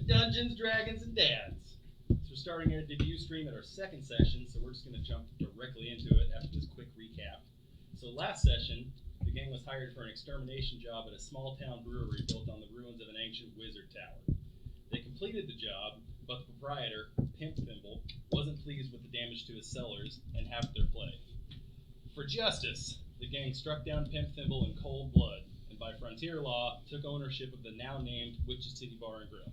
Dungeons, Dragons, and Dads. So we're starting our debut stream at our second session, so we're just going to jump directly into it after this quick recap. So last session, the gang was hired for an extermination job at a small town brewery built on the ruins of an ancient wizard tower. They completed the job, but the proprietor, Pimp Thimble, wasn't pleased with the damage to his cellars and halved their play. For justice, the gang struck down Pimp Thimble in cold blood, and by frontier law, took ownership of the now-named Witches City Bar and Grill.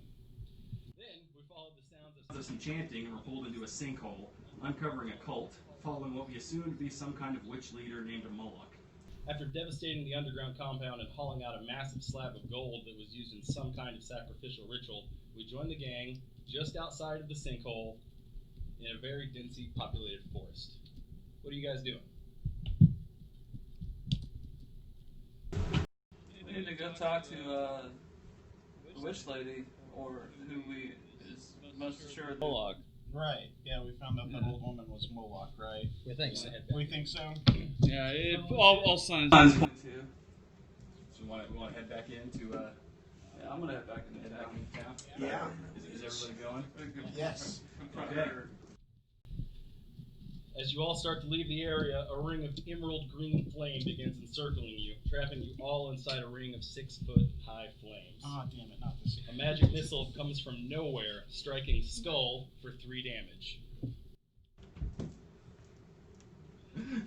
Then, we followed the sounds of some chanting and were pulled into a sinkhole, uncovering a cult, following what we assumed to be some kind of witch leader named Moloch. After devastating the underground compound and hauling out a massive slab of gold that was used in some kind of sacrificial ritual, we joined the gang just outside of the sinkhole in a very densely populated forest. What are you guys doing? We need to go talk to the witch lady, or who we is most assured. Moloch. Right. Yeah, we found out that old woman was Moloch, right? We think so. We think so. Yeah, all signs. Too. So we want to head back into Yeah, I'm gonna head back into town. Yeah. Is everybody going? Yes. Okay. As you all start to leave the area, a ring of emerald green flame begins encircling you, trapping you all inside a ring of 6-foot-high flames. Oh, damn it, not this. A magic missile comes from nowhere, striking Skull for 3 damage.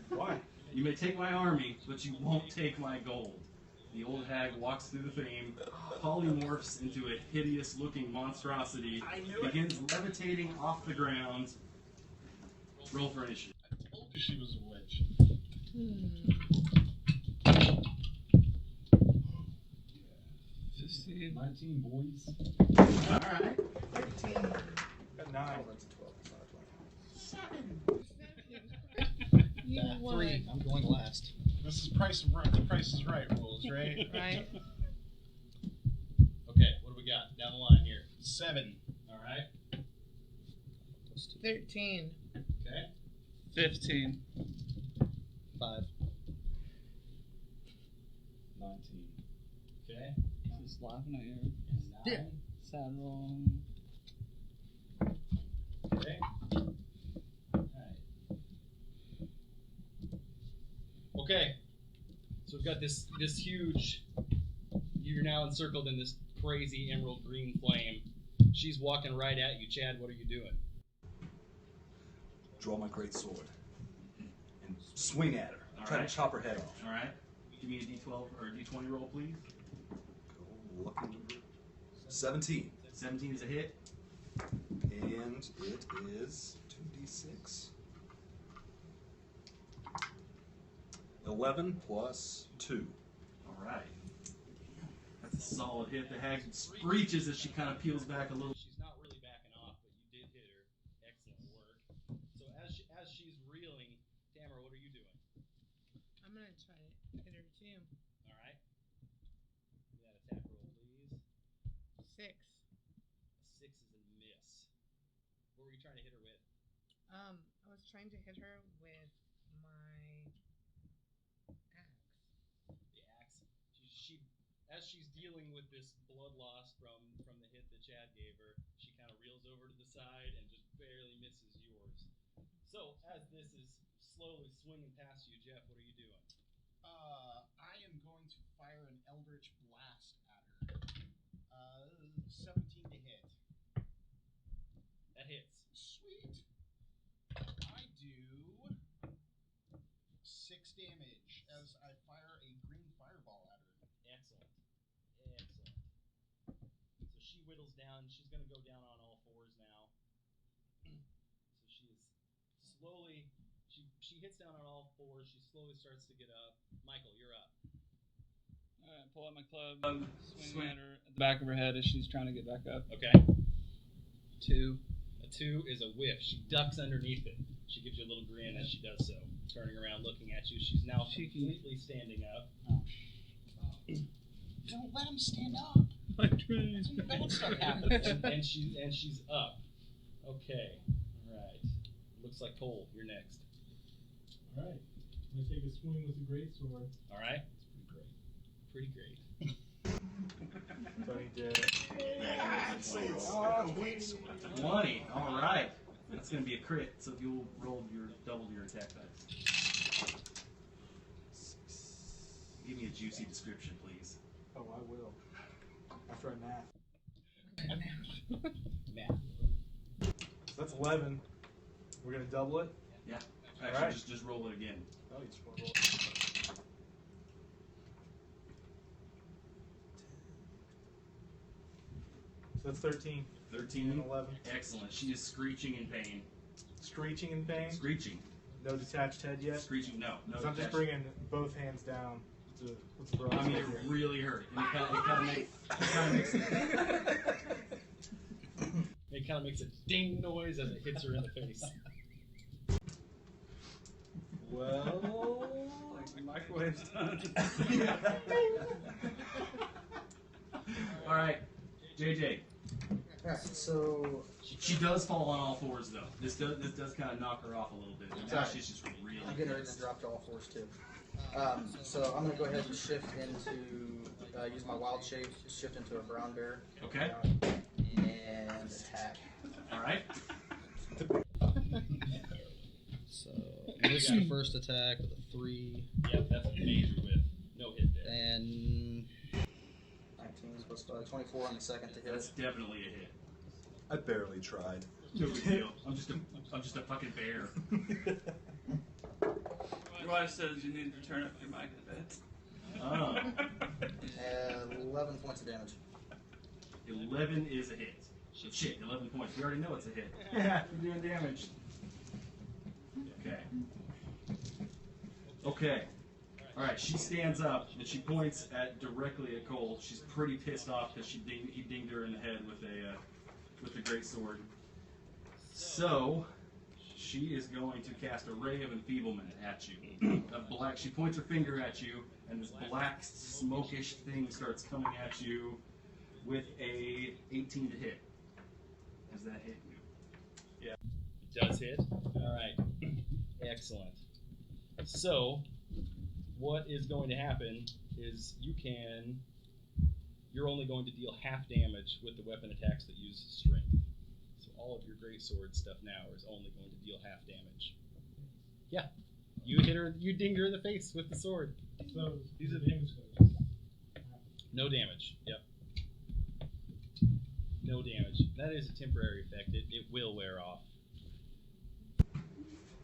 Why? You may take my army, but you won't take my gold. The old hag walks through the flame, polymorphs into a hideous-looking monstrosity, begins levitating off the ground. Roll for initiative. I told you she was a witch. 15. 19, boys. Alright. 13. Got 9. 7. You won. 3. I'm going last. This is Price is Right rules, right? Right. Okay, what do we got down the line here? 7. Alright. 13. Okay. 15. 5. 19. Okay. Just laughing at you. Yeah. Sad roll. Okay. Alright. Okay. So we've got this huge, you're now encircled in this crazy emerald green flame. She's walking right at you. Chad, what are you doing? Draw my great sword and swing at her. Try Alright. to chop her head off. Alright. Give me a d12 or a d20 roll, please. Go, lucky number 17. 17 is a hit. And it is 2d6. 11 plus 2. Alright. That's a solid hit. The hag screeches as she kind of peels back a little. She's not really backing off, but you did hit her. Excellent work. So as she's reeling, Tamara, what are you doing? I'm gonna try to hit her too. Alright. Give me that attack roll, please. 6. A 6 is a miss. What were you trying to hit her with? I was trying to hit her with my axe. The axe. She as she's dealing with this blood loss from the hit that Chad gave her, she kind of reels over to the side and just barely misses yours. So as this is slowly swinging past you, Jeff, what are you doing? I am going to fire an Eldritch Blast at her. 17 to hit. That hits. Sweet. I do 6 damage as I fire a green fireball at her. Excellent. Excellent. So she whittles down. She's going to go down on all fours now. So she's slowly, she hits down on all fours. She slowly starts to get up. Michael, you're up. Alright, pull out my club. Swing at her at the back of her head as she's trying to get back up. Okay. 2. A 2 is a whiff. She ducks underneath it. She gives you a little grin as she does so, turning around, looking at you. She's now completely standing up. Don't let him stand up. I tried. Bad stuff happens. and she's up. Okay. All right. Looks like Cole. You're next. All right. I'm going to take a swing with the greatsword. All right. It's pretty great. Pretty great. So I need to 20. All right. That's going to be a crit, so you'll roll your double your attack dice. Give me a juicy description, please. Oh, I will. After I math. Math. So that's 11. We're gonna double it. Yeah. Actually, Alright. just roll it again. Oh, you just want to roll. So that's 13. 13. And 11. Excellent. She is screeching in pain. Screeching in pain. Screeching. No detached head yet. Screeching. No. No. So I'm just attachment. bringing both hands down. What's the I mean, it really hurt. And it kind of makes a ding noise as it hits her in the face. Well, Like the microwave's done. All right, JJ. Alright, so She does fall on all fours though. This does kind of knock her off a little bit. But now Sorry. she's just really. I'm getting ready to drop to all fours too. So I'm gonna go ahead and shift into use my wild shape, shift into a brown bear. Okay. And attack. All right. So this is the first attack with a 3 Yep, that's a major whiff. No hit there. and 19 plus 5, 24 on the second to hit. That's definitely a hit. I barely tried. No big deal. I'm just a fucking bear. Your wife says you need to turn up your mic a bit. Oh. 11 points of damage. 11 is a hit. So shit, 11 points. We already know it's a hit. Yeah, you're doing damage. Okay. Okay. All right. She stands up and she points directly at Cole. She's pretty pissed off because he dinged her in the head with the great sword. So she is going to cast a ray of enfeeblement at you. She points her finger at you, and this black smokish thing starts coming at you with a 18 to hit. Does that hit you? Yeah. It does hit. All right. Excellent. So, what is going to happen is you're only going to deal half damage with the weapon attacks that use strength. So all of your greatsword stuff now is only going to deal half damage. Yeah. You hit her, you ding her in the face with the sword. So these are damage though. No damage. Yep. No damage. That is a temporary effect. It will wear off.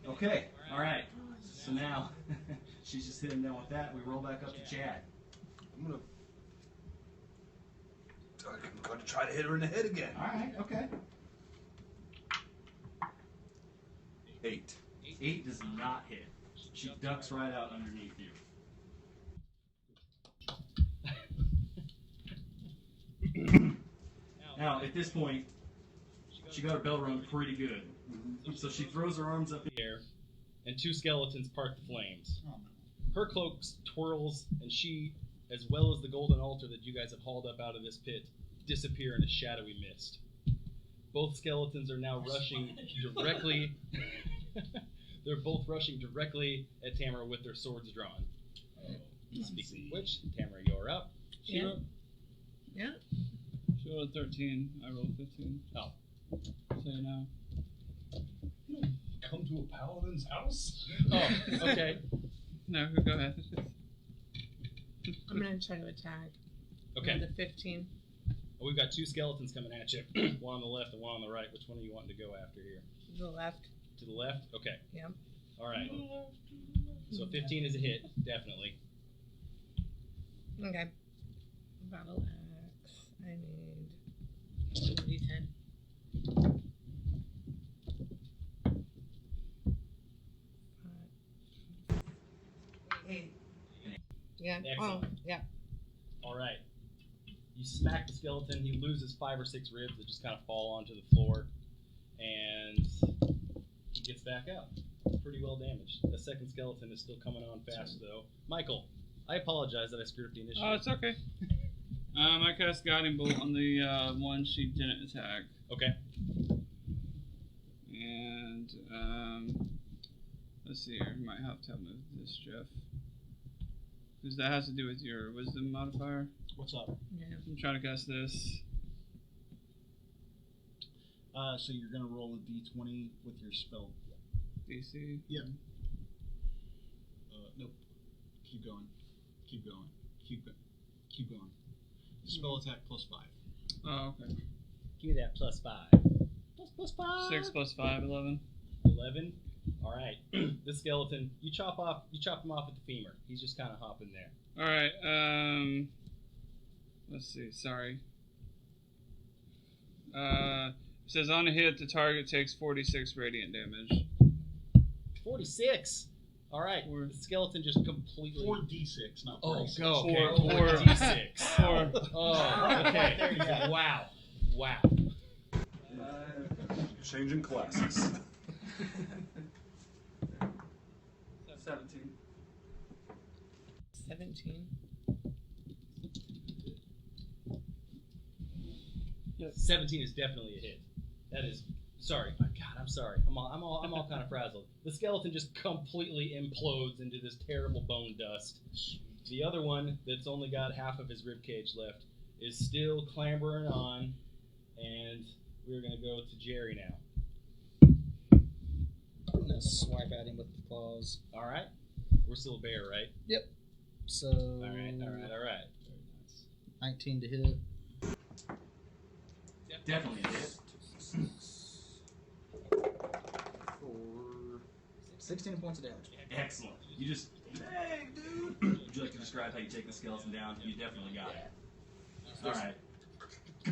Okay. All right. So now she's just hitting down with that. We roll back up to Chad. I'm going to try to hit her in the head again. All right. Okay. 8. 8 does not hit. She ducks right out underneath you. Now, at this point, she got her bell rung pretty good. So she throws her arms up in the air, and 2 skeletons part the flames. Her cloak twirls, and she, as well as the golden altar that you guys have hauled up out of this pit, disappear in a shadowy mist. Both skeletons are now rushing directly. They're both rushing directly at Tamara with their swords drawn. Speaking of which, Tamara, you're up. Yeah. Yeah. She rolled a 13. I rolled a 15. Oh. So you know. Come to a paladin's house? Oh, okay. No, go ahead. I'm gonna try to attack. Okay. The 15. We've got 2 skeletons coming at you. One on the left and one on the right. Which one are you wanting to go after here? To the left. To the left? Okay. Yep. All right. So 15 is a hit, definitely. Okay. Battle axe. I need a d10. 8. Yeah. Excellent. Oh, yeah. All right. You smack the skeleton. He loses 5 or 6 ribs that just kind of fall onto the floor, and he gets back up. Pretty well damaged. The second skeleton is still coming on fast, though. Michael, I apologize that I screwed up the initiative. Oh, it's okay. I cast Guiding Bolt on the one she didn't attack. Okay. And, let's see here. You might have to help me with this, Jeff. Because that has to do with your wisdom modifier. What's up? Yeah. I'm trying to cast this. So you're gonna roll a d20 with your spell. DC. Yep. Nope. Keep going. Keep going. Keep going. Spell attack +5. Oh, okay. Give me that +5. Plus 5. 6 plus 5, 11. 11. All right. The skeleton. You chop him off at the femur. He's just kind of hopping there. All right. Let's see. Sorry. It says on a hit, the target takes 46 radiant damage. 46. All right. The skeleton just completely. 4d6, not Oh, 46. go. Okay. Four. 4d6. 4. Oh, okay. There you go. Wow. Changing classes. 17. 17. Yep. 17 is definitely a hit. That is. Sorry. God, I'm sorry. I'm all kind of frazzled. The skeleton just completely implodes into this terrible bone dust. The other one that's only got half of his rib cage left is still clambering on, and we're gonna go to Jerry now. I'm gonna swipe at him with the claws. All right. We're still a bear, right? Yep. So. All right. Very nice. 19 to hit. Definitely a hit. 16 points of damage. Excellent. You just, hey, dude. Would you like to describe how you take the skeleton down? You definitely got it. All right. He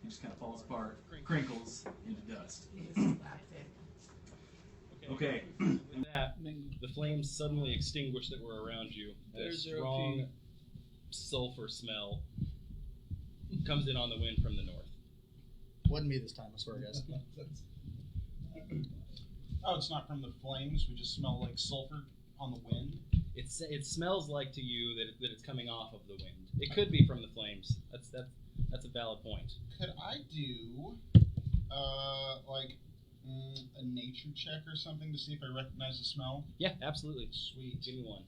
just kind of falls apart, crinkles into dust. Okay. With that, the flames suddenly extinguish that were around you. A There's your strong OP. sulfur smell comes in on the wind from the north. Wasn't me this time, I swear, guys. Oh, it's not from the flames. We just smell like sulfur on the wind. It smells like to you that it's coming off of the wind. It could be from the flames. That's a valid point. Could I do, a nature check or something to see if I recognize the smell? Yeah, absolutely. Sweet. Give me one.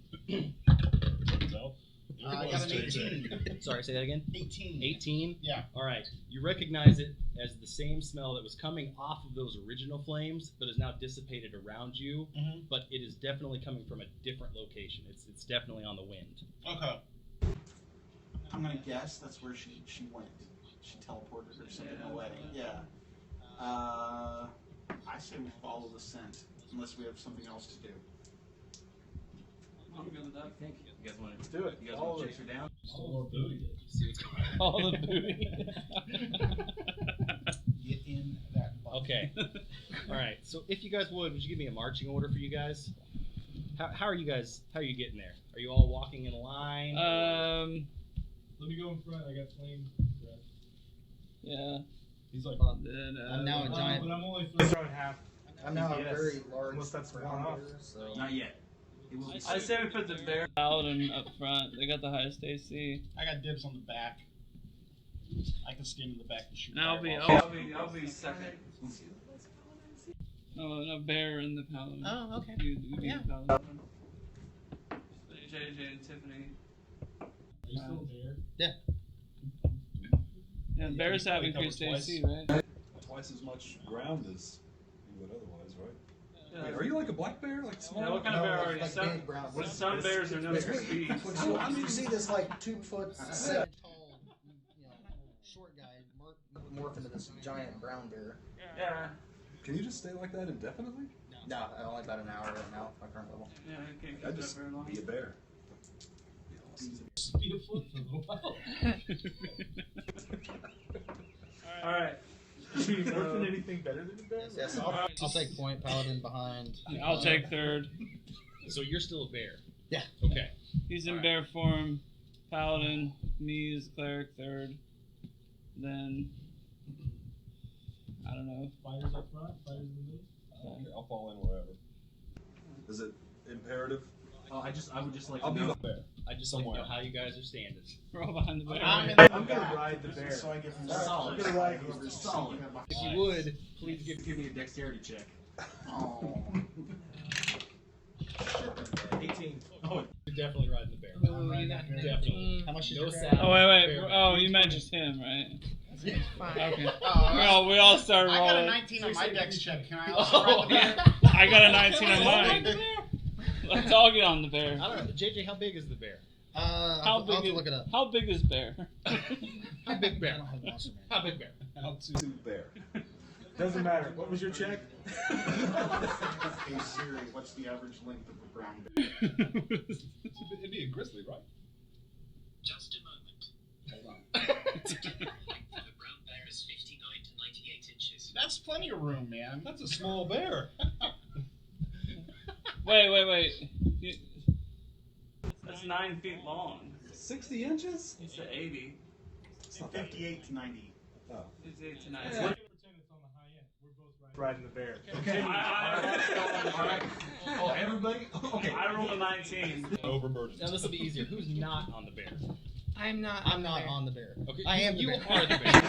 I got an 18. Sorry, say that again. 18. 18? Yeah. All right. You recognize it as the same smell that was coming off of those original flames, but is now dissipated around you. Mm-hmm. But it is definitely coming from a different location. It's definitely on the wind. Okay. I'm gonna guess that's where she went. She teleported or something away. Yeah. I say we follow the scent, unless we have something else to do. I'm good with that. You guys want to do it. You guys want to chase her down? All more booty. See what's going on. All the booty. Get in that bucket. Okay. All right. So if you guys would you give me a marching order for you guys? How are you guys? How are you getting there? Are you all walking in a line? Let me go in front. I got flame breath. Yeah. He's like, Then, I'm now a giant. but I'm only Throw half. I'm now a Yes. very large Unless that's brown one off. bear, so Not yet. It will be I say we put the bear. Paladin up front. They got the highest AC. I got dibs on the back. I can stand in the back and shoot. And I'll be fireballs. I'll be second. no bear in the paladin. Oh, okay. You be Yeah. the paladin. JJ and Tiffany. are you still there? Yeah, bears have probably increased covered AC, right? Twice as much ground as you would otherwise, right? Yeah. Wait, are you like a black bear? Like small? Yeah, what kind of bear are you? like Some, big brown. some bears are known for speed. When you see this like 2'7" tall, short guy morph into this giant brown bear. Yeah. Can you just stay like that indefinitely? No, only about an hour right now, my current level. Yeah, you can't I'd keep just that very long. be a bear. Speed of foot for a little while. Alright. Morphing anything better than a bear? Yes, I'll take point, paladin behind. I'll take third. So you're still a bear. Yeah. Okay. He's in Alright. bear form. Paladin. Me is cleric third. Then I don't know. Fighters up front, fighters in the middle. Okay, I'll fall in wherever. Is it imperative? Oh, I would just like I'll to be know. the bear. I just like to know Somewhere. how you guys are standing. We're all behind the bear. I'm gonna ride the bear. So I get Solid. I'm gonna ride whoever's Solid. If you would, please Give me a dexterity check. Oh. 18. Oh, you're definitely riding the bear. Ooh, you got Definitely. How much is No your saddle. Oh wait. Bear. Oh, you meant just him, right? Fine. Okay. Oh, we all started I got a rolling. 19 on my dex check. Can I also ride the bear? I got a 19 on mine. Let's all get on the bear. I don't know, JJ. How big is the bear? How I'll have to look it up. How big is bear? How big I bear? don't have monster man. How big bear? How to bear. Doesn't matter. What was your check? Hey Siri, what's the average length of a brown bear? It'd be a grizzly, right? Just a moment. Hold on. The brown bear is 59 to 98 inches. That's plenty of room, man. That's a small bear. Wait. That's 9 feet long. 60 inches? It's to 80. It's not that 58 to 90. Oh. It's 8 to 9. Pretend it's on the high end. We're both Riding the bear. Okay. Alright. Oh, everybody? Okay. I rolled a 19. Overburdened. Now this will be easier. Who's not on the bear? I'm not. I'm not on the bear. Okay, I am the you bear. are the bear.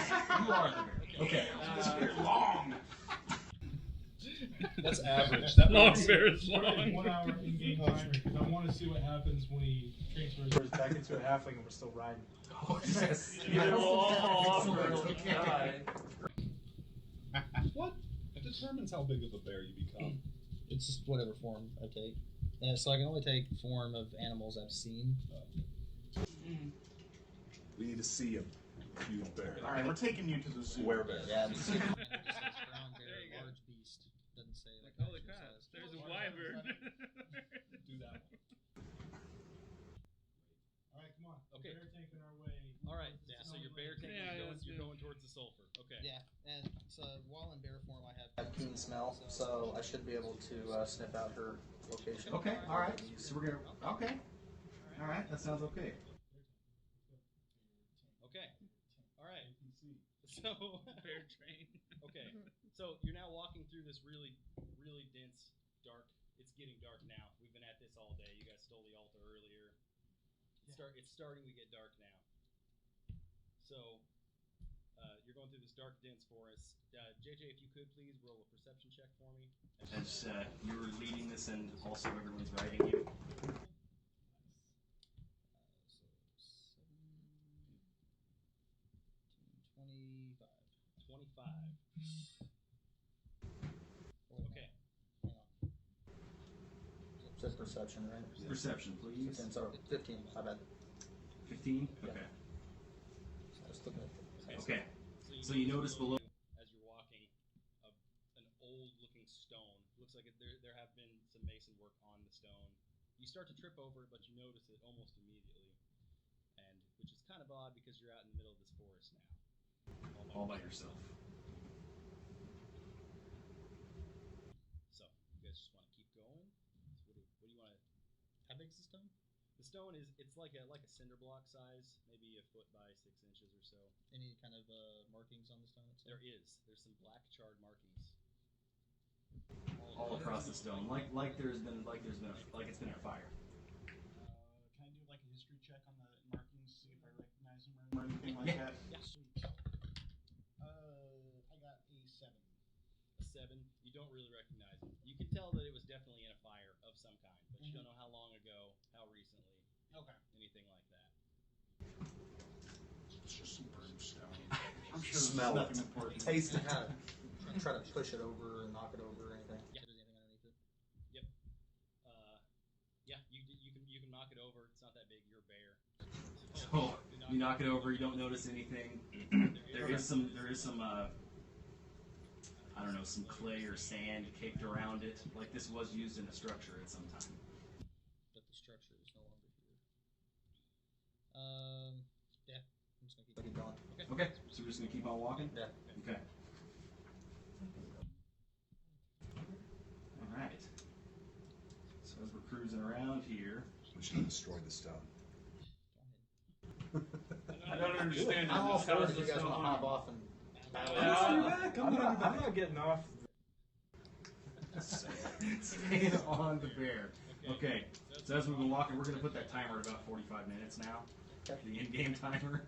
You are the bear. Okay. This bear's long. That's average. That Long means bear is We're at long. 1 hour in-game timer because I want to see what happens when he transfers. Goes back into a halfling and we're still riding. Oh, yes. Either we'll all fall off or it'll die. what? It determines how big of a bear you become. It's just whatever form I take. And so I can only take form of animals I've seen. We need to see a huge bear. All right, we're taking you to the zoo. Where bear? Yeah, it's just brown bear, large beast. Doesn't say like Holy actual crap! size. There's a wyvern. Do that one. All right, come on. Okay. Bear taking our way. All right. Yeah. So your bear tank you're going towards the sulfur. Okay. Yeah, and so while in bear form, I have keen smell, so I should be able to sniff out her location. Okay, alright. So we're gonna. Okay. Alright, that sounds okay. Okay. All right. So Bear train. okay. So you're now walking through this really, really dense, dark. It's getting dark now. We've been at this all day. You guys stole the altar earlier. It's starting to get dark now. So you're going through this dark, dense forest. JJ, if you could please roll a perception check for me. As you're leading this and also everyone's riding you. So 25. 25. Okay. Hang on. It says perception, right? Perception, please. 15, sorry, 15. My bad. 15? Yeah. Okay. I was looking at Okay. So you notice below. As you're walking, an old-looking stone. Looks like there have been some mason work on the stone. You start to trip over it, but you notice it almost immediately, and which is kind of odd because you're out in the middle of this forest now. All by yourself. So you guys just want to keep going. So what do you want to? How big is the stone? The stone it's like a cinder block size, maybe a foot by 6 inches or so. any kind of markings on the stone itself? There's some black charred markings All across the stone, like it's been a fire. Can I do like a history check on the markings, see if I recognize them or anything like that? Yeah. I got a 7. A 7. You don't really recognize it. You can tell that it was definitely in a fire of some kind, but you don't know how long ago, how recently, anything like that. It's just some brimstone. I'm sure Smell there's it. nothing important. Taste it. Kind of try to push it over and knock it over or anything. Yeah. If there's anything underneath it. Yep. Yeah. You can knock it over. It's not that big. You're a bear. So you knock it over. You don't notice anything. There is some I don't know, some clay or sand caked around it. Like this was used in a structure at some time. But the structure is no longer here. Yeah. I'm just gonna keep going. Okay. So we're just gonna keep on walking. Yeah. Okay. All right. So as we're cruising around here, We should destroy the stone. I don't understand. I'm all this. for How's it if you this guys want to going? hop off and battle. I'm not getting off. staying on the bear. Okay. So as we've been walking, we're gonna put that timer at about 45 minutes now. The in-game timer,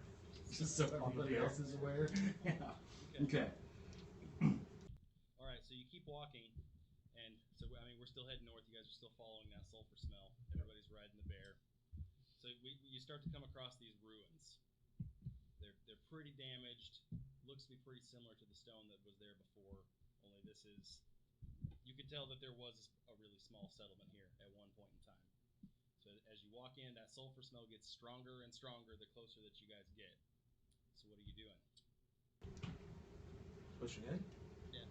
just so everybody else is aware. Yeah. Okay. All right. So you keep walking, and so we're still heading north. You guys are still following that sulfur smell. Everybody's riding the bear. So you start to come across these ruins. They're pretty damaged. looks to be pretty similar to the stone that was there before, only this is, you can tell that there was a really small settlement here at one point in time. So as you walk in, that sulfur smell gets stronger and stronger the closer that you guys get. So what are you doing? Pushing in?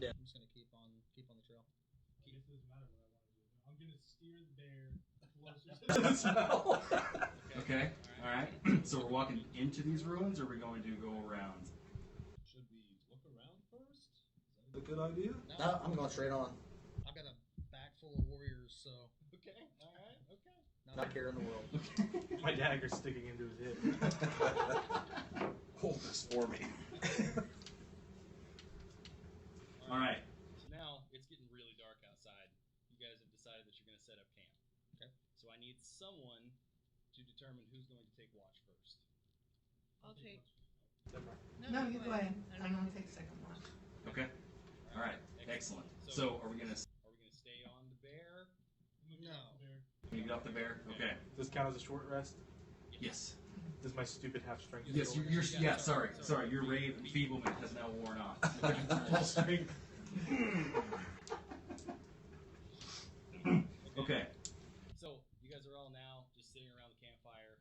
Yeah. I'm just gonna keep on the trail. I guess it doesn't matter what I want to do. I'm gonna steer the bear closer to the smell. Okay. All right. So we're walking into these ruins, or are we going to go around? Should we look around first? Is that a good idea? No, I'm going straight on. I've got a bag full of warriors, so Okay, alright, okay. not a care in the world. My dagger's sticking into his hip. Hold this for me. All right. So now it's getting really dark outside. You guys have decided that you're going to set up camp. Okay. So I need someone to determine who's going to take watch first. I'll take. No, you go ahead. I'm going to take second watch. Okay. All right. Excellent. So are we gonna stay on the bear? No. Can you get off the bear? Okay. Does this count as a short rest? Yes. Does my stupid half strength? Yes. Yeah. Sorry. Your rave enfeeblement has now worn off. Full strength. Okay. So you guys are all now just sitting around the campfire.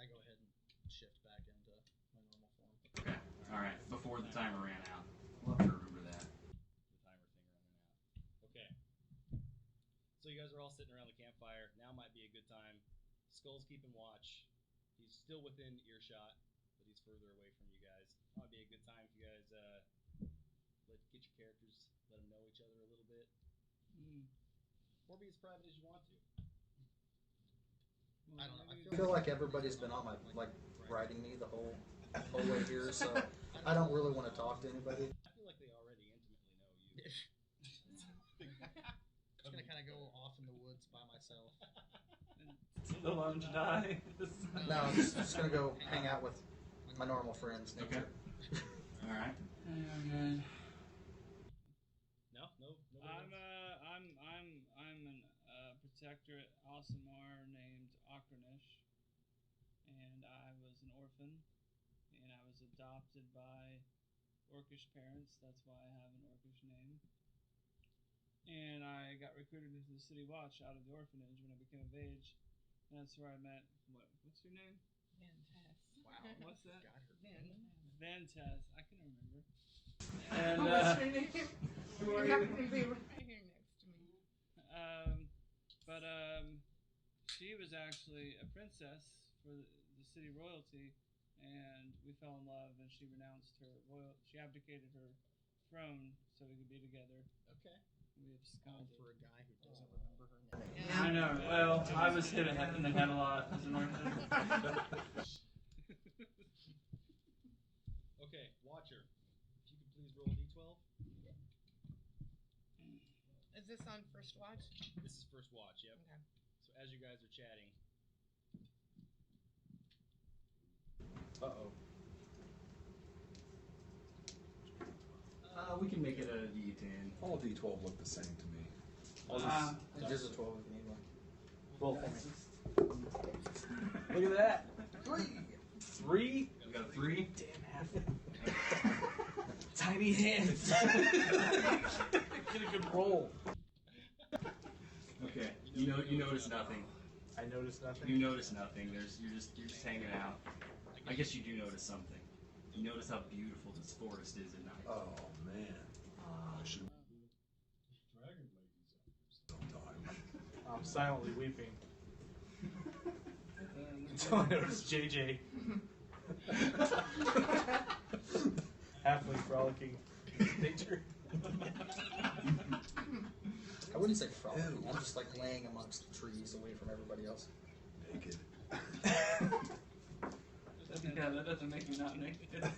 I go ahead and shift back into my normal form. Okay. All right. Before the timer ran out. Love to remember that. The timer thing running out. Okay. So you guys are all sitting around the campfire. Now might be a good time. Skull's keeping watch. He's still within earshot, but he's further away from you guys. Might be a good time if you guys get your characters, let them know each other a little bit. Or be as private as you want to. I don't know. I feel like everybody's been on my riding me the whole way here, so I don't really want to talk to anybody. I feel like they already intimately know you. I'm just gonna kind of go off in the woods by myself. The lunge die. No, I'm just gonna go hang out with my normal friends. Okay. All right. Okay. No. I'm an protector at Alsamar named Akranish, and I was an orphan, and I was adopted by Orcish parents. That's why I have an Orcish name. And I got recruited into the City Watch out of the orphanage when I became of age. And that's where I met, what's your name? Vantess. Wow, what's that? Vantess. Vantess. I can remember. And What's your name? You happen to be right here next to me. But she was actually a princess for the city royalty, and we fell in love, and she renounced her she abdicated her throne so we could be together. Okay. We have All absconded. for a guy who doesn't remember her name. Yeah. I know. Well, I was hit in the head a lot as an orphan. Okay, Watcher. If you could please roll a d12. Is this on first watch? This is first watch, yep. Okay. So as you guys are chatting, We can make it a D10. All D12 look the same to me. It's just a 12 if you need one. Roll for me. Look at that. 3. We got a 3. Damn half. Tiny hands. Get a good roll. Okay. You notice nothing. I noticed nothing. You notice nothing. You're just hanging out. I guess you do notice something. You notice how beautiful this forest is at night. Oh man. I should Dragon ladies sometime. I'm silently weeping. Until I notice JJ. Halfling frolicking nature. I wouldn't say frolicking. I'm just like laying amongst the trees away from everybody else. Naked. Yeah, that doesn't make me not naked.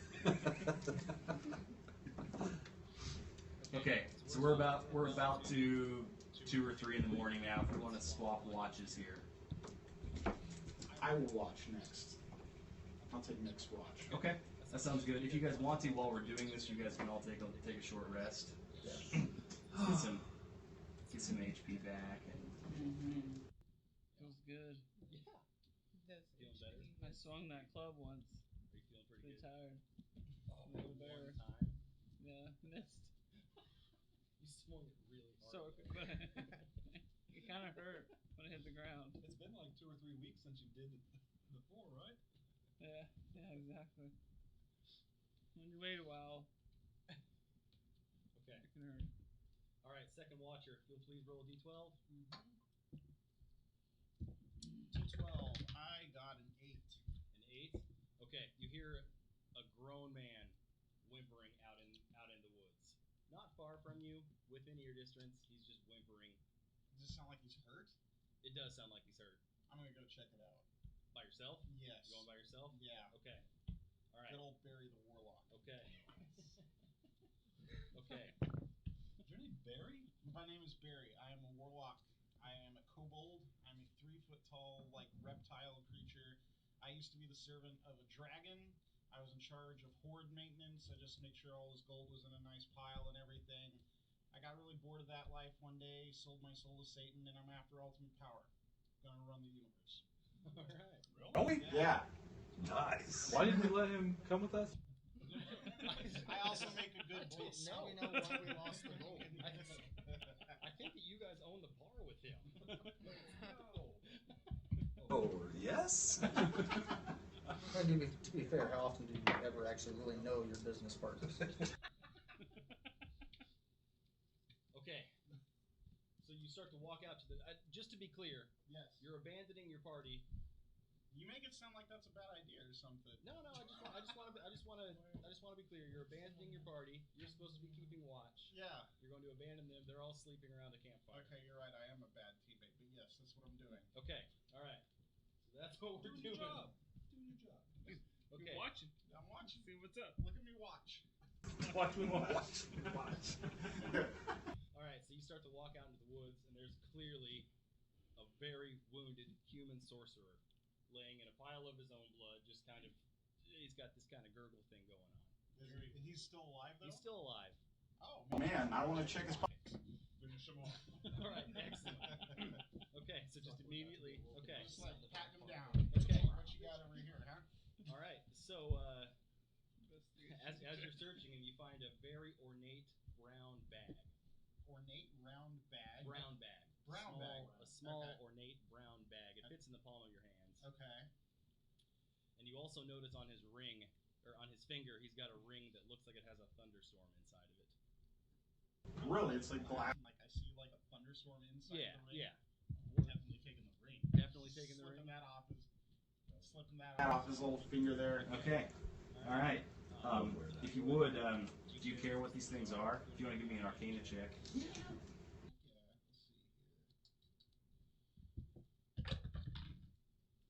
Okay, so we're about to 2 or 3 in the morning now. If we want to swap watches here. I will watch next. I'll take next watch. Okay, that sounds good. If you guys want to, while we're doing this, you guys can all take a short rest. Yeah. Get some HP back and. Feels good. yeah. Does Feeling better? I swung that club once. Are you feeling pretty Pretty good? tired. Little bear. missed. You swung it really hard. So it kind of hurt when it hit the ground. It's been like 2 or 3 weeks since you did it before, right? Yeah, exactly. When you wait a while, Okay. it can hurt. All right, second watcher. If you'll please roll a d12. D12. I got an 8. An 8. Okay, you hear a grown man whimpering out in the woods. Not far from you, within ear distance. He's just whimpering. Does it sound like he's hurt? It does sound like he's hurt. I'm gonna go check it out. By yourself? Yes. You going by yourself? Yeah. Okay. All right. Good old Barry the Warlock. Okay. Okay. Is your name Barry? My name is Barry. I am a warlock. I am a kobold. I'm a 3-foot-tall, like, reptile creature. I used to be the servant of a dragon. I was in charge of horde maintenance. I just make sure all his gold was in a nice pile and everything. I got really bored of that life one day, sold my soul to Satan, and I'm after ultimate power. Gonna run the universe. All right. Really? Yeah. Nice. Why didn't we let him come with us? I also make a good Well, taste. now we know why we lost the gold. I think that you guys own the bar with him. Oh, yes? And to be fair, how often do you ever actually really know your business partners? Okay. So you start to walk out to the. Just to be clear, Yes. you're abandoning your party. You make it sound like that's a bad idea or something. No. I just want to be clear. You're abandoning your party. You're supposed to be keeping watch. Yeah. You're going to abandon them. They're all sleeping around the campfire. Okay, you're right. I am a bad teammate, but yes, that's what I'm doing. Okay. All right. So that's what we're Doing your doing. job. Doing your job. Okay. You're watching. I'm watching. See what's up. Look at me watch. Watch me watch. Watch. All right. So you start to walk out into the woods, and there's clearly a very wounded human sorcerer laying in a pile of his own blood. Just kind of, he's got this kind of gurgle thing going on. He's still alive though? He's still alive. Oh Man, I want to check his. Finish him off. All right. Excellent. Okay. So just immediately. Okay. Just like patting him down. Okay. What you got over here, huh? All right. So as you're searching, and you find a very ornate brown bag. Ornate round bag. Brown bag. Brown small, bag. A small Okay. ornate brown bag. It fits in the palm of your hands. Okay. And you also notice on his ring, or on his finger, he's got a ring that looks like it has a thunderstorm inside of it. Really, it's like glass. Like I see like a thunderstorm inside Yeah, the ring. yeah. Definitely taking the ring. Definitely taking the Slipping ring. that off his. Slipping that Off his little finger there. Okay. All right. If you would, do you care what these things are? If you want to give me an Arcana check. Yeah, let's see here.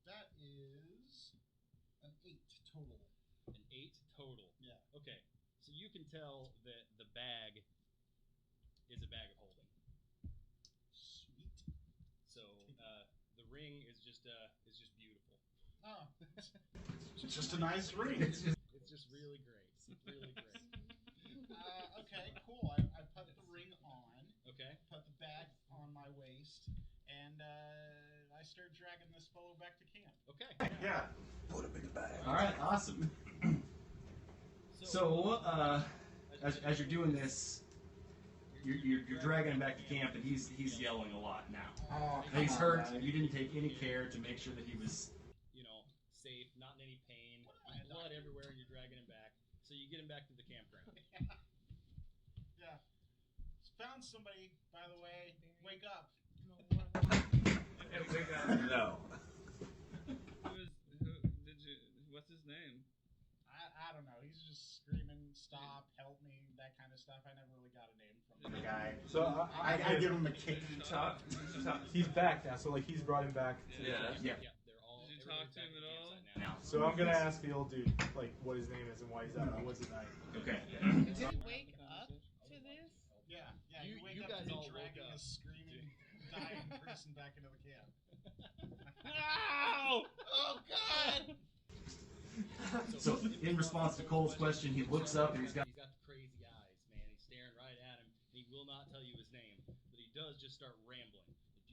That is an 8 total. An 8 total. Yeah. Okay. So you can tell that the bag is a bag of holding. Sweet. So the ring is just beautiful. Oh. It's just a nice ring. It's just really great. Really great. Okay, cool. I put the ring on. Okay. Put the bag on my waist, and I start dragging this fellow back to camp. Okay. Yeah. Put him in the bag. All right. Awesome. So as you're doing this, you're dragging him back to camp, and he's yelling a lot now. Oh, He's hurt. You didn't take any care to make sure that he was, safe, not in any pain. Blood everywhere, and you're dragging him back. So you get him back to the campground. Yeah. Found somebody, by the way. Wake up. Wake up. No. What's his name? I don't know. He's just screaming, "Stop! Help me!" That kind of stuff. I never really got a name from The him. guy. So I give him a kick. He's back now, so like he's brought him back. To Yeah. They're all. Did you talk to him at all? now. So I'm gonna ask the old dude like what his name is and why he's out on the woods at night. Okay. Did you wake up to this? Yeah. You- wake you up guys to me all woke dragging up. a screaming, dying person back into the camp. Ow! Oh God! So in response to Cole's question, he looks up and he's got the crazy eyes, man. He's staring right at him. He will not tell you his name, but he does just start rambling.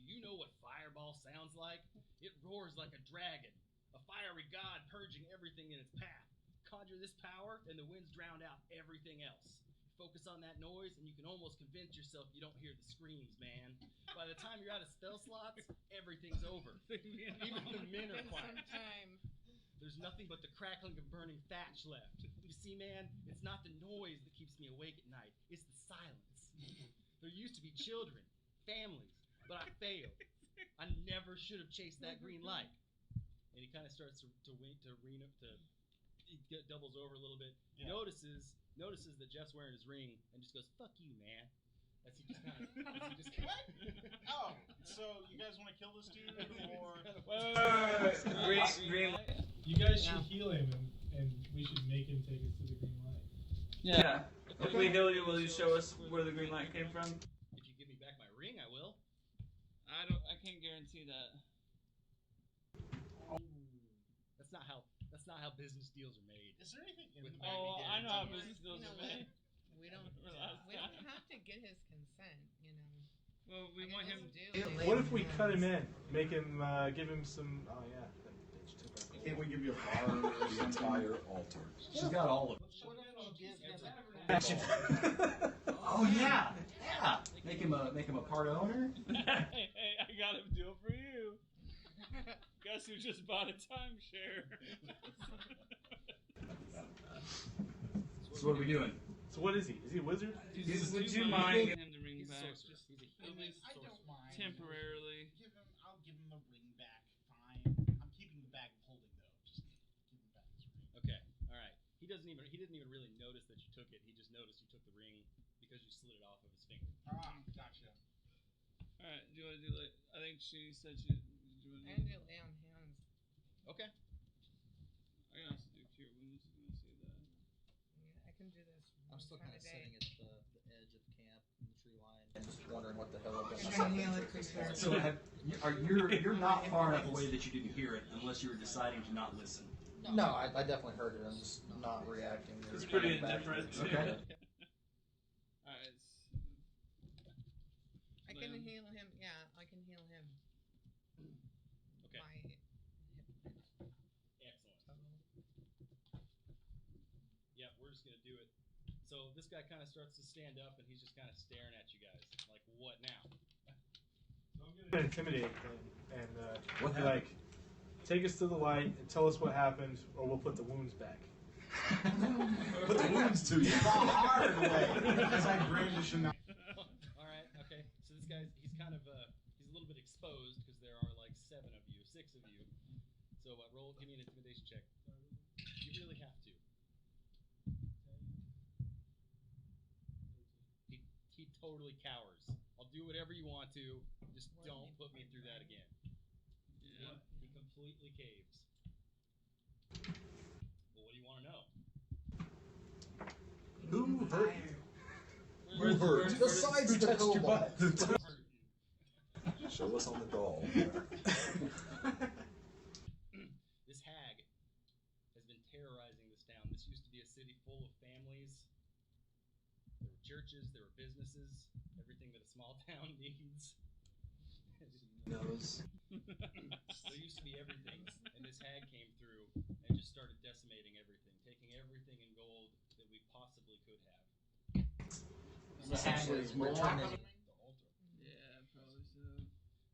Do you know what fireball sounds like? It roars like a dragon, a fiery god purging everything in its path. Conjure this power, and the winds drown out everything else. Focus on that noise, and you can almost convince yourself you don't hear the screams, man. By the time you're out of spell slots, everything's over. Even the men are quiet. There's nothing but the crackling of burning thatch left. You see, man, it's not the noise that keeps me awake at night. It's the silence. There used to be children, families, but I failed. I never should have chased that green light. And he kind of starts he doubles over a little bit. Yeah. Notices that Jeff's wearing his ring and just goes, "Fuck you, man." As he just kind of. Oh, so you guys want to kill this dude, or Green. You guys should heal him, and we should make him take us to the green light. Yeah. If we heal you, will you show us where the green light came from? If you give me back my ring, I will. I can't guarantee that. That's not how business deals are made. Is there anything in With the bag? Oh, I know how guarantees. business deals You know are what? made. We don't have to get his consent, you know. Well, we want him. What if we cut him in? Make him, give him some. Oh yeah, that bitch took our. Can't we give you a bar the entire altar? She's got all of it. What if we give him Oh yeah, yeah. Make him a part owner. Hey, I got a deal for you. Guess who just bought a timeshare? So what are we doing? So what is he? Is he a wizard? Would you mind? Him the ring He's a back, sorcerer. just He's a at least I don't mind. temporarily. I'll give him the ring back. Fine. I'm keeping the bag of holding though. Just give him back his ring. Okay, all right. He didn't even really notice that you took it. He just noticed you took the ring because you slid it off of his finger. Gotcha. All right, do you want to do like? I think she said she. And you lay on hands. Okay. I can also do cure wounds. If you want to see that. Yeah, I can do this. I'm still one kind of time a sitting day. at the edge of camp in the tree line and just wondering what the hell I've got You're myself gonna heal it, into. Chris. So you're not far enough away that you didn't hear it unless you were deciding to not listen. No, I definitely heard it. I'm just not reacting. or It's pretty coming back. indifferent. Okay. Alright. I can heal him. Yeah, I can heal him. Okay. My hip Excellent. Yeah, we're just gonna do it. So this guy kind of starts to stand up, and he's just kind of staring at you guys, like, "What now?" So I'm gonna intimidate him and What be like, take us to the light and tell us what happened, or we'll put the wounds back. Put the wounds to you. The hard way, because I brandish him. All right. Okay. So this guy's he's kind of he's a little bit exposed because there are like 6 of you. So give me an intimidation check. You really have to. He totally cowers. I'll do whatever you want to. Just don't put me through that again. Yeah. He completely caves. Well, what do you want to know? Who hurt you? Where's- Who hurt? where's- Besides Who the touched your kobold. butt? Show us on the doll. This hag has been terrorizing this town. This used to be a city full of families. There were churches, there were businesses, everything that a small town needs. Nose. There used to be everything, and this hag came through and just started decimating everything, taking everything in gold that we possibly could have. Essentially, we're turning. The altar. Yeah, probably so.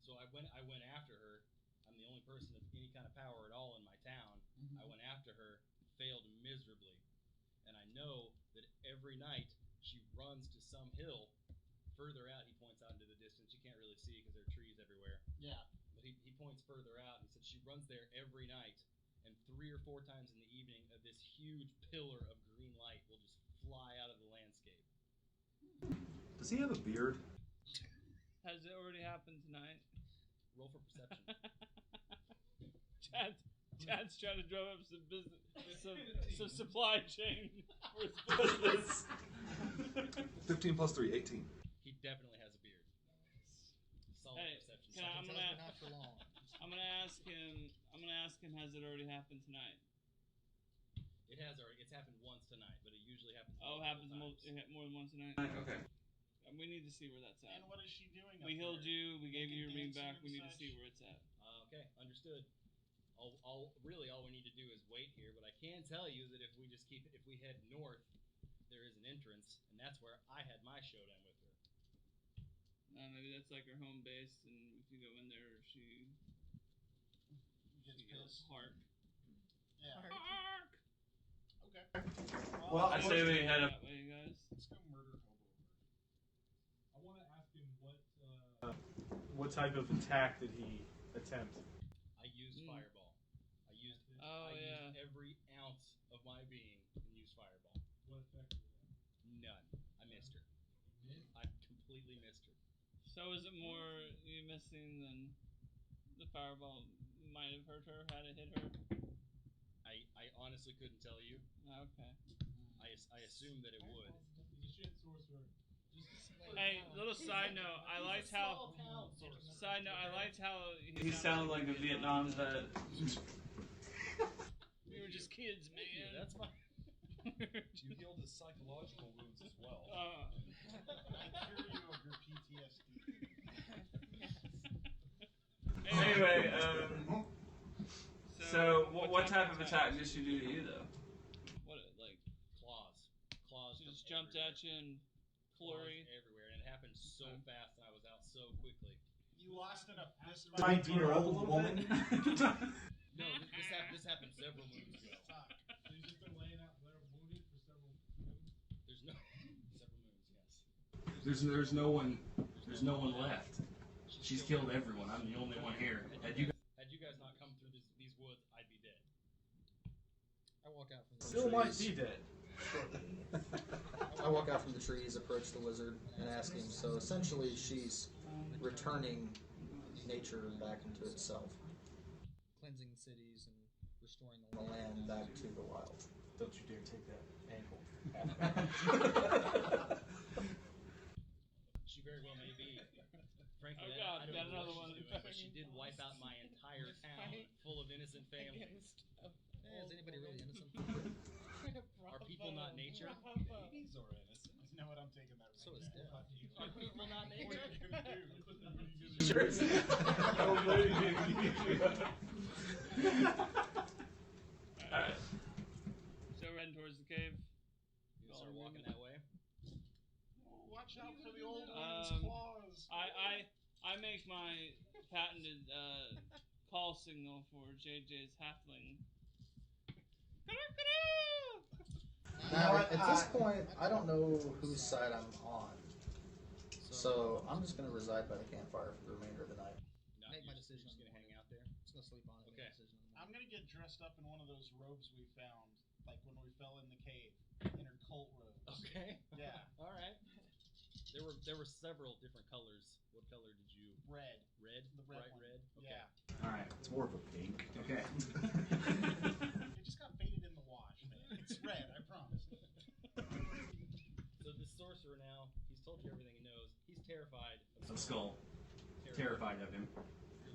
So I went after her. I'm the only person of any kind of power at all in my town. I went after her, failed miserably, and I know that every night she runs to some hill further out. He points out into the distance. You can't really see because there are trees everywhere. Yeah. But he points further out and said she runs there every night, and 3 or 4 times in the evening, this huge pillar of green light will just fly out of the landscape. Does he have a beard? Has it already happened tonight? Roll for perception. Chad's trying to drum up some business, some supply chain for his business. 15 plus 3, 18. He definitely has a beard. Solid Hey, perception. I'm Tells me not for long. gonna ask him. Has it already happened tonight? It has already. It's happened once tonight, but it usually happens. Oh, it happens more than once tonight. Okay. We need to see where that's at. And what is she doing? We up healed there? you. We gave you your ring Dancing back. and We need to such? see where it's at. Okay, understood. All we need to do is wait here. But I can tell you that if we head north, there is an entrance, and that's where I had my showdown with her. Maybe that's like her home base, and if you go in there, she goes hark. Yeah. Hark! Okay. Well, I say we head up. That way, you guys. Let's go murder Hobo first. I want to ask him what type of attack did he attempt? I used Fireball. I used every ounce of my being and used Fireball. What effect was that? None. I missed her. I completely missed her. So is it more you missing than the fireball might have hurt her had it hit her? I honestly couldn't tell you. Okay. I assumed that it would. He's a shit sorcerer. Hey, little side note. I liked how. Side note. I liked how He sounded like a Vietnam vet. We were just kids, man. Yeah, that's my. You healed his psychological wounds as well. I cure you of your PTSD. Anyway, so what type of attack did she do to you, though? What, like claws? She just jumped at you and flurry everywhere, and it happened so fast, and I was out so quickly. You lost in a fist Can I beat her up a little bit? No, this happened several moons ago. So he's just been laying out there wounded for several moons? There's no several moons, yes. There's no one left. She's killed everyone. I'm the only one here. Had you guys not come through these woods, I'd be dead. I walk out from the Still trees. might be dead. I walk out from the trees, approach the lizard, and ask him. So essentially, she's returning nature back into itself, cleansing cities and restoring the land back to the wild. Don't you dare take that ankle. She very well may be. Frankly, Oh God, I don't got know another what one. she's doing, but she did wipe out my entire town full of innocent families. Is anybody really innocent? Are people not nature? Babies are innocent. You know what? I'm taking that. So is death. Are people not What are nature? you gonna do? Alright. So we're heading towards the cave. You start walking that way. Watch out for the old woman's claws. I make my patented call signal for JJ's halfling. Now, at this point, I don't know whose side I'm on. So I'm just going to reside by the campfire for the remainder of the night. Make my decision. Just gonna hang out there. Just going to sleep on it. Okay. I'm gonna get dressed up in one of those robes we found, like when we fell in the cave, in her cult robes. Okay. Yeah. All right. There were several different colors. What color did you? Red. Red. The red Bright one. red. Okay. Yeah. All right. It's more of a pink. Okay. It just got faded in the wash, man. It's red, I promise. So this sorcerer now, he's told you everything he knows. He's terrified Of Skull. Terrified of him.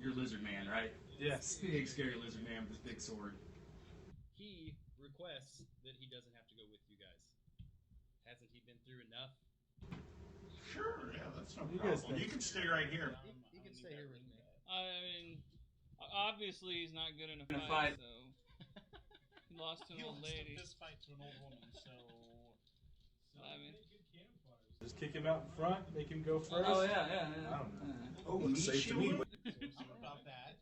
You're Lizard Man, right? Yes. Big scary lizard man with his big sword. He requests that he doesn't have to go with you guys. Hasn't he been through enough? Sure, yeah, that's no You guys problem. You can stay right here. You can stay here with me. I mean, obviously he's not good in a In a fight, fight. so he lost to an He old lost a lady. fist fight to an old woman, so. I mean, Make good campfires. Just kick him out in front, make him go first. Oh yeah. I don't know. Oh, looks safe to me. I'm about that.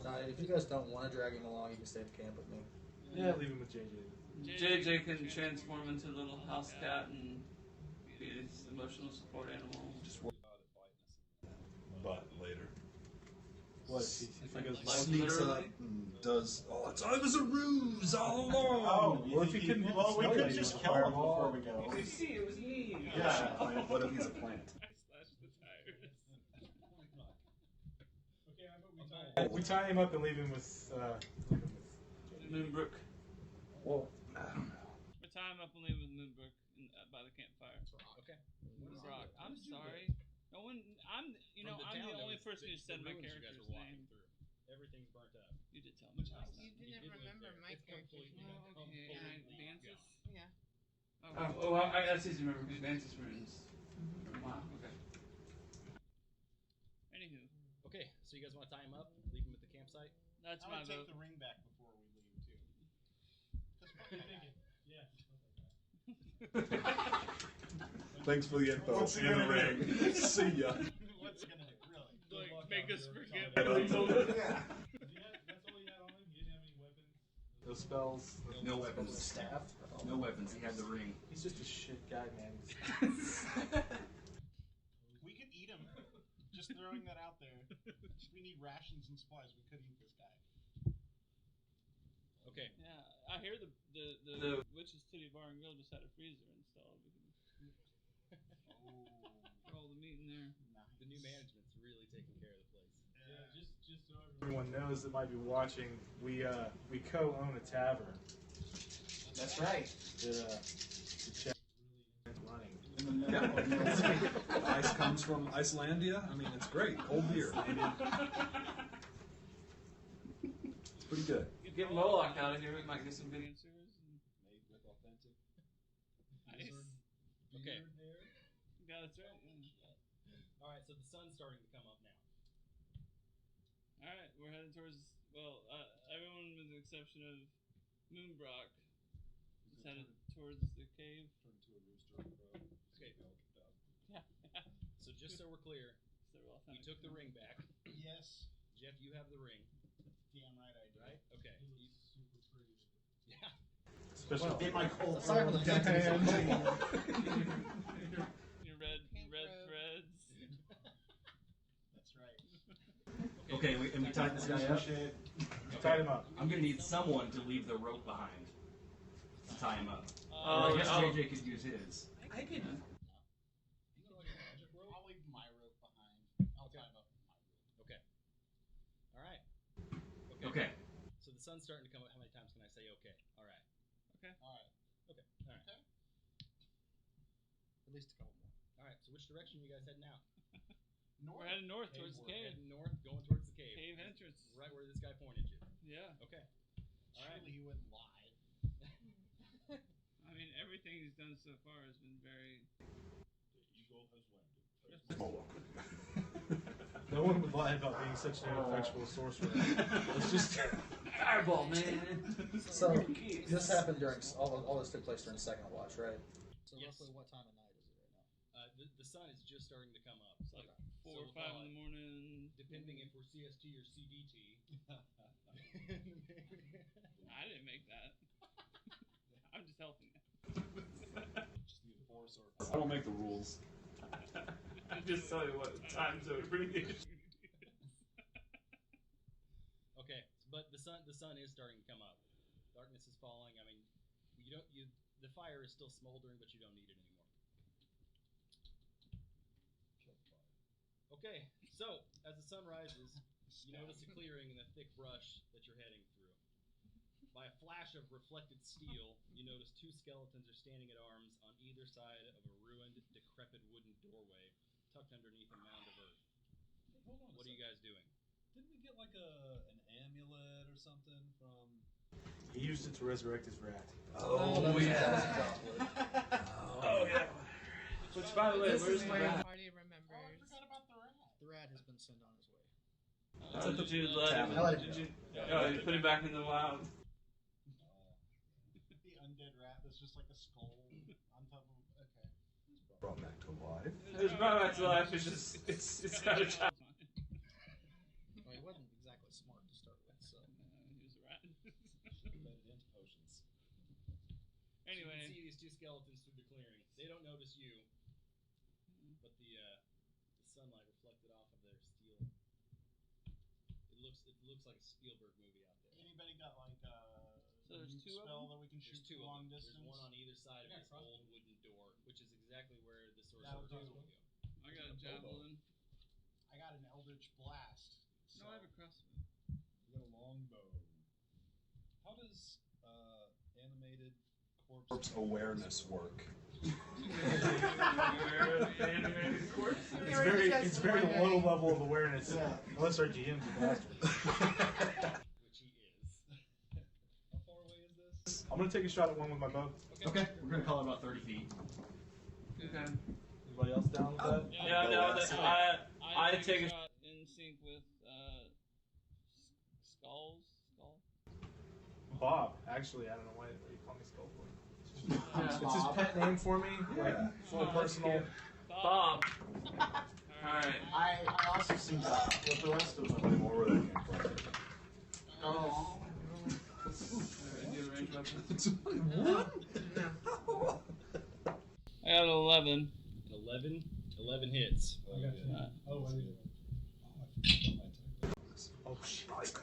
Now, if you guys don't want to drag him along, you can stay at the camp with me. Yeah, leave him with JJ. JJ can transform into a little house cat and be his emotional support animal. Just worry about it biting us. But later. What if he goes Like Sneaks literally? up and does. Oh, it was a ruse all along. Oh, well, if he couldn't hit well, the we snow could lady just with kill him fireball. before we go. You see, it was me. Yeah. What if he's a plant? I slashed the tires. Okay, how about we tie him up and leave him with Moonbrook. Well, I don't know. We tie him up and leave with Moonbrook by the campfire. Okay. Brock, I'm sorry. No one. I'm. You know, From I'm town, the there only was person who said my ruins you guys character's were walking name. through. Everything's burnt up. You did tell me. last You time. didn't did live remember there. my It's character's completely- name. Oh, okay. completely Vances? Yeah. Oh, That's easy to remember because Vance's runes. Wow. Okay. Anywho, Okay, so you guys want to tie him up, leave him at the campsite? That's I my would take vote. the ring back before we leave too. Good thinking. Yeah. Stuff like that. Thanks for the info. What's he In the gonna ring. do? See ya. What's he gonna do? Really? Good luck Make out us here. forget. Yeah. Yeah. That's all he had on him. He didn't have any weapons. No spells. No weapons. Staff. No weapons. He had the ring. He's just a shit guy, man. We could eat him. Just throwing that out there. We need rations and supplies. We could eat this guy. Okay. Yeah, I hear the Witch's Titty Bar and Grill just had a freezer installed. We can put all the meat in there. The new management's really taking care of the place. Yeah, just so Everyone knows that might be watching. We co-own a tavern. That's right. The check running. Yeah. Ice comes from Icelandia. I mean, it's great. Cold beer. It's pretty good. Get Moloch out of here. We might get some good Answers. Made with authentic. Nice. Okay. Yeah, that's right. Yeah. All right. So the sun's starting to come up now. All right, we're heading towards. Well, everyone with the exception of Moonbrock is headed towards the cave. Turn to a rooster. Okay. Yeah. So just so we're clear, So we're we took the ring back. Yes. Jeff, you have the ring, Damn right I do. right? Okay. He looks super pretty. Yeah. Especially In my cold Aside from the fact that he's a kobold. Your red Pink robe. threads. That's right. Okay, and we tied this guy up. Tied him up. I'm gonna need someone to leave the rope behind to tie him up. Oh, I guess yeah. JJ could use his. I can. I'll leave my rope behind. I'll tie him up with my rope. Okay. All right. Okay. So the sun's starting to come up. How many times can I say okay? All right. Alright. Okay. All right. Okay. At least a couple more. All right. So which direction are you guys heading now? We're heading north towards the We're cave. heading north, going towards the cave. Cave entrance. Right where this guy pointed you. Yeah. Okay. All right. Surely he wouldn't lie. I mean, everything he's done so far has been very. Eagle has landed. No one would lie about being such an ineffectual sorcerer. It's just Fireball, man. So this happened during all this took place during second watch, right? So Yes. roughly what time of night is it right now? The sun is just starting to come up. It's like 4 or 5 in the morning. Depending if we're CST or CDT. I didn't make that. I'm just helping. Just need a force or. I don't make the rules. I just tell you what time zone abbreviation. Okay, but the sun is starting to come up. Darkness is falling. I mean, the fire is still smoldering, but you don't need it anymore. Okay, so as the sun rises, you notice a clearing in the thick brush that you're heading through. By a flash of reflected steel, you notice 2 skeletons are standing at arms on either side of a ruined, decrepit wooden doorway tucked underneath a mound of earth. Hold on. What are you guys doing? Didn't we get like an amulet or something from? he used it to resurrect his rat. That was a droplet. Oh yeah. Which, by the way, where's my rat? Party Oh, I remembers. forgot about the rat. The rat has been sent on his way. Did you let him? Did you? Oh, you put him back in the wild. The undead rat that's just like a skull on top of. Okay. Brought back to life. It was brought back to life. It's just it's got a child. Well, he wasn't exactly smart to start with, so. He was a rat. Made it into potions. Anyway. So you can see these 2 skeletons through the clearing. They don't notice you, but the sunlight reflected off of their steel. It looks like a Spielberg movie out there. Anybody got like So there's 2 of spell them? that we can shoot There's 2 of long them. distance? There's one on either side of I this got old wooden door, which is exactly where the That'll sorcerer's do. going to go. I got a javelin. I got an eldritch blast. No, I have a crossbow. You got a long bow. How does animated corpse Awareness work. Animated corpse. It's very low level of awareness. Unless our GM's a bastard. Which he is. How far away is this? I'm gonna take a shot at one with my bow. Okay, we're gonna call it about 30 feet. Okay. Anybody else down with that? Yeah, no, I I take a shot in sync with skulls. Bob. Actually, I don't know why you call me Skullboy. Yeah. It's his pet name for me. Like, full personal. Bob. Alright. I also seem to, with the rest of them. Tell me more where that came from. Oh. Do you have a range weapon? What? I got an 11. 11 hits. Oh shit.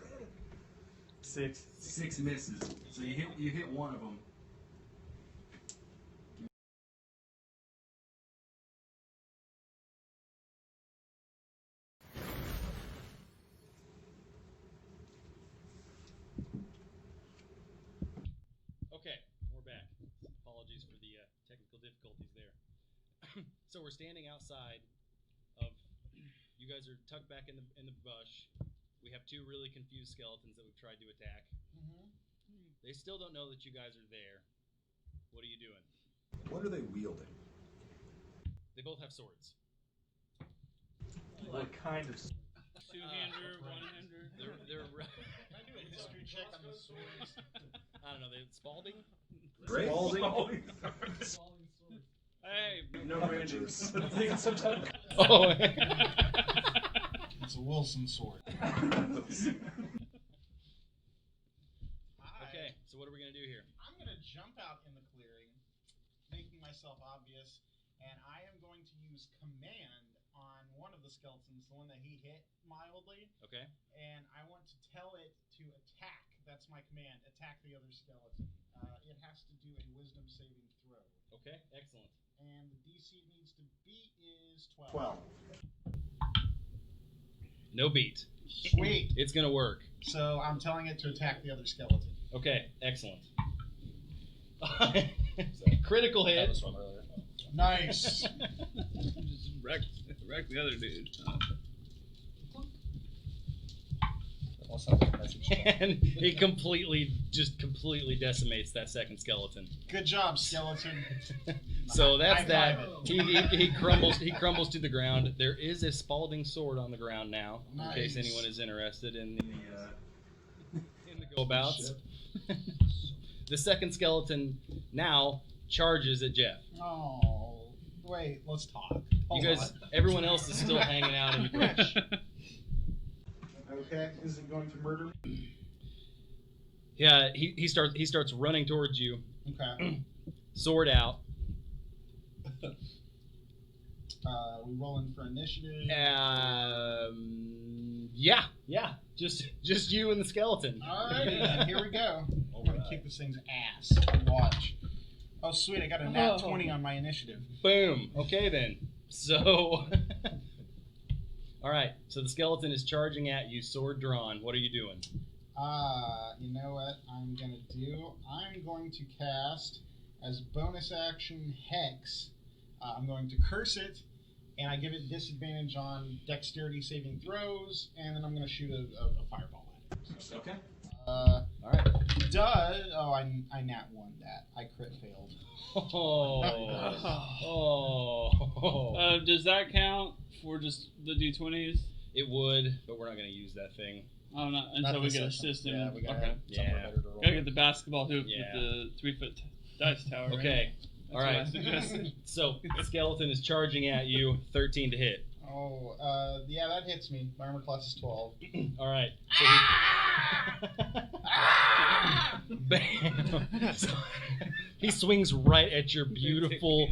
6. 6 misses. So you hit one of them. Okay, we're back. Apologies for the technical difficulties there. So we're standing outside of. You guys are tucked back in the bush. We have 2 really confused skeletons that we've tried to attack. They still don't know that you guys are there. What are you doing? What are they wielding? They both have swords. What kind of? 2-hander, 1-hander. They're Can I do a history check on the swords? I don't know. They Spalding. Great. Spalding. Hey. No ranges. Oh. It's a Wilson sword. Okay, so what are we gonna do here? I'm gonna jump out in the clearing, making myself obvious, and I am going to use command on one of the skeletons, the one that he hit mildly. Okay. And I want to tell it to attack. That's my command. Attack the other skeleton. It has to do a wisdom saving throw. Okay, excellent. And the DC it needs to beat is 12. No beat. Sweet. It's gonna work. So I'm telling it to attack the other skeleton. Okay, excellent. Critical hit. Nice. Just wreck the other dude. And he completely decimates that second skeleton. Good job, skeleton. So that's High that. five. He crumbles to the ground. There is a Spalding sword on the ground now, in case Nice. anyone is interested in the go-abouts. The second skeleton now charges at Jeff. Oh, wait, let's talk. You guys, everyone else is still hanging out in the bush. Okay, is it going to murder me? Yeah, he starts running towards you. Okay. Sword out. We rolling for initiative. Yeah. Just you and the skeleton. Alrighty, here we go. I'm gonna kick this thing's ass. Watch. Oh sweet, I got a nat 20 on my initiative. Boom. Okay then. So, all right. So the skeleton is charging at you, sword drawn. What are you doing? You know what I'm gonna do? I'm going to cast as bonus action Hex. I'm going to curse it, and I give it disadvantage on dexterity saving throws, and then I'm going to shoot a fireball at it. So, Okay. All right. I nat 1 that. I crit failed. Does that count for just the D20s? It would, but we're not going to use that thing. Oh, no, until we get a system. Yeah, we got okay. somewhere better to roll. Gotta get the basketball hoop Yeah. with the 3-foot dice tower. Right? Okay. That's All right. what I suggested. So the skeleton is charging at you, 13 to hit. Oh, yeah, that hits me. My armor class is 12. All right. So bam. So he swings right at your beautiful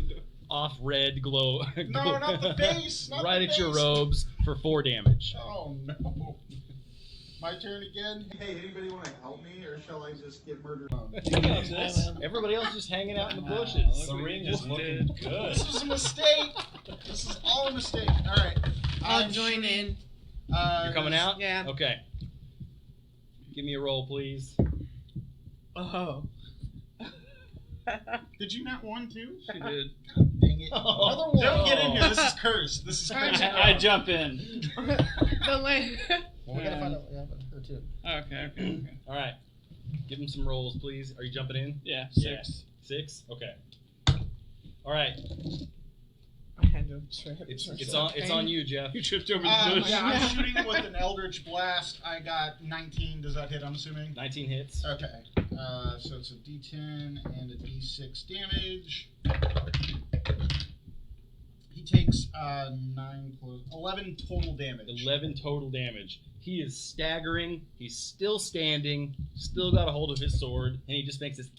off-red glow. No, not the face! Not right the at your face. robes for 4 damage. Oh, no. My turn again? Hey, anybody want to help me, or shall I just get murdered? Everybody else just hanging out in the bushes. The ring is looking good. This was a mistake. This is all a mistake. All right. I'll join in. You're coming out? Yeah. Okay. Give me a roll, please. Oh. Did you not want to? She did. God dang it. Oh. Another one. Don't get in here. This is cursed. This is cursed. I jump in. The way. Well, we gotta find out what happened to her, too. Okay. All right. Give him some rolls, please. Are you jumping in? Yeah, 6. Yeah. 6? Okay. All right. I had to trip. It's on you, Jeff. You tripped over the bush. Yeah, I'm shooting with an Eldritch Blast. I got 19. Does that hit, I'm assuming? 19 hits. Okay. So it's a D10 and a D6 damage. He takes 11 total damage. 11 total damage. He is staggering. He's still standing. Still got a hold of his sword, and he just makes this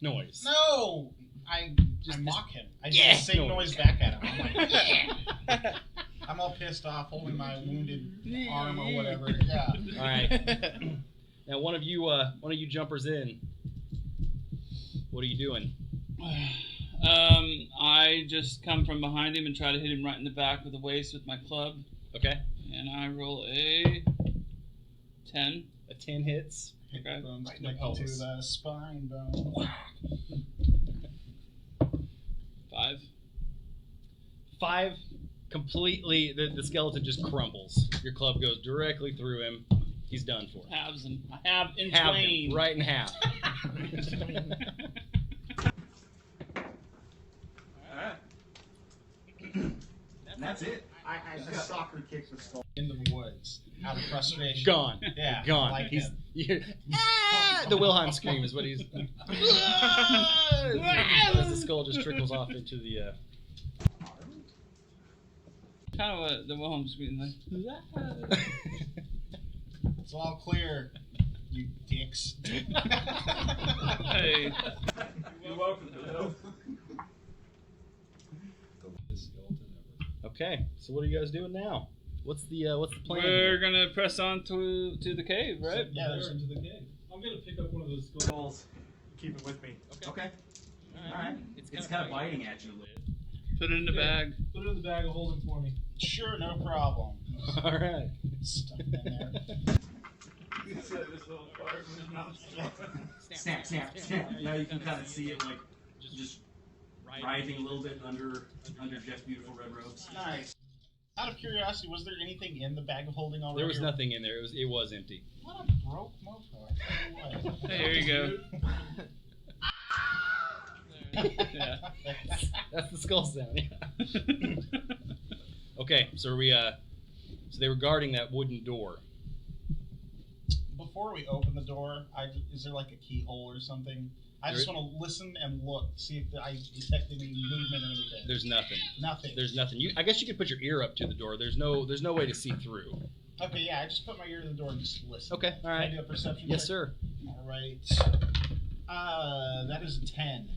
noise. No! I mock him. I do Yeah, the same noise. noise back at him. I'm like, yeah. I'm all pissed off, holding my wounded arm or whatever. Yeah. All right. Now, one of you jumpers in. What are you doing? I just come from behind him and try to hit him right in the back with the waist with my club. Okay. And I roll a 10. A 10 hits. Okay. Bones Right in the connected to pelvis. the spine bone. 5. 5. Completely, the skeleton just crumbles. Your club goes directly through him. He's done for. Halves him. I have in Halved twain. him right in half. And that's it. I soccer kicked the skull. Into the woods. Out of frustration. Gone. Yeah. Gone. Like He's him. the Wilhelm scream is what he's. As the skull just trickles off into the. Kind of what the Wilhelm scream like. It's all clear, you dicks. Hey. You're welcome, Bill. Okay, so what are you guys doing now? What's the plan? We're gonna press on to the cave, right? Yeah, there's into the cave. I'm gonna pick up one of those skulls. Keep it with me. Okay. All right. It's kind of biting at you. Put it in the bag. Put it in the bag of holding for me. Sure, no problem. All right. Stuff in there. Snap, snap, snap. Now you can kind of see it like just writhing a little bit under Jeff's beautiful red robes. Nice. Out of curiosity, was there anything in the bag of holding already? There was nothing in there. It was empty. What a broke mofo. I tell you what. Hey, here you go. Yeah. That's the skull sound. Yeah. Okay, so so they were guarding that wooden door. Before we open the door, is there like a keyhole or something? I just want to listen and look, see if I detect any movement or anything. There's nothing. Nothing. There's nothing. I guess you could put your ear up to the door. There's no way to see through. Okay, yeah, I just put my ear to the door and just listen. Okay, all right. Can I do a perception Yes, check? sir. All right. That is a 10.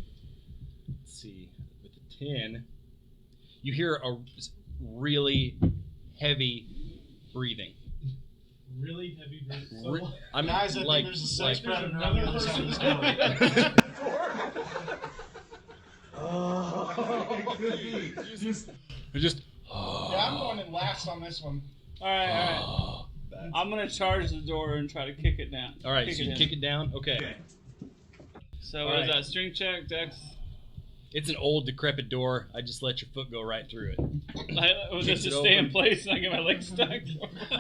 Let's see. With the 10, you hear a really heavy breathing. Really heavy breathing. I mean, Guys, I think like, there's a sex like, predator on the other side of this door. just. Yeah, I'm going in last on this one. All right. I'm gonna charge the door and try to kick it down. All right, so you kick it down. Okay. So All what is right. that? String check, Dex. It's an old, decrepit door. I just let your foot go right through it. Was Kicks this it to stay in open. place and I get my legs stuck?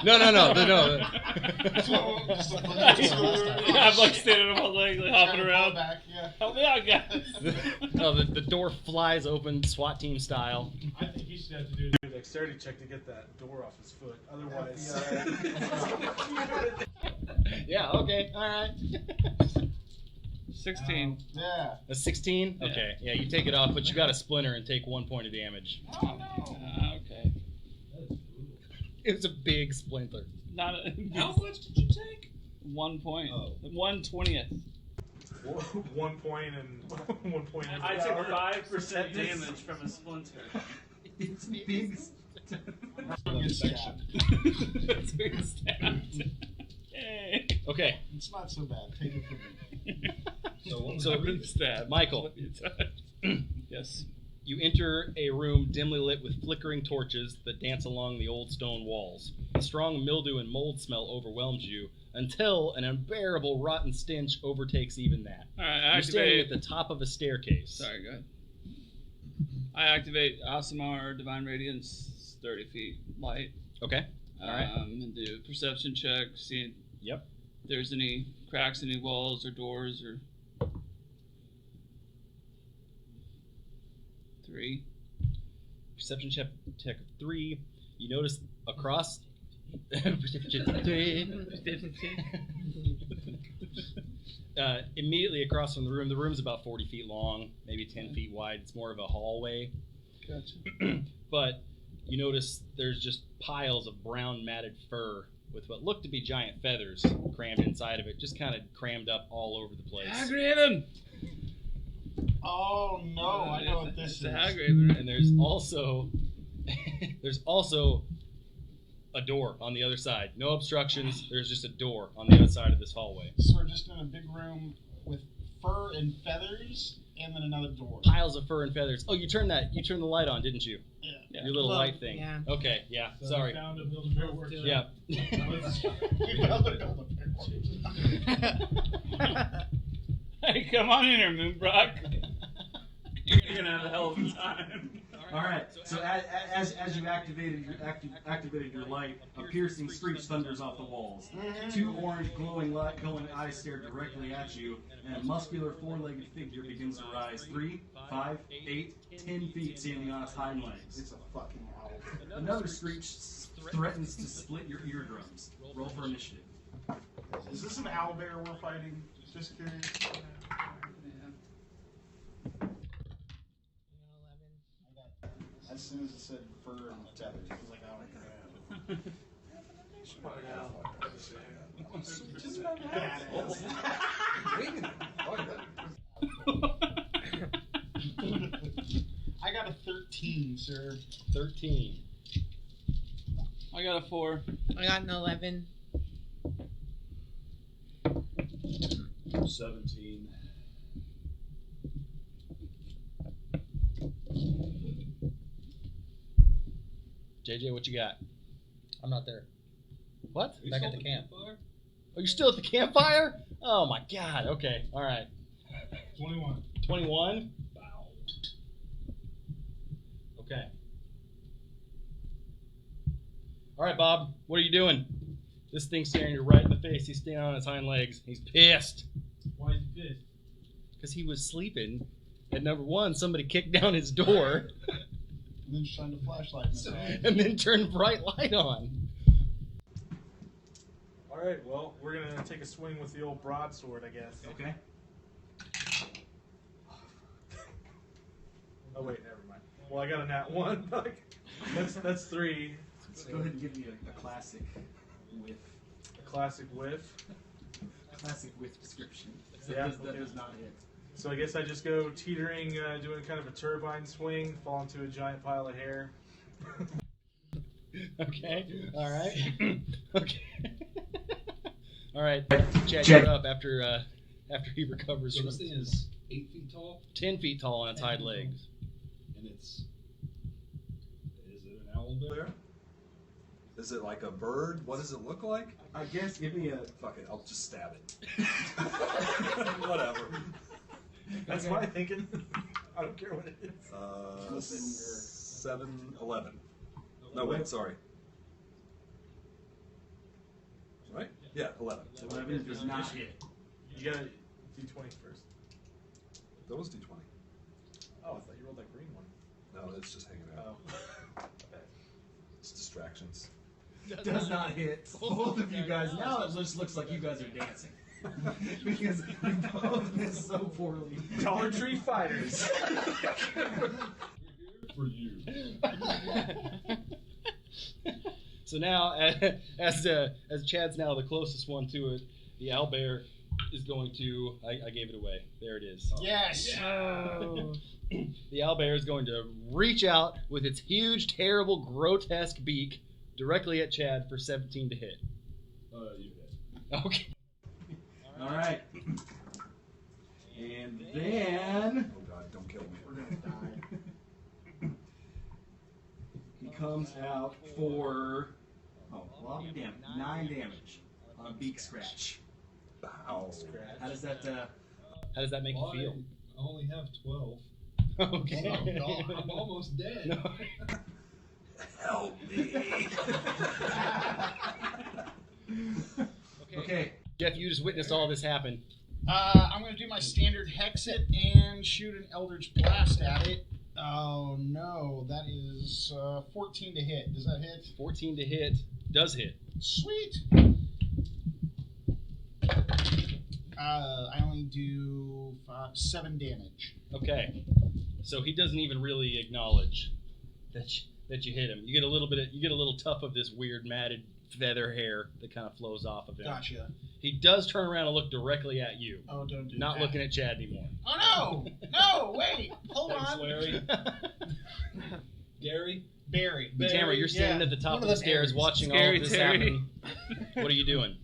No. Yeah, I'm like standing on my legs, like hopping around. Back, yeah. Help me out, guys. No, the door flies open, SWAT team style. I think he should have to do a dexterity check to get that door off his foot. Otherwise, Yeah. Okay. All right. 16. Yeah. A 16. Yeah. Okay. Yeah, you take it off, but you got a splinter and take 1 point of damage. Oh, no. Okay. It was a big splinter. Not a, how much did you take? 1 point. Oh. 1/20th. 1 point and 1 point. I took 5% damage from a splinter. It's big. That's being stabbed. Yay. Okay. It's not so bad. Take it from me. So Being stabbed. Michael. Yes. You enter a room dimly lit with flickering torches that dance along the old stone walls. A strong mildew and mold smell overwhelms you until an unbearable rotten stench overtakes even that. All right, You're standing at the top of a staircase. Sorry, go ahead. I activate Asimar Divine Radiance, 30 feet light. Okay. All right. And do a perception check, see Yep. if there's any cracks in any walls or doors or. 3. Perception check of 3. You notice across. immediately across from the room. The room's about 40 feet long, maybe 10 feet wide. It's more of a hallway. Gotcha. But you notice there's just piles of brown matted fur with what look to be giant feathers crammed inside of it, just kind of crammed up all over the place. Hagrid! Oh no, I know what this is. Hagrid. And there's also a door on the other side. No obstructions. There's just a door on the other side of this hallway. So we're just in a big room with fur and feathers, and then another door. Piles of fur and feathers. Oh, you turned the light on, didn't you? Yeah. Your little Well, light thing. yeah. Okay, yeah. So Sorry. we found a Build-A-Bear workshop. Yeah. We found the Build-A-Bear workshop. Hey, come on in here, Moonbrock. You're gonna have a hell of a time. All right. So as you activated your light, a piercing screech thunders off the walls. Two orange glowing eyes stare directly at you, and a muscular four-legged figure begins to rise 3, 5, 8, 10 feet, standing on its hind legs. It's a fucking owl. Another screech threatens to split your eardrums. Roll for initiative. Is this an owl bear we're fighting? Just curious. As soon as it said fur and feathers, I was like, oh I got a 13, sir. 13. I got a 4. I got an 11. 17. JJ, what you got? I'm not there. What? Back at the camp. Oh, you're still at the campfire? Oh my god. Okay. All right. 21. 21? Okay. All right, Bob. What are you doing? This thing's staring you right in the face. He's standing on his hind legs. He's pissed. Why is he pissed? Because he was sleeping. And number one, somebody kicked down his door. And then shined a flashlight in his eye. And then turned bright light on. Alright, well, we're gonna take a swing with the old broadsword, I guess. Okay. Oh wait, never mind. Well, I got a nat 1. That's 3. Let's go ahead and give me a classic whiff. A classic whiff. Classic whiff description. So Yeah, that does not hit. So I guess I just go teetering, doing kind of a turbine swing, fall into a giant pile of hair. Okay. All right. Okay. All right. Chad, Check. you're up after he recovers. So from this thing is 8 feet tall? 10 feet tall on its hind legs. And is it an owl bear? Is it like a bird? What does it look like? I guess give me a. Fuck it, I'll just stab it. Whatever. That's my thinking. I don't care what it is. 7, 11. No, wait, sorry. Right? Yeah, 11. 11 does not hit. You gotta do 20 first. That was D20. Oh, I thought you rolled that green one. No, it's just hanging out. Oh. It's distractions. Does not hit. Both of you guys. Now it just looks like you guys are dancing. Because you both missed so poorly. Dollar Tree Fighters. For you. So now, as Chad's now the closest one to it, the owlbear is going to. I gave it away. There it is. Yes. Oh. The owlbear is going to reach out with its huge, terrible, grotesque beak directly at Chad for 17 to hit. You hit. Okay. All right. And then Oh god, don't kill me. We're gonna die. he comes out for well, I'll be damned, 9 damage on a beak scratch. Ow. How does that? How does that make you feel? I only have 12. Okay. Oh, no, I'm almost dead. No. Help me. Okay. Jeff, you just witnessed all this happen. I'm going to do my standard hex it and shoot an Eldritch Blast at it. Oh no, that is 14 to hit. Does that hit? 14 to hit. Does hit. Sweet. I only do 7 damage. Okay, so he doesn't even really acknowledge that you hit him. You get a little tuft of this weird matted feather hair that kind of flows off of him. Gotcha. He does turn around and look directly at you. Oh, don't do Not that. looking at Chad anymore. Oh no! No, wait, hold Thanks, on. Larry. Gary? Barry. Tamara, you're standing at the top of the stairs watching all Scary of this Terry. happen. What are you doing?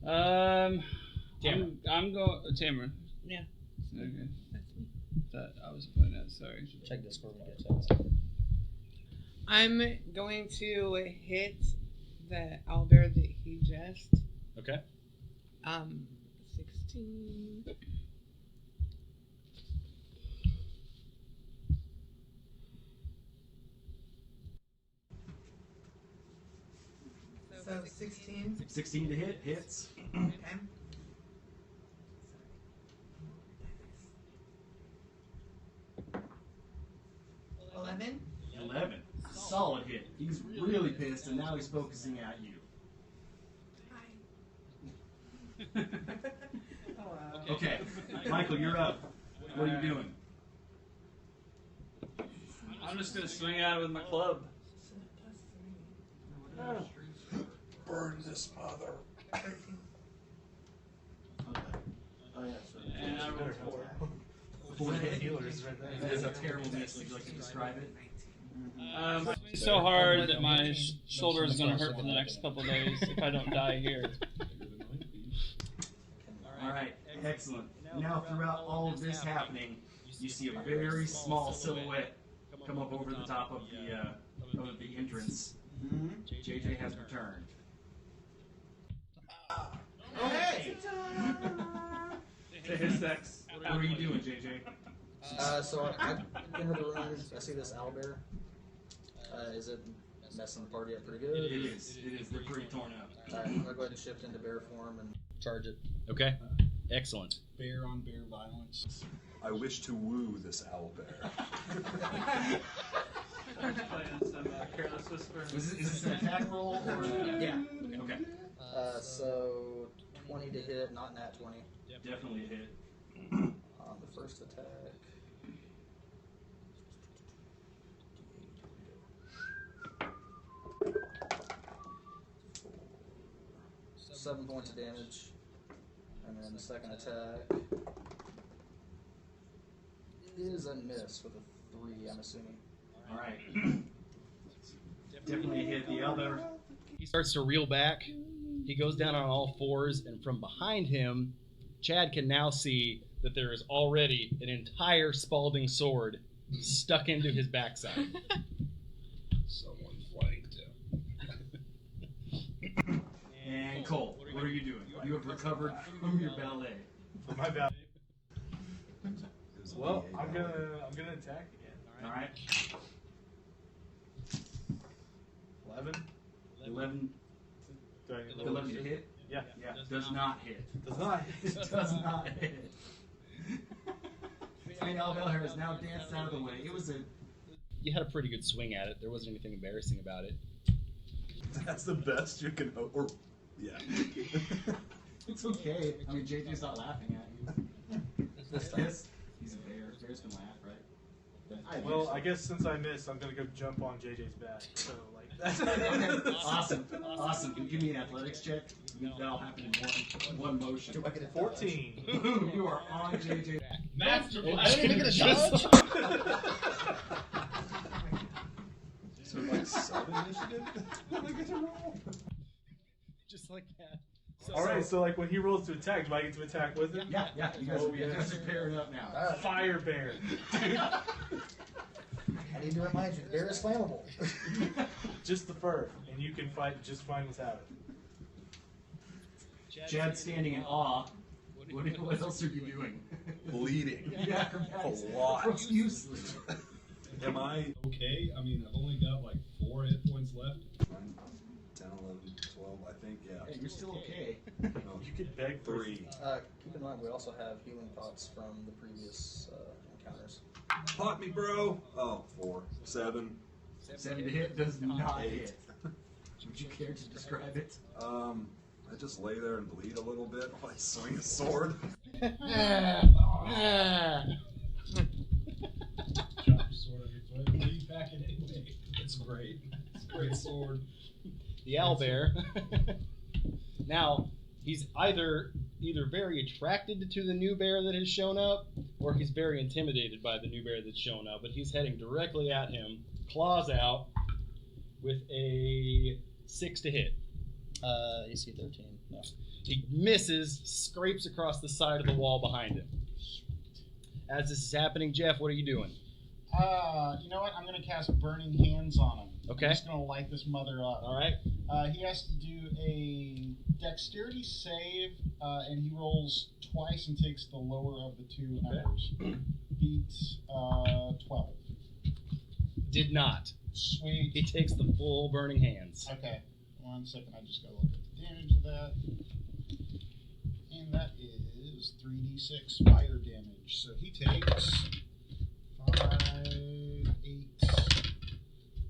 I'm Tamara. going. Tamara. Yeah. Okay. That's me. That I was pointing at. Sorry. Check Discord when you get text. I'm going to hit the owlbear that he just. Okay. 16. So 16. 16 to hit, hits. Okay. 11. 11. Solid hit. He's really pissed, and now he's focusing at you. Okay, Michael, you're up. What are you doing? I'm just gonna swing at it with my club. Burn this mother. 13. Okay. Oh, yeah, so And I rolled 4. Full hit. Healers right there. That's a terrible miss. Would you like to describe it? So hard that my shoulder is gonna hurt for the next couple days if I don't die here. All right, excellent. Now, throughout all of this happening, you see a very small silhouette come up over the top of the entrance. JJ has returned. Oh, hey! His sex. What are you doing, JJ? So I enter the room. I see this owlbear. Is it messing the party up pretty good? It is. It is. They're pretty torn up. Alright, I'm gonna go ahead and shift into bear form and charge it. Okay. Excellent. Bear on bear violence. I wish to woo this owlbear. Playing some Careless Whisper. Is this an attack roll or? Yeah. Okay. So 20 to hit, not nat 20. Definitely a hit. On the first attack. 7 points of damage. And then the second attack is a miss with a 3, I'm assuming. All right. Definitely a hit. The other. He starts to reel back. He goes down on all fours, and from behind him, Chad can now see that there is already an entire Spalding sword stuck into his backside. Someone flanked him. And Cole, what are you doing? You have recovered from your ballet. For my ballet. Well, I'm gonna attack again. All right. 11. 11. Do I get 11 to hit? Yeah. Yeah. Does not hit. Does not. It does not hit. And Alvelher has now danced out of the way. It was a. You had a pretty good swing at it. There wasn't anything embarrassing about it. That's the best you can hope. Or, yeah. It's okay. I mean, JJ's not laughing at you. This time. He's a bear. Bears can laugh, right? Well, I guess since I missed, I'm gonna go jump on JJ's back. So like that's Okay. Awesome. Awesome. Give me an athletics check. That'll happen in one motion. Do I get a 14. You are on JJ. Master I didn't even get a dodge. So like 7 initiative? What do I get to roll? Just like that. So, All right, so like when he rolls to attack, do I get to attack with him? Yeah. You guys are paired up now. Fire bear. I need to remind you, the bear is flammable. Just the fur, and you can fight just fine without it. Chad's standing in awe. What else are you doing? Bleeding. Yeah, A lot. Profusely. Am I Okay, I mean I've only got like 4 hit points left. 10, 11, 12, I think, yeah. Hey, you're still okay. No, You could beg for 3. Keep in mind, we also have healing pots from the previous encounters. Pot me, bro. Oh, 4. 7. 7 to hit does not hit. Would you care to describe it? I just lay there and bleed a little bit while I swing a sword. Chop sword on your foot. Leave back it anyway. It's great. It's a great sword. The owlbear. Now, he's either very attracted to the new bear that has shown up, or he's very intimidated by the new bear that's shown up. But he's heading directly at him, claws out, with a 6 to hit. AC 13. No. He misses, scrapes across the side of the wall behind him. As this is happening, Jeff, what are you doing? You know what? I'm going to cast Burning Hands on him. Okay. I'm just going to light this mother up. All right. He has to do a dexterity save, and he rolls twice and takes the lower of the two numbers. Beats 12. Did not. Sweet. He takes the full Burning Hands. Okay. 1 second. I just got to look at the damage of that. And that is 3d6 fire damage. So he takes 5, 8,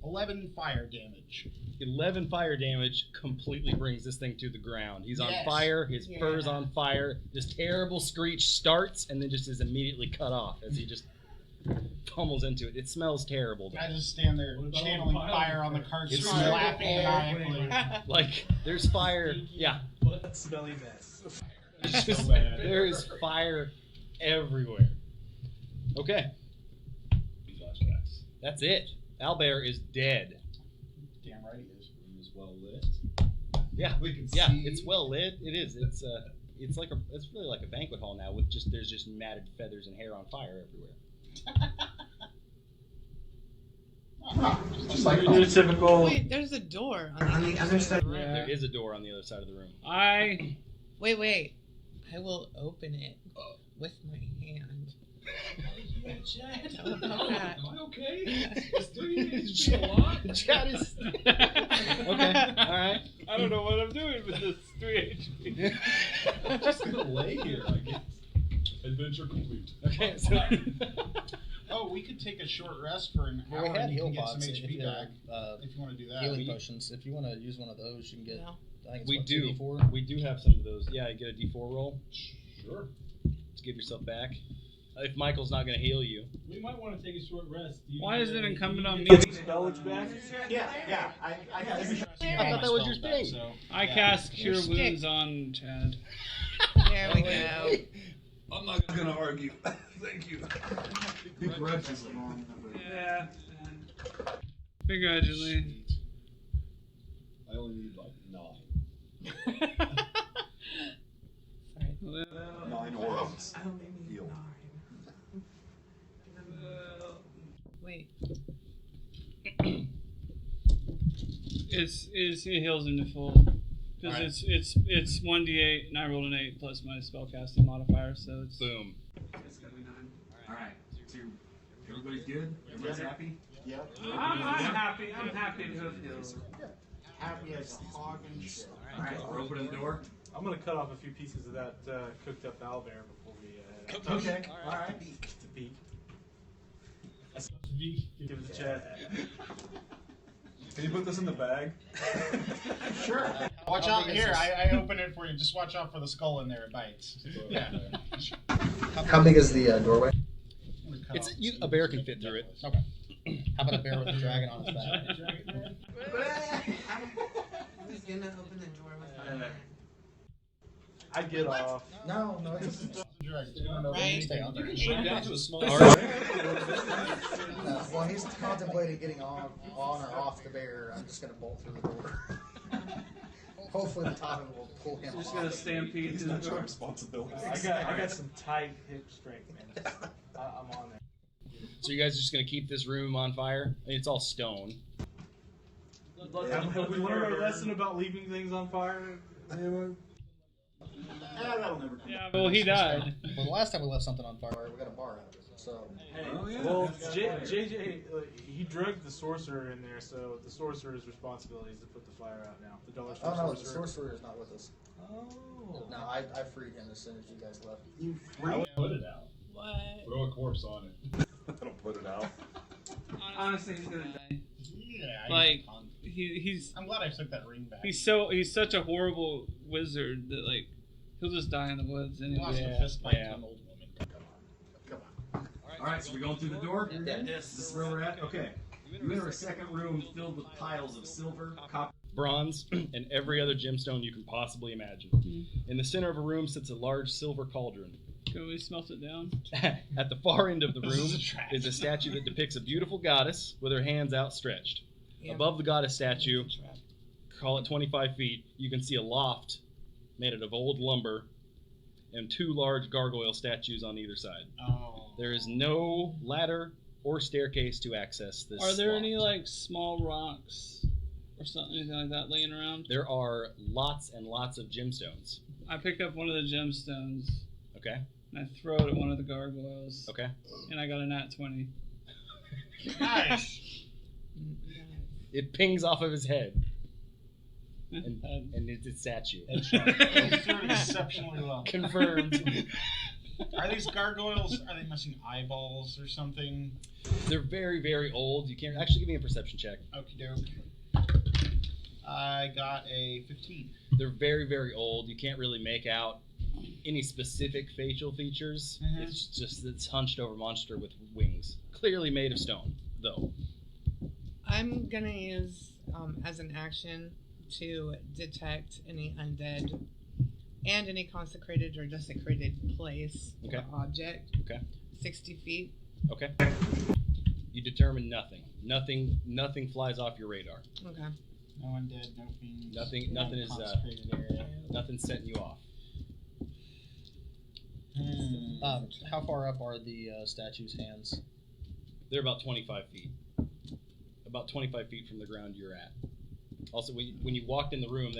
11 fire damage. 11 fire damage completely brings this thing to the ground. He's on Yes. fire. His fur's on fire. This terrible screech starts and then just is immediately cut off as he just pummels into it. It smells terrible. Though. I just stand there channeling fire on the cart, It's laughing maniacally. Like, there's fire. Yeah. What a smelly mess. It's just, there is fire everywhere. Okay. Flashbacks. That's it. Owlbear is dead. Damn right he is. Room is well lit. Yeah. We can Yeah, see. it's well lit. It is. It's really like a banquet hall now with there's just matted feathers and hair on fire everywhere. Just like your typical. Wait, there's a door on the other side. There is a door on the other side of the room. Wait. I will open it with my hand. Am I okay? It's 3 HP a lot. Chad is. Okay, alright. I don't know what I'm doing with this 3 HP. I'm just gonna lay here, I guess. Adventure complete. Okay, so. Oh, we could take a short rest for an hour We had and you heal can get some pots HP back if you want to do that. Healing potions. If you want to use one of those, you can get. No. I think it's We what, do. 2d4? We do have some of those. Yeah, you get a D4 roll. Sure. To give yourself back. If Michael's not going to heal you. We might want to take a short rest. Why is it incumbent on me? Spellage back? Yeah. I thought that was your thing. I cast Cure Wounds on Chad. There we go. I'm not gonna argue. Thank you. Begrudges long. Yeah. Begrudgingly. I only need like 9. 9 orbs. Heal. Wait. It heals into full. Because Alright. it's 1d8 and I rolled an 8 plus my spellcasting modifier, so it's Boom. It's gonna be 9. Alright, so everybody's good? Everybody's happy? Yep. I'm happy. I'm happy to have healed. Happy as a hog and shit. Alright, we're opening the door. I'm gonna cut off a few pieces of that cooked up owlbear before we head out. Okay. Alright. To beak. Give it to Chad. Can you put this in the bag? Sure. Watch out here. I open it for you. Just watch out for the skull in there. It bites. Yeah. How big is the doorway? A bear can fit through it. Okay. How about a bear with a dragon on his back? Who's gonna open the door with my hand? I get off. No, it's Right? stay on there. You can shrink down to a small. Well, he's contemplating getting on or off the bear. I'm just gonna bolt through the door. Hopefully, the top of it will pull him Just off. gonna stampede to the Not your door. responsibility. I got some tight hip strength, man. I'm on there. So you guys are just going to keep this room on fire? I mean, it's all stone. Have we learned our lesson about leaving things on fire? That'll never come. Yeah, well, he died. Well, the last time we left something on fire, we got a bar out of it. So. Well, JJ, he drugged the sorcerer in there, so the sorcerer's responsibility is to put the fire out now. The dollar store Oh no, the sorcerer. sorcerer is not with us. Oh. No, I freed him as soon as you guys left. You I would put it out. What? Throw a corpse on it. I don't put it out. Honestly, he's gonna die. Yeah. Like, he's. I'm glad I took that ring back. He's such a horrible wizard that like he'll just die in the woods anyway. Lost a fist fight to an old woman. Come on. All right, so we're going through the door. Yeah. This is where we're at. Okay. You enter a second room filled with piles of silver, copper, bronze, and every other gemstone you can possibly imagine. In the center of a room sits a large silver cauldron. Can we smelt it down? At the far end of the room is a statue that depicts a beautiful goddess with her hands outstretched. Yeah. Above the goddess statue, call it 25 feet, you can see a loft made out of old lumber and two large gargoyle statues on either side. Oh. There is no ladder or staircase to access this. Are there loft. any like small rocks or something anything like that laying around? There are lots and lots of gemstones. I pick up one of the gemstones. Okay. And I throw it at one of the gargoyles. Okay. And I got a nat 20. Nice. It pings off of his head. And it's a statue. He's doing exceptionally well. Confirmed. Are these gargoyles, are they missing eyeballs or something? They're very, very old. You can't actually give me a perception check. Okie doke. I got a 15. They're very, very old. You can't really make out any specific facial features. Mhm. It's just this hunched over monster with wings. Clearly made of stone, though. I'm gonna use as an action to detect any undead and any consecrated or desecrated place Okay. or object. Okay. 60 feet. Okay. You determine nothing. Nothing flies off your radar. Okay. No undead, no fiends. Nothing no is consecrated area. nothing's setting you off. How far up are the statue's hands? They're about 25 feet. About 25 feet from the ground you're at. Also, when you walked in the room,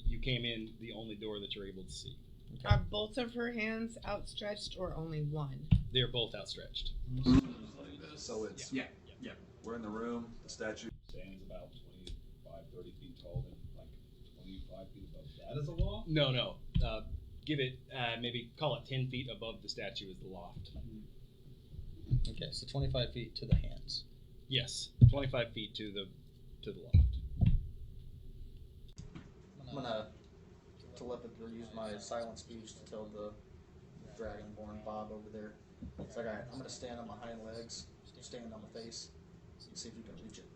you came in the only door that you're able to see. Okay. Are both of her hands outstretched or only one? They are both outstretched. So it's Yeah. we're in the room. The statue Stands about 25, 30 feet tall, and like 25 feet above that is a loft? No. Give it maybe call it 10 feet above the statue is the loft. Okay, so 25 feet to the hands. Yes, 25 feet to the loft. I'm gonna telepathically use my silent speech to tell the dragonborn Bob over there. It's like, alright, I'm gonna stand on my hind legs, stand on my face, and see if you can reach it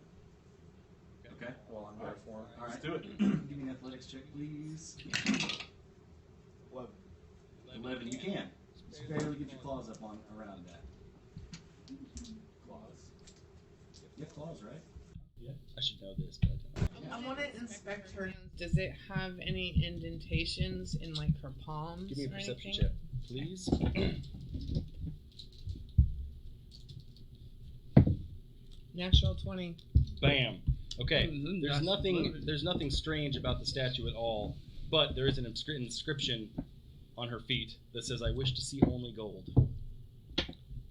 Okay. while I'm there for him. All right. Let's do it. Give me an athletics check, please. 11. You can. Just barely get your claws up on around that. Claws. You have claws, right? Yeah, I should know this, but I want to inspect her. Does it have any indentations in like her palms? give me a or perception anything? check, please. Natural 20. Bam. Okay. Oh, There's that's nothing. loaded. There's nothing strange about the statue at all, but there is an inscription on her feet that says, "I wish to see only gold."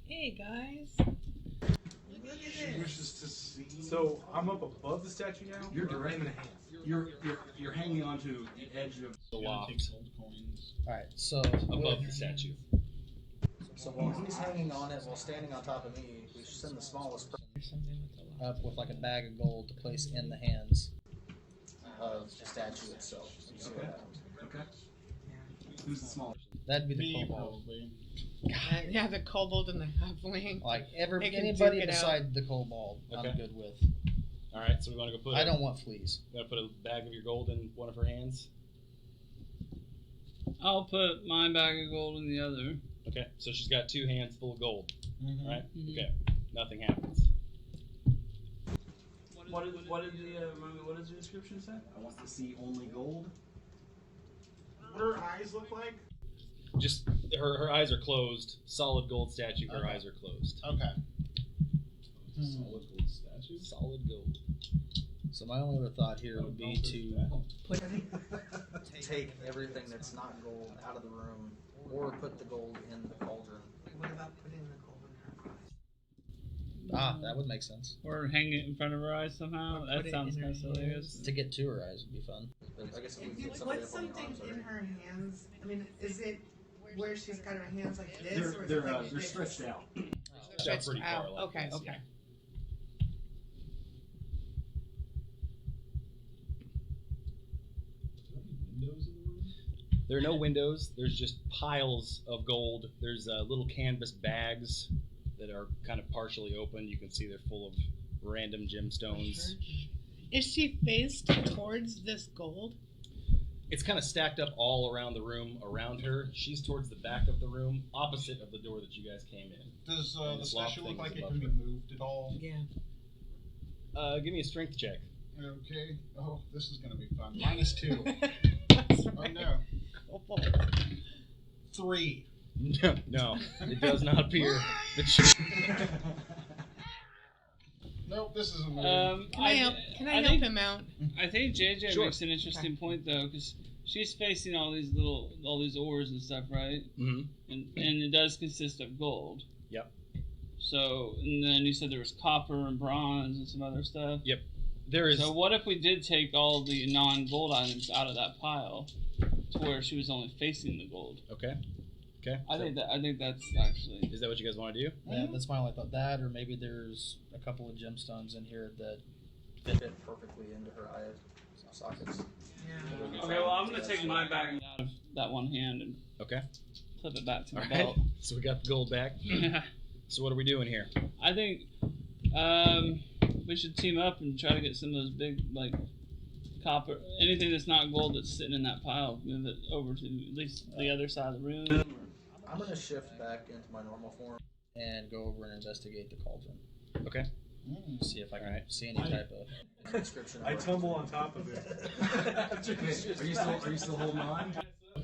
Hey guys. Look at She this. wishes to see. So I'm up above the statue now. You're Or direct. in the hands. You're hanging onto the edge of The loft Gold coins. Alright, so above the statue. So while he's hanging on it, while standing on top of me, we should send the smallest person There's something with the lock. up with like a bag of gold to place in the hands of the statue itself. And see what Okay. happens. Okay. Who's the smallest? That'd be the Me, kobold. probably. Yeah, the kobold and the halfling. Like They can anybody duke it out. beside the kobold, Okay. I'm good with. All right, so we want to go put. I don't want fleas. You want to put a bag of your gold in one of her hands. I'll put my bag of gold in the other. Okay, so she's got two hands full of gold. Mhm. Right. Mhm. Okay. Nothing happens. What did the description say? I want to see only gold. What do her eyes look like? Just her eyes are closed. Solid gold statue. Her Okay. eyes are closed. Okay. Solid gold statue? Solid gold. So my only other thought here would be to Put take everything that's not gold out of the room, or put the gold in the cauldron. What about putting the gold in her eyes? Ah, that would make sense. Or hang it in front of her eyes somehow. Or That put it sounds in her kind of silly. I hands. guess. To get to her eyes would be fun. But I guess if we If you get somebody put up on the something arms in already. her hands, I mean, is it where she's got her hands like this, or is They're it like they're this? stretched out. Stretched pretty far. out. like Okay, this, okay. windows in the room? There are no windows. There's just piles of gold. There's little canvas bags that are kind of partially open. You can see they're full of random gemstones. Is she faced towards this gold? It's kind of stacked up all around the room around her. She's towards the back of the room, opposite of the door that you guys came in. Does And the this loft statue thing look is like it above can be her. moved at all? Yeah. Give me a strength check. Okay. Oh, this is gonna be fun. -2. Oh no. 3. No, it does not appear that she... Nope, this isn't moving. Can I help think- him out? I think JJ Sure. makes an interesting point though, because she's facing all these ores and stuff, right? Mm-hmm. And it does consist of gold. Yep. So, and then you said there was copper and bronze and some other stuff. Yep. There is. So what if we did take all the non-gold items out of that pile, to where she was only facing the gold? Okay. Okay. I think that's actually. Is that what you guys want to do? Yeah, that's my only thought. That, or maybe there's a couple of gemstones in here that fit perfectly into her eye sockets. Yeah. Okay, well I'm gonna take my bag out of that one hand and Okay. flip it back to the All belt. right. So we got the gold back. So what are we doing here? I think we should team up and try to get some of those big, like, copper, anything that's not gold that's sitting in that pile, move it over to at least the other side of the room. I'm gonna shift back into my normal form and go over and investigate the cauldron. Okay. See if I can see any type of inscription. I tumble on top of it. Are you still holding on?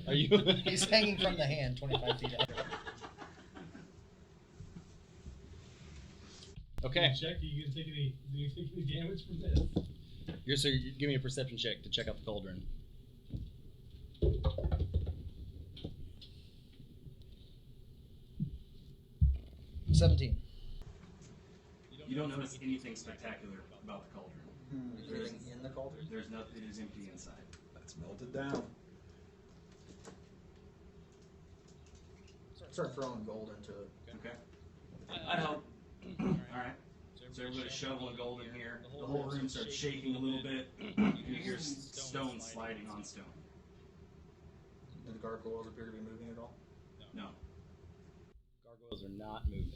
Are you? He's hanging from the hand 25 feet out. Okay. Check. Do you take any damage from this? Give me a perception check to check out the cauldron. 17. You don't notice anything spectacular about the cauldron. Is there anything in the cauldron? There's nothing. It is empty inside. That's melted down. Start throwing gold into it. Okay. I'd help. All right. So everybody's shoveling gold in here. The whole room starts shaking a little bit. You hear stone sliding on stone. Do the gargoyles appear to be moving at all? No. Gargoyles are not moving.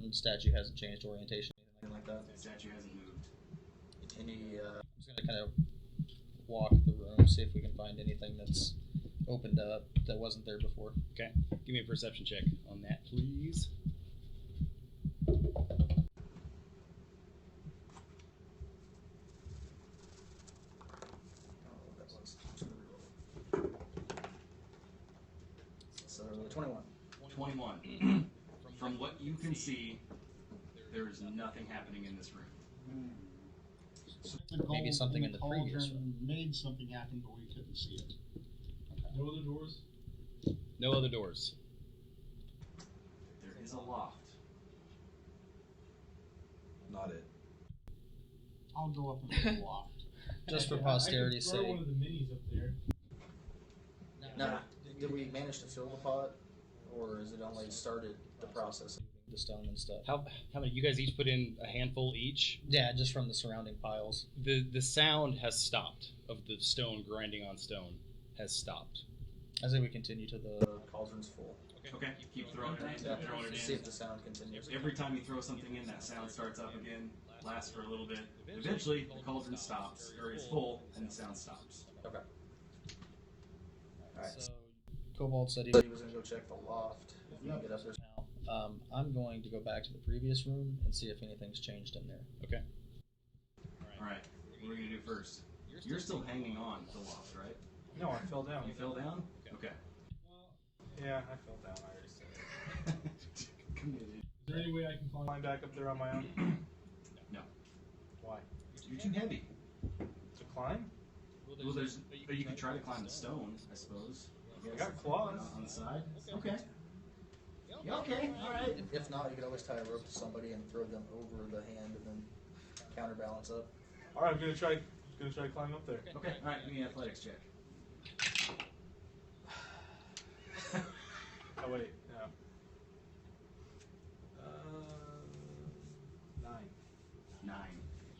And the statue hasn't changed orientation, anything like that? The statue hasn't moved. Any, I'm just gonna kind of walk the room, see if we can find anything that's opened up that wasn't there before. Okay. Give me a perception check on that, please. So 21. 21. From what you can see, there is nothing happening in this room. So the gold Maybe something in the previous cauldron made something happen, but we couldn't see it. No other doors? No other doors. There is a loft. Not it. I'll go up into the loft. Just for posterity's I could throw sake. one of the minis up there. Now, did we manage to fill the pot, or is it only started the process of the stone and stuff? How many? You guys each put in a handful each? Yeah, just from the surrounding piles. The sound has stopped of the stone grinding on stone has stopped. I say we continue to the cauldron's full. Okay. Keep throwing it in. Keep throwing it in. See if the sound continues. Every time you throw something in, that sound starts up again. Lasts for a little bit. Eventually, the cauldron stops, or is full, and the sound stops. Okay. Alright. So, Kobold said he was going to go check the loft. If we can get up there now. I'm going to go back to the previous room and see if anything's changed in there. Okay. Alright. What are we going to do first? You're still hanging on to the loft, right? No, I fell down. You fell down? Okay. Yeah, I fell down. I already said it. Committed. Is there any way I can Climb back up there on my own? No. Why? You're too heavy. To climb? Well, you could try to climb the stone, I suppose. I got claws. On the side. Okay. Okay, alright. If not, you could always tie a rope to somebody and throw them over the hand and then counterbalance up. Alright, I'm gonna try to climb up there. Okay, alright, give me an athletics check. Oh wait, no. 9. 9.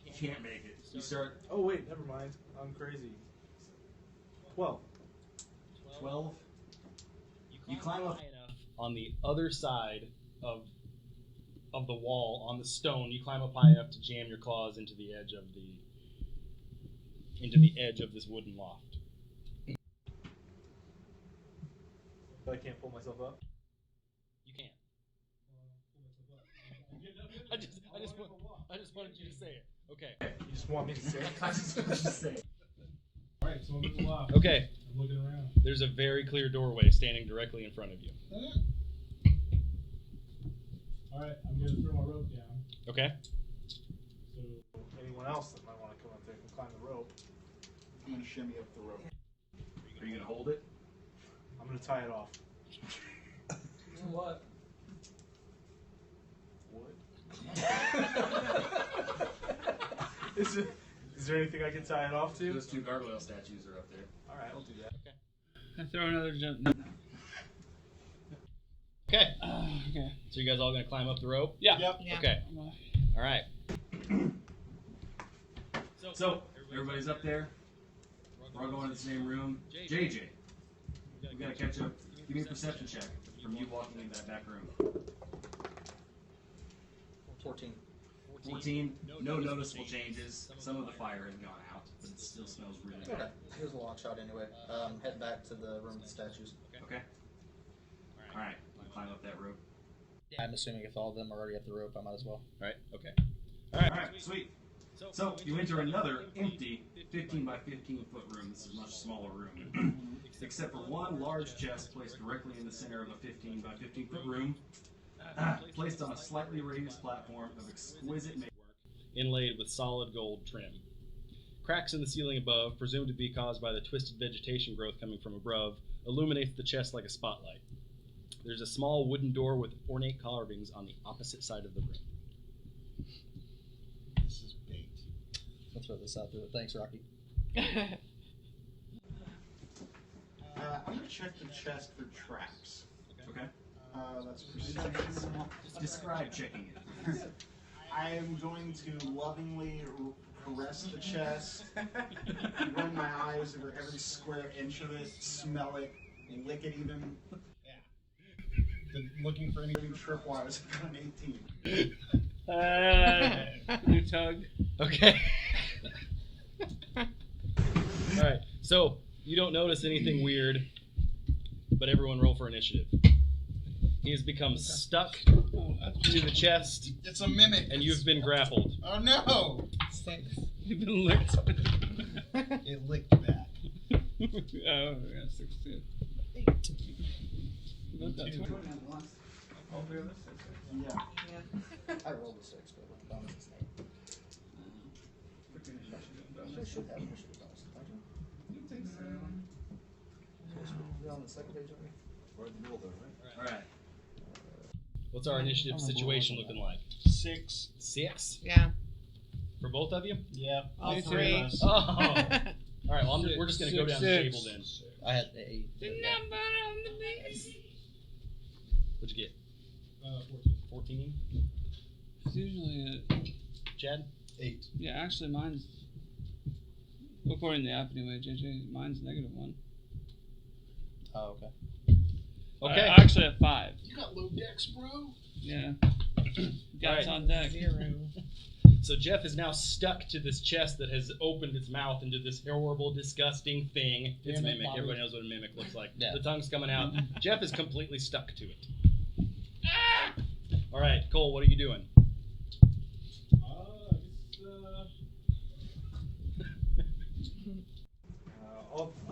You can't make it. You start. Oh wait, never mind. I'm crazy. 12. 12. You climb up high enough on the other side of the wall on the stone. You climb up high enough to jam your claws into the edge of this wooden loft. I can't pull myself up. You can. I just wanted you to say it. Okay. You just want me to say it? I just want to say it. Alright, so I'm in the loft. Okay. I'm looking around. There's a very clear doorway standing directly in front of you. Alright, I'm gonna throw my rope down. Okay. So anyone else that might want to come up there can climb the rope. I'm gonna shimmy up the rope. Are you going to hold it? I'm gonna tie it off. What? Is there anything I can tie it off to? Those 2 gargoyle statues are up there. Alright, I'll do that. Okay. I throw another jump. Okay. Okay. So you guys all gonna climb up the rope? Yeah. Yeah. Okay. All right. So, everybody's up there. We're all going to the same room. JJ, we gotta catch up. Give me a perception check from you walking into that back room. 14. 14. No noticeable changes. Some of the fire has gone out, but it still smells really Okay. bad. It was a long shot anyway. Head back to the room with the statues. Okay. All right. Climb up that rope. I'm assuming if all of them are already up the rope, I might as well. Right. Okay. All right. Sweet. So you enter another empty 15 by 15 foot room. This is a much smaller room, except for one large chest placed directly in the center of a 15 by 15 foot room, placed on a slightly raised platform of exquisite makework, Inlaid with solid gold trim. Cracks in the ceiling above, presumed to be caused by the twisted vegetation growth coming from above, illuminates the chest like a spotlight. There's a small wooden door with ornate carvings on the opposite side of the room. This is bait. Let's throw this out there. Thanks, Rocky. I'm gonna check the chest for traps. Okay. That's perception. Describe checking it. I am going to lovingly caress the chest, run my eyes over every square inch of it, smell it, lick it even. Looking for any tripwires. I got an 18. New tug. Okay. Alright, so you don't notice anything weird, but everyone roll for initiative. He has become stuck to the chest. It's a mimic. And you've been grappled. Oh no! 6. You've been licked. It licked back. Oh, yeah, 16. 8. Got that 20. Yeah. I rolled a 6, but with bonus it's 8. I should have initiative bonus, don't you? You think so? You're on the second page, aren't you? We're in the middle there, right? Alright. What's our initiative situation looking like? 6. 6? Yeah. For both of you? Yeah. All Me 3. of us. Oh! Alright, well, we're just going to go down the table then. I had 8. The number on the base. What'd you get? 14. 14? It's usually Chad? 8. yeah, actually mine's, according to the app anyway, JJ, mine's -1. Oh, okay. Okay. I actually have 5. You got low decks, bro? Yeah. Guys on deck. 0. So Jeff is now stuck to this chest that has opened its mouth into this horrible, disgusting thing. It's a mimic. Everybody knows what a mimic looks like. Yeah. The tongue's coming out. Jeff is completely stuck to it. All right, Cole, what are you doing?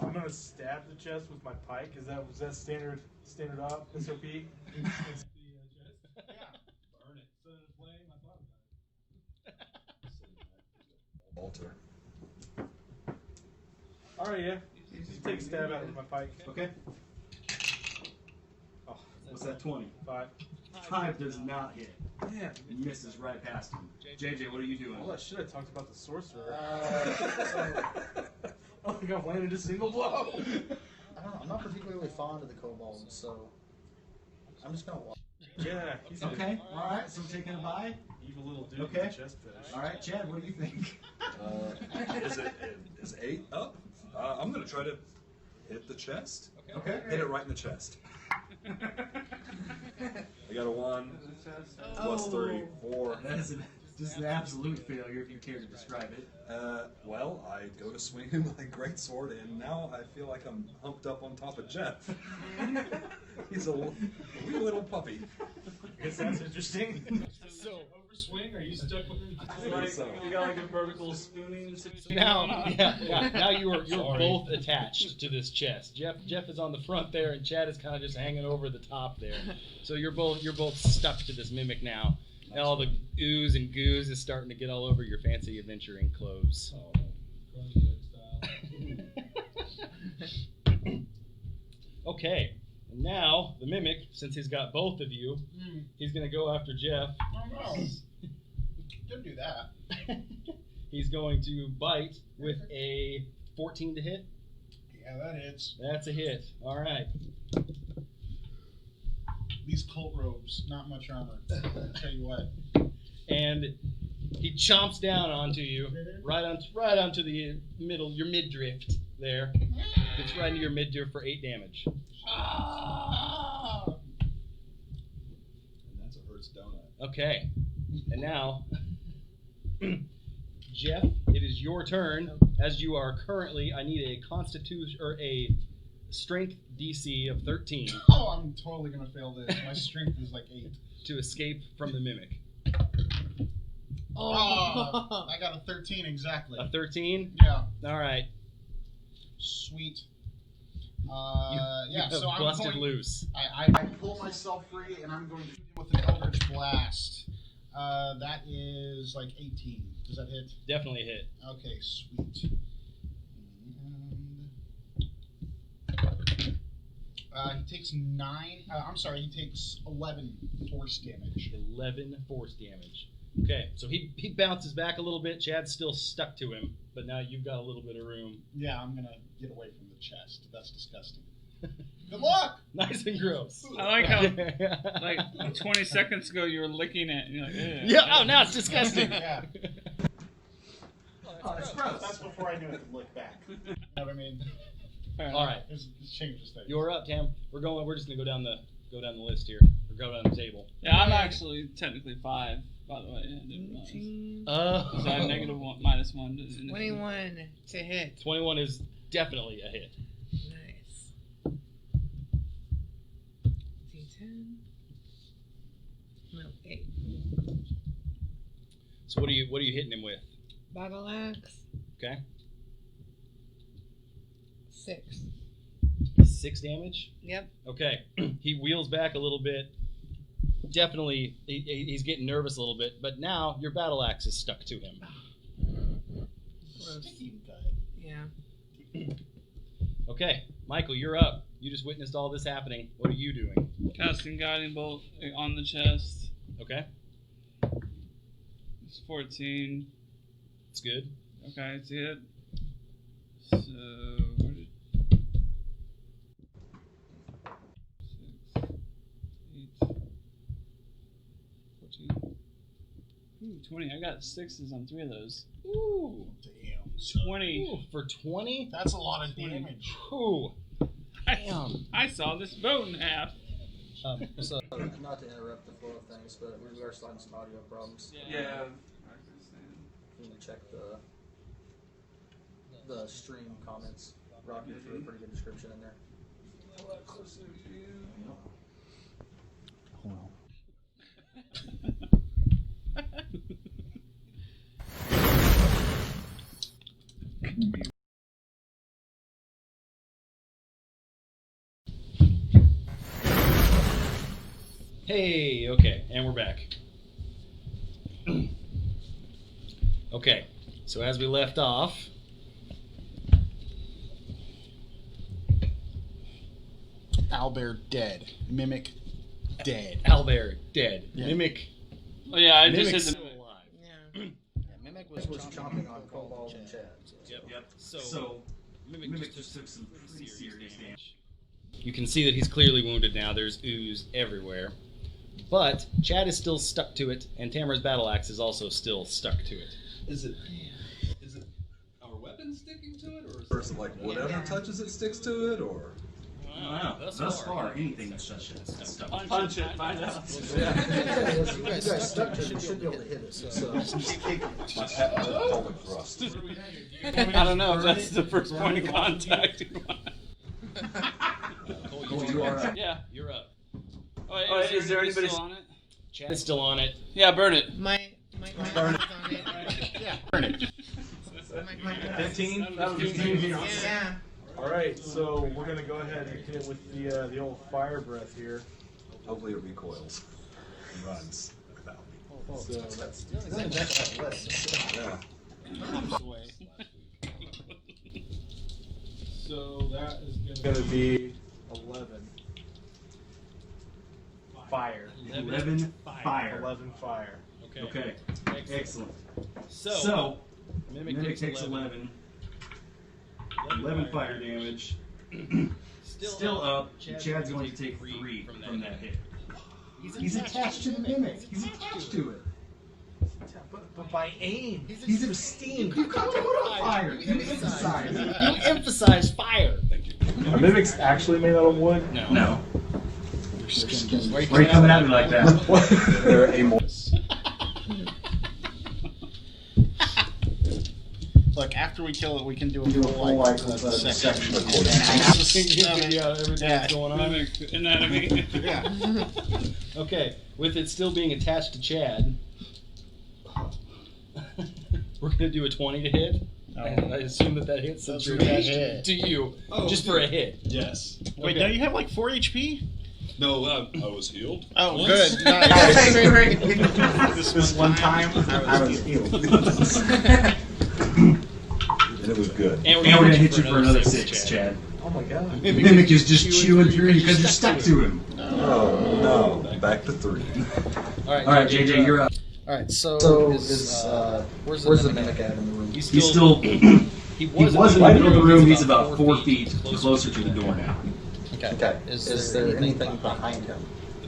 I'm gonna stab the chest with my pike. Was that standard op SOP? Yeah. Burn it. Set it aflame. I thought about it. Altar. Alright, yeah. Just take a stab at it with my pike. Okay. Oh, What's that 20? 5. 5 does not hit. Yeah. Misses right past him. JJ, what are you doing? Well, I should have talked about the sorcerer. I don't think I've landed a single blow. I don't know. I'm not particularly fond of the kobolds, so I'm just gonna walk. Yeah. He's Okay, alright, so we're taking a bye. Evil little dude Okay. with a chest fetish. Alright, Chad, what do you think? Is 8 up? I'm gonna try to hit the chest. Okay. Hit it right in the chest. I got a 1 plus 3, 4. That is just an absolute failure if you care to describe it. Well, I go to swing him my greatsword, and now I feel like I'm humped up on top of Jeff. He's a wee little puppy. I guess that's interesting. So, overswing? Are you stuck with him? You got like a vertical spooning situation. Now, now you're both attached to this chest. Jeff is on the front there, and Chad is kind of just hanging over the top there. So you're both stuck to this mimic now. And all the ooze and goose is starting to get all over your fancy adventuring clothes. Okay, and now the mimic, since he's got both of you, he's gonna go after Jeff. Oh no! Don't do that. He's going to bite with a 14 to hit. Yeah, that hits. That's a hit. All right. These cult robes, not much armor. I'll tell you what. And he chomps down onto you, right onto the middle, your midriff there. It's right into your midriff for 8 damage. And that's a Hertz donut. Okay, and now, Jeff, it is your turn. As you are currently, I need a Constitution or a Strength DC of 13. Oh, I'm totally gonna fail this. My strength is like 8. To escape from the mimic. Oh, I got a 13 exactly. A 13? Yeah. All right. Sweet. You so I'm busted going, loose. I pull myself free and I'm going to shoot him with an Eldritch Blast. That is like 18. Does that hit? Definitely hit. Okay, sweet. He takes 9. He takes 11 force damage. 11 force damage. Okay, so he bounces back a little bit. Chad's still stuck to him, but now you've got a little bit of room. Yeah, I'm gonna get away from the chest. That's disgusting. Good luck. Nice and gross. I like how, like 20 seconds ago, you were licking it. And you're like, ew. Yeah. Oh, now it's disgusting. Yeah. That's gross. That's before I knew it to look back. You know what I mean? All right. It changes things. You're up, Tam. We're just gonna go down the list here, or go down the table. Yeah, I'm actually technically 5, by the way. I didn't realize. So I have -1, -1. 21 to hit. 21 is definitely a hit. Nice. D10. No, 8. So what are you hitting him with? Battle axe. Okay. 6. 6 damage? Yep. Okay. He wheels back a little bit. Definitely, he's getting nervous a little bit, but now your battle axe is stuck to him. Sticky guy. Yeah. Okay, Michael, you're up. You just witnessed all this happening. What are you doing? Casting Guiding Bolt on the chest. Okay. It's 14. It's good. Okay, it's a hit. So, where did... 6, 8, 14. Ooh, 20. I got 6s on 3 of those. Ooh. Damn. 20. Ooh, for 20? That's a lot of damage. Ooh. Damn. I saw this boat in half. So, not to interrupt the flow of things, but we are starting some audio problems. Yeah. Can you check the stream comments? Rocky threw a pretty good description in there. Hey, okay, and we're back. Okay, so as we left off, Owlbear dead. Mimic dead. Owlbear dead. Yeah. Mimic. Oh yeah, I Mimic's just hit still the. alive. Yeah. Mimic was chomping on Cobalt and Chad. Yep. So Mimic just took some pretty serious damage. You can see that he's clearly wounded now. There's ooze everywhere. But Chad is still stuck to it, and Tamara's battle axe is also still stuck to it. Is it our weapon sticking to it, or or is it like whatever touches it sticks to it, or? I don't know. Thus far, anything that touches it is stuck. Punch it, find out. You guys stuck to it. You should be able to hit it. So. My patent pelvic thrust. I don't know if that's the first point of contact. You are up. Yeah. You're up. Oh, is there anybody still on it? Chad is still on it. Yeah, burn it. My Burn is on it. Yeah, burn it. 15? That was 15. Yeah. All right, so we're gonna go ahead and hit it with the old fire breath here. Hopefully it recoils and runs. So that's Yeah. So that is gonna be 11. Fire. 11 fire. 11 fire. Okay. Excellent. So Mimic takes 11. 11 fire damage. Still up. Chad's going to take 3 from that hit. He's attached to the mimic. He's attached to it. But by aim. He's abstained. You can't put on fire. You emphasize. you emphasize fire. Are mimics actually made out of wood? No. Why are you coming at me like that? They're amorphous. Look, after we kill it, we can do a full like section. Yeah, everything's going on. Mimic anatomy. Yeah. Okay, with it still being attached to Chad, we're gonna do a 20 to hit. And I assume that hits since you're attached to you, just for a hit. Yes. Wait, Okay. don't you have like 4 HP? No, I was healed. Oh, once. good. This one time, I was healed. And it was good. And we're going to hit you for another 6, Chad. Oh my god. Mimic is just chewing through you because you're stuck to him. Oh, no. Back to 3. Alright, JJ, you're up. Alright, so where's the mimic at in the room? He's still. He was in the middle of the room. He's about 4 feet closer to the door now. Okay. Is there anything behind him?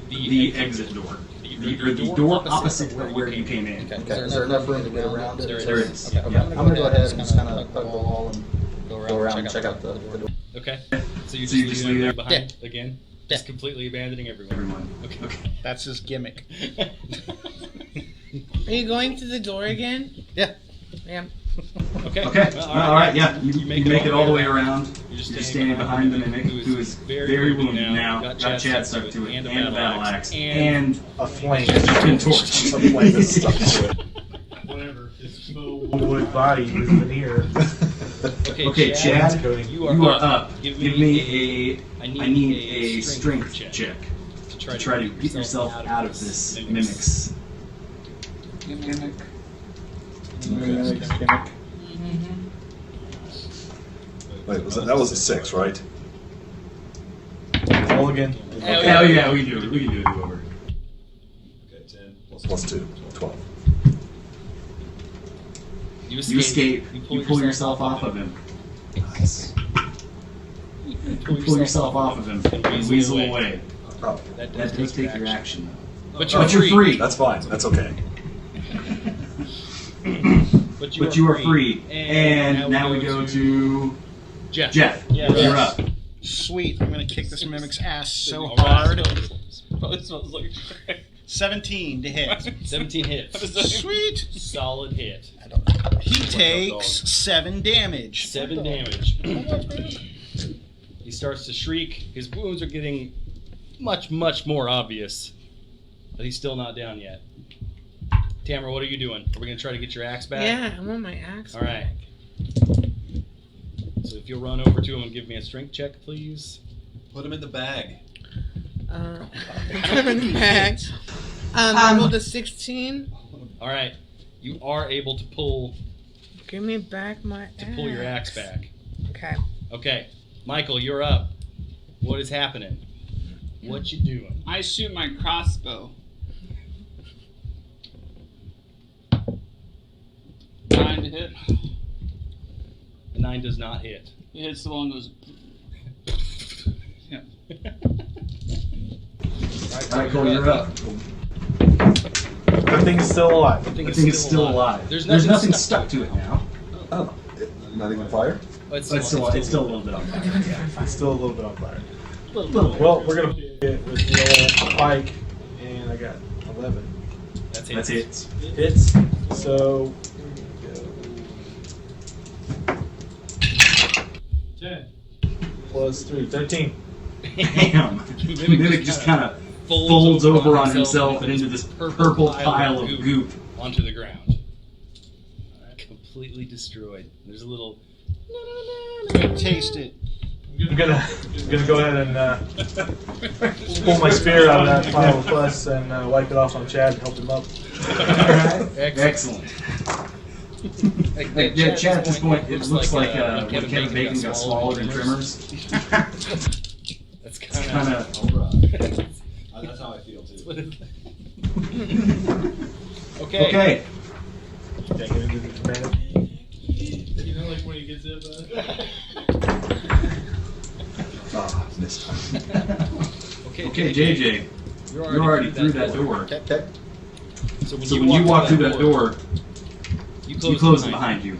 The exit door. The door opposite where you came in. Okay. Is there enough room to get around it? There is. Okay. I'm gonna go ahead and just kind of hug the wall and go around and check out the door. Okay. So you're So you just just leaving leave there there? behind again? Just completely abandoning everyone. Okay. That's his gimmick. Are you going to the door again? Yeah. Yeah. Okay. Okay. Well, Alright, yeah. You make make it all the way around. You're You're standing behind the mimic, who is very wounded now. Got Chad stuck to it, and a battle axe, and a flame. And torch. A flame is stuck to it. Whatever. His full wood body with veneer. Okay, Chad, you are up. Give me I need a strength check to try to get yourself out of this mimic's. Mimic. Wait, that was a 6, right? Roll again. Hell yeah, we can do it. We can do a do-over. Okay, 10 plus 2, 12. You escape. You pull yourself off of him. Nice. You pull yourself off of him and weasel away. Oh. That does take your action. But you're free. That's fine. That's okay. But you are free. And now we go to Jeff. You're up. Sweet. I'm gonna kick this mimic's ass so hard. Probably smells like 17 to hit. 17 hits. Sweet. Solid hit. He takes 7 damage. 7 damage. He starts to shriek. His wounds are getting much more obvious. But he's still not down yet. Tamara, what are you doing? Are we going to try to get your axe back? Yeah, I want my axe All right. So if you'll run over to him and give me a strength check, please. Put him in the bag. Put him in the bag. I rolled a 16. All right. You are able to pull Give me back my axe. your axe back. Okay. Okay. Michael, you're up. What is happening? What you doing? I shoot my crossbow. 9 to hit. The 9 does not hit. It hits the one that goes. Yeah. Alright, Cole, you're up. That thing is still alive. The thing is still alive. There's nothing stuck to it now. Oh. Not even fire? It's still a little bit on fire. Yeah. It's still a little bit on fire. Little bit. Well, we're gonna hit it with the old pike, and I got 11. That's hits. Hits. So. 10 plus 3, 13. Damn. Mimic just kind of folds over on himself and into this purple pile of goop onto the ground. Completely destroyed. There's a little. Taste it. I'm gonna go ahead and pull my spear out of that pile of pus and wipe it off on Chad and help him up. Excellent. Yeah, Chad, at this point, it looks like when Kevin Bacon got swallowed in Tremors. That's kind of. That's how I feel too. Okay. Okay. You know, like when he gets up. Oh, this time. Okay, JJ, you're already through that door. Okay. So when you walk through that door, you close it behind you.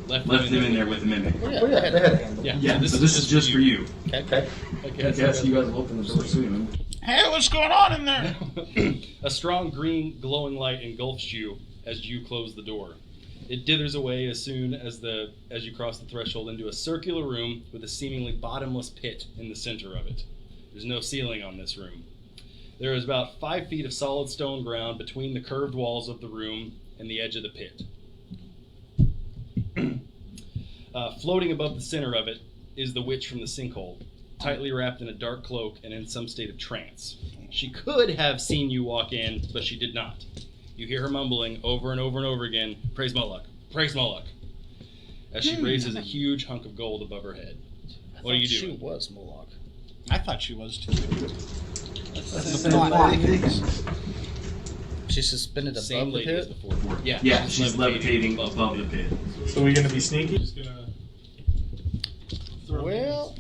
Left them in there with the mimic. Oh, yeah, they had a handle. Yeah, so this is just for you. Okay. I guess you guys will open the door soon. Hey, what's going on in there? A strong green glowing light engulfs you as you close the door. It dithers away as soon as you cross the threshold into a circular room with a seemingly bottomless pit in the center of it. There's no ceiling on this room. There is about 5 feet of solid stone ground between the curved walls of the room and the edge of the pit. Floating above the center of it is the witch from the sinkhole, tightly wrapped in a dark cloak and in some state of trance. She could have seen you walk in, but she did not. You hear her mumbling over and over and over again, "Praise Moloch, praise Moloch," as she raises a huge hunk of gold above her head. What are you doing? She was Moloch. I thought she was too. That's the plot. She's suspended above Same the lady as pit? before. Yeah, she's levitating above the pit. So we're gonna be sneaky? Just gonna. Well.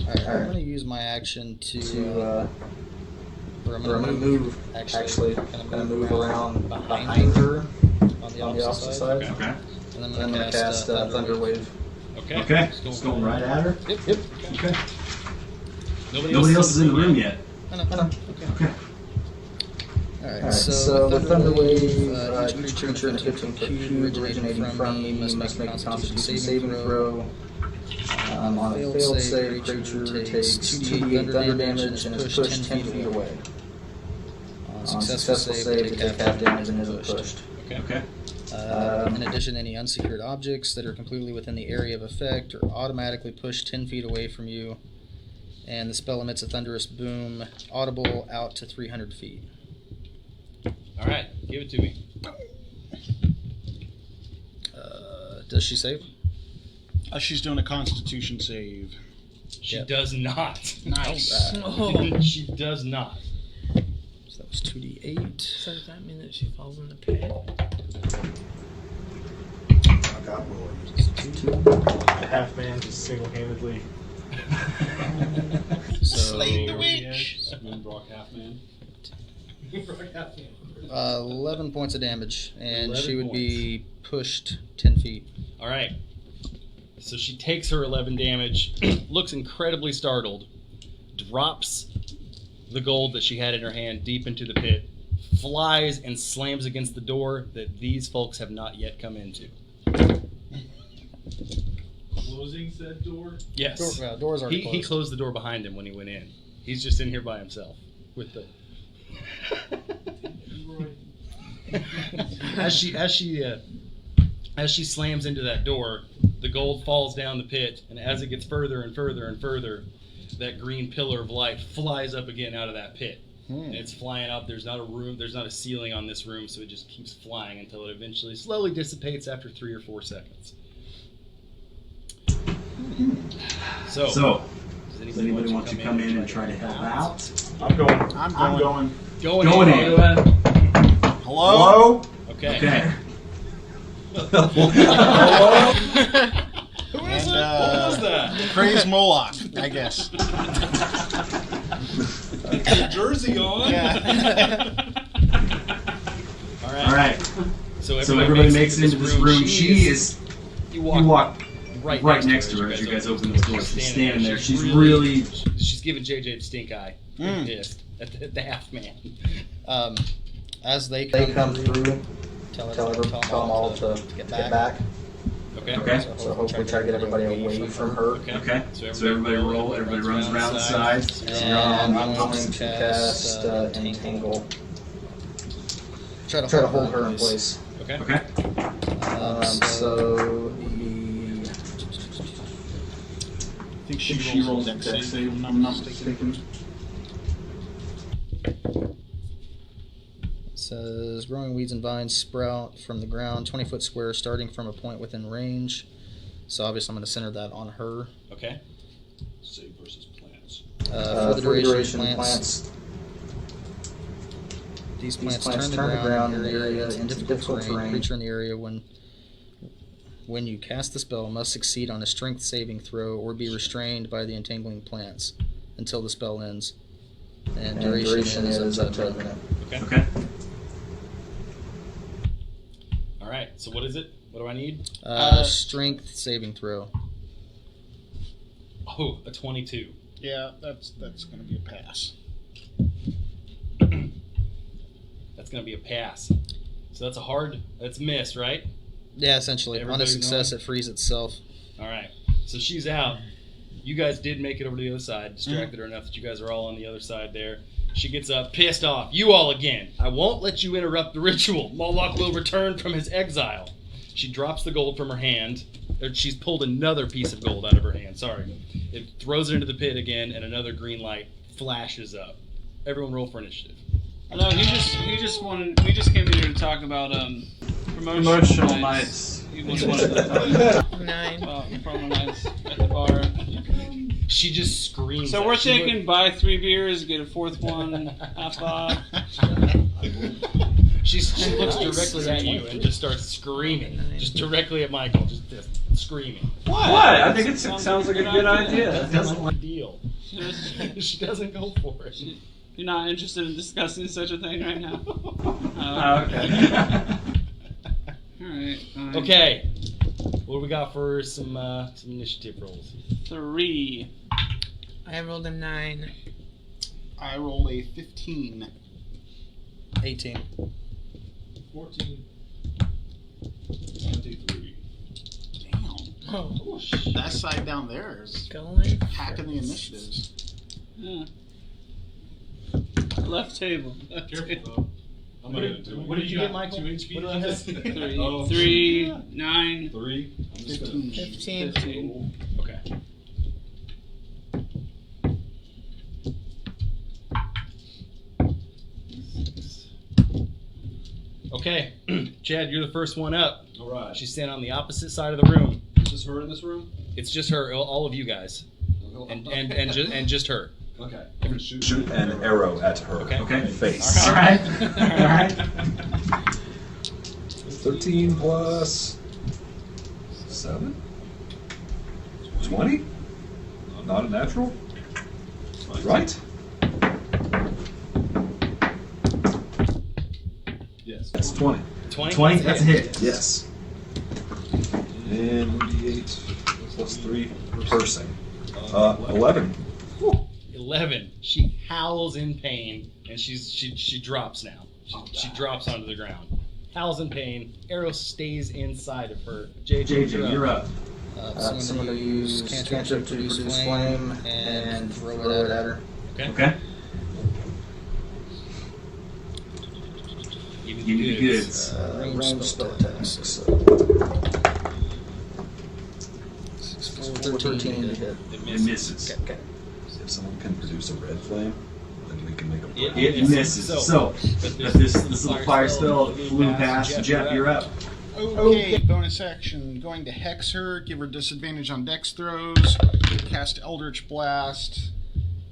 Alright, I'm going to use my action to or I'm going to move, actually gonna move around behind her on the opposite side. Okay. And then I'm going to cast Thunder Wave. Okay. Just going right at her? Yep. Okay. Nobody else is in the room yet. I know. Okay. Alright, so the Thunder Wave, each creature in a 15-foot cube originating from me must make a Constitution saving throw. On a failed save, creature takes 2d8 thunder damage and is pushed 10 feet away. On successful save, they take half damage and isn't pushed. Okay. In addition, any unsecured objects that are completely within the area of effect are automatically pushed 10 feet away from you, and the spell emits a thunderous boom, audible out to 300 feet. Alright, give it to me. Does she save? She's doing a Constitution save. She does not. Nice. She does not. So that was 2d8. So does that mean that she falls in the pit? The half man just single-handedly. Slay the witch. Moonbrock Halfman. 11 points of damage, and 11 she would points. be pushed 10 feet. Alright. So she takes her 11 damage, looks incredibly startled, drops the gold that she had in her hand deep into the pit, flies and slams against the door that these folks have not yet come into. Closing said door? Yes. Doors are He closed. closed the door behind him when he went in. He's just in here by himself with the. As she slams into that door, the gold falls down the pit, and as it gets further and further and further, that green pillar of light flies up again out of that pit. And it's flying up. There's not a room. There's not a ceiling on this room, so it just keeps flying until it eventually slowly dissipates after 3 or 4 seconds. So does anybody want to come in and try to help out? I'm going. I'm going. Going in. Hello? Okay. Who is it? What was that? Praise Moloch, I guess. New Jersey on. Yeah. All right. So So everybody makes it into this room. She is. You You walk right next to her as you guys open the door. She's standing there. She's really. She's giving JJ the stink eye. Pissed at the half man. As they come through, tell them all to get back. Okay. So hopefully try to get everybody away from her. Okay. So everybody roll. Everybody runs around the sides. And I'm going to cast Entangle. Try to hold her in place. Okay. Okay. So I think she rolled dex save, if I'm not mistaken. Says growing weeds and vines sprout from the ground 20-foot square starting from a point within range. So obviously I'm going to center that on her. Okay. Save versus plants. For the duration, plants. These plants turn the ground in the area into difficult terrain. Creature in the area when you cast the spell must succeed on a strength saving throw or be restrained by the entangling plants until the spell ends. And duration is up to a minute. Okay. All right. So what is it? What do I need? Strength saving throw. Oh, a 22. Yeah, that's gonna be a pass. That's gonna be a pass. So that's a hard. That's a miss, right? Yeah, essentially. On a success, it frees itself. All right. So she's out. You guys did make it over to the other side. Distracted her enough that you guys are all on the other side there. She gets up, pissed off. You all again. I won't let you interrupt the ritual. Moloch will return from his exile. She drops the gold from her hand. She's pulled another piece of gold out of her hand. Sorry. It throws it into the pit again, and another green light flashes up. Everyone roll for initiative. No, he just wanted. We just came here to talk about promotional nights. He wanted 9. Promo nights at the bar. She just screams. So we're thinking buy 3 beers, get a 4th one, half off. She looks directly at you and just starts screaming. Just directly at Michael, just screaming. What? I think it sounds like a good idea. That doesn't want deal. She doesn't go for it. You're not interested in discussing such a thing right now? Okay. Alright. Okay. What do we got for some initiative rolls? 3. I rolled a 9. I rolled a 15. 18. 14. 23. Damn. Oh. That side down there is Going hacking the initiatives. Yeah. Left table. Careful, I'm gonna do it. What did you get, Michael? 2 HP. What did I have? 3. Oh, 3, 9. 3. I'm just gonna 15. 15. Okay. Okay, Chad, you're the first one up. All right. She's standing on the opposite side of the room. Is this her in this room? It's just her, all of you guys, and just her. Okay. I'm gonna shoot an arrow at her. Okay. Face. All right. All right. 13 plus 7. 20. Not a natural. Right. Yes. That's 20. 20? That's a hit. Yes. And 1d8 plus 3 cursing. 11. 11. She howls in pain, and she drops now. She drops onto the ground. Howls in pain. Arrow stays inside of her. JJ, you're up. So I'm going to use cantrip to produce flame and throw it at her. Okay. You need goods. Range spell attacks. So. 13 to hit. It misses. Okay. If someone can produce a red flame, then we can make a It misses. So, but this little fire spell flew past. Jeff, you're up. Okay, bonus action. Going to hex her, give her disadvantage on dex throws, cast Eldritch Blast,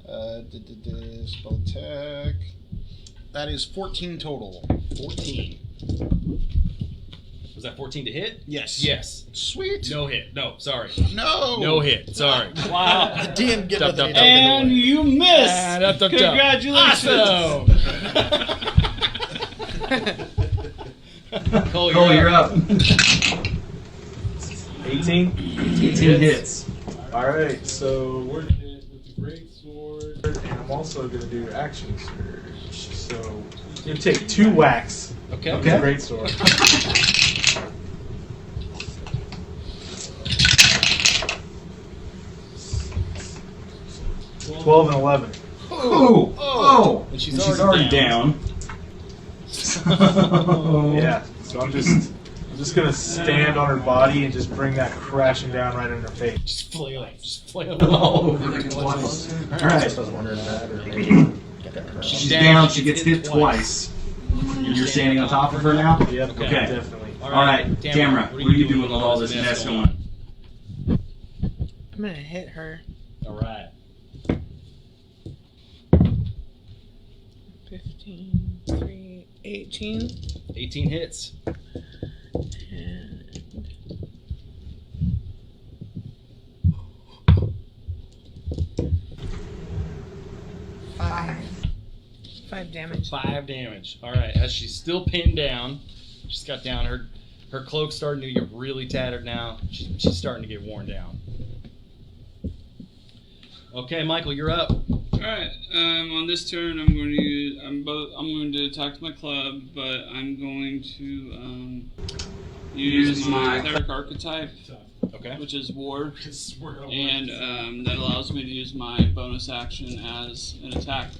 spell attack. That is 14 total. 14. Was that 14 to hit? Yes. Yes. Sweet. No hit. No, sorry. No. No hit. Sorry. Wow. DM get with it. And you missed. Congratulations. Awesome. Cole, Cole, you're up. 18? 18 hits. Alright, so we're going to hit with the great sword, and I'm also going to do action surge. So you take 2 whacks Okay. with the great sword. 12 and 11. Oh! And she's already down. Yeah, so I'm just gonna stand on her body and just bring that crashing down right in her face. Just flail all over the place. Alright. She's down, she gets hit twice. You're standing on top of her now? Yep, okay. Definitely. Alright, Tamara, what are you doing with all this mess going on? I'm gonna hit her. Alright. 15, 3, 18. 18 hits. And 5 damage. 5 damage. Alright, as she's still pinned down, she's got down, her cloak's starting to get really tattered now. She's starting to get worn down. Okay, Michael, you're up. Alright, on this turn I'm going to attack my club, but I'm going to use my cleric archetype, which is war, and that allows me to use my bonus action as an attack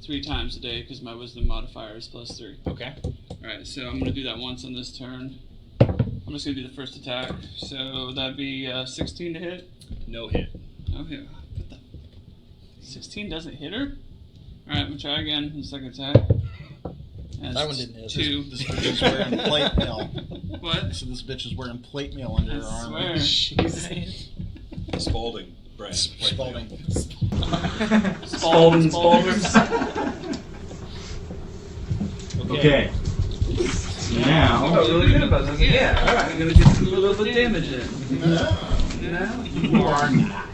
3 times a day because my wisdom modifier is +3. Okay. Alright, so I'm going to do that once on this turn. I'm just going to do the first attack, so that'd be 16 to hit. No hit. No hit. 16 doesn't hit her? Alright, I'm gonna try again. The second attack. That one didn't hit. 2. This bitch is wearing plate mail. What? So this bitch is wearing plate mail under her armor. Jesus. Spalding. Brand. Spalding. Spalding. Okay. Now. I felt really good about this. Yeah, alright, I'm gonna get a little bit of damage in. No. You are not.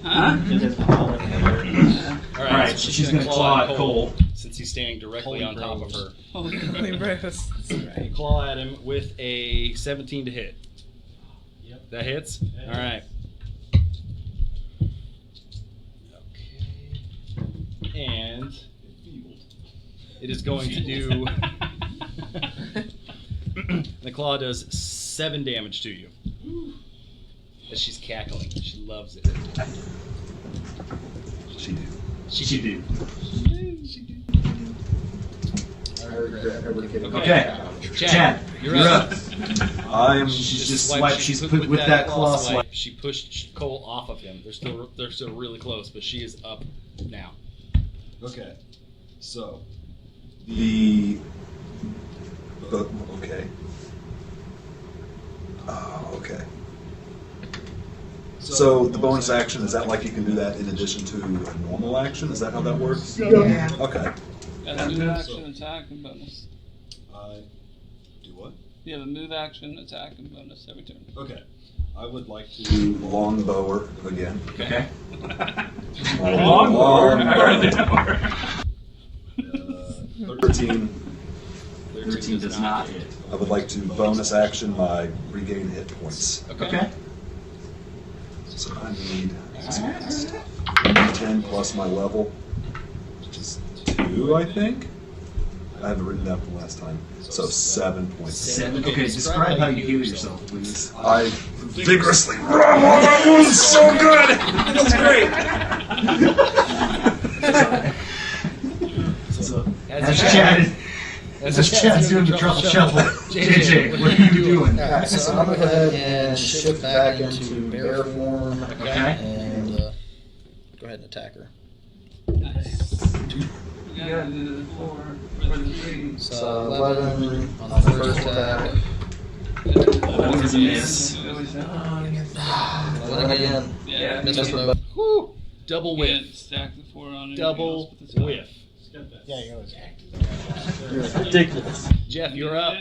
Huh? Alright, so she's gonna claw at Cole. Since he's standing directly on top of her. Holy bros. You claw at him with a 17 to hit. Yep. That hits? Alright. Okay. And it is going to do... the claw does 7 damage to you. As she's cackling. She loves it. She do. She do. I regret never getting Okay. Chad, you're up. She's just swiped. She's put with that claw swipe. She pushed Cole off of him. They're still really close, but she is up now. Okay. So okay. Okay. So the bonus action, is that like you can do that in addition to a normal action? Is that how that works? Yeah. Okay. Got a move action, attack, and bonus. Do what? You have a move action, attack, and bonus every turn. Okay. I would like to do longbower again. Okay. Longbower. 13. 13 does not hit. I would like to bonus action my regain hit points. Okay. So I need 10 plus my level, which is 2, I think. I haven't written that from last time. So 7 points. 7. Okay, describe how you heal yourself, please. I vigorously rub all my wounds. So good. That's great. As Chad's doing the truffle shuffle, JJ, what are you doing? Alright, so I'm gonna go ahead and shift back into bear form. Okay. And go ahead and attack her. Nice. You gotta do the 4 or the 3. So 11 on the first attack. 11 is a miss. 11 again. Yeah. Missed both. Whew. Double whiff. Stack the 4 on it. Double whiff. Yeah, you know Ridiculous. Jeff, you're up.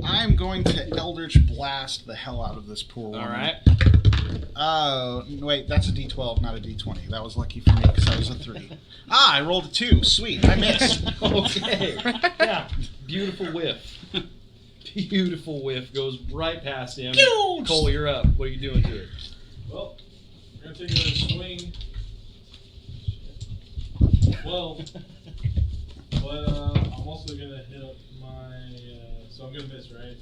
I'm going to Eldritch Blast the hell out of this poor woman. Alright. Wait, that's a D12, not a D20. That was lucky for me because I was a 3. Ah, I rolled a 2. Sweet, I missed. Okay. Yeah. Beautiful whiff. Beautiful whiff. Goes right past him. Cole, you're up. What are you doing to it? Well, we're going to take another swing. 12. But I'm also going to hit up my... so I'm going to miss, right?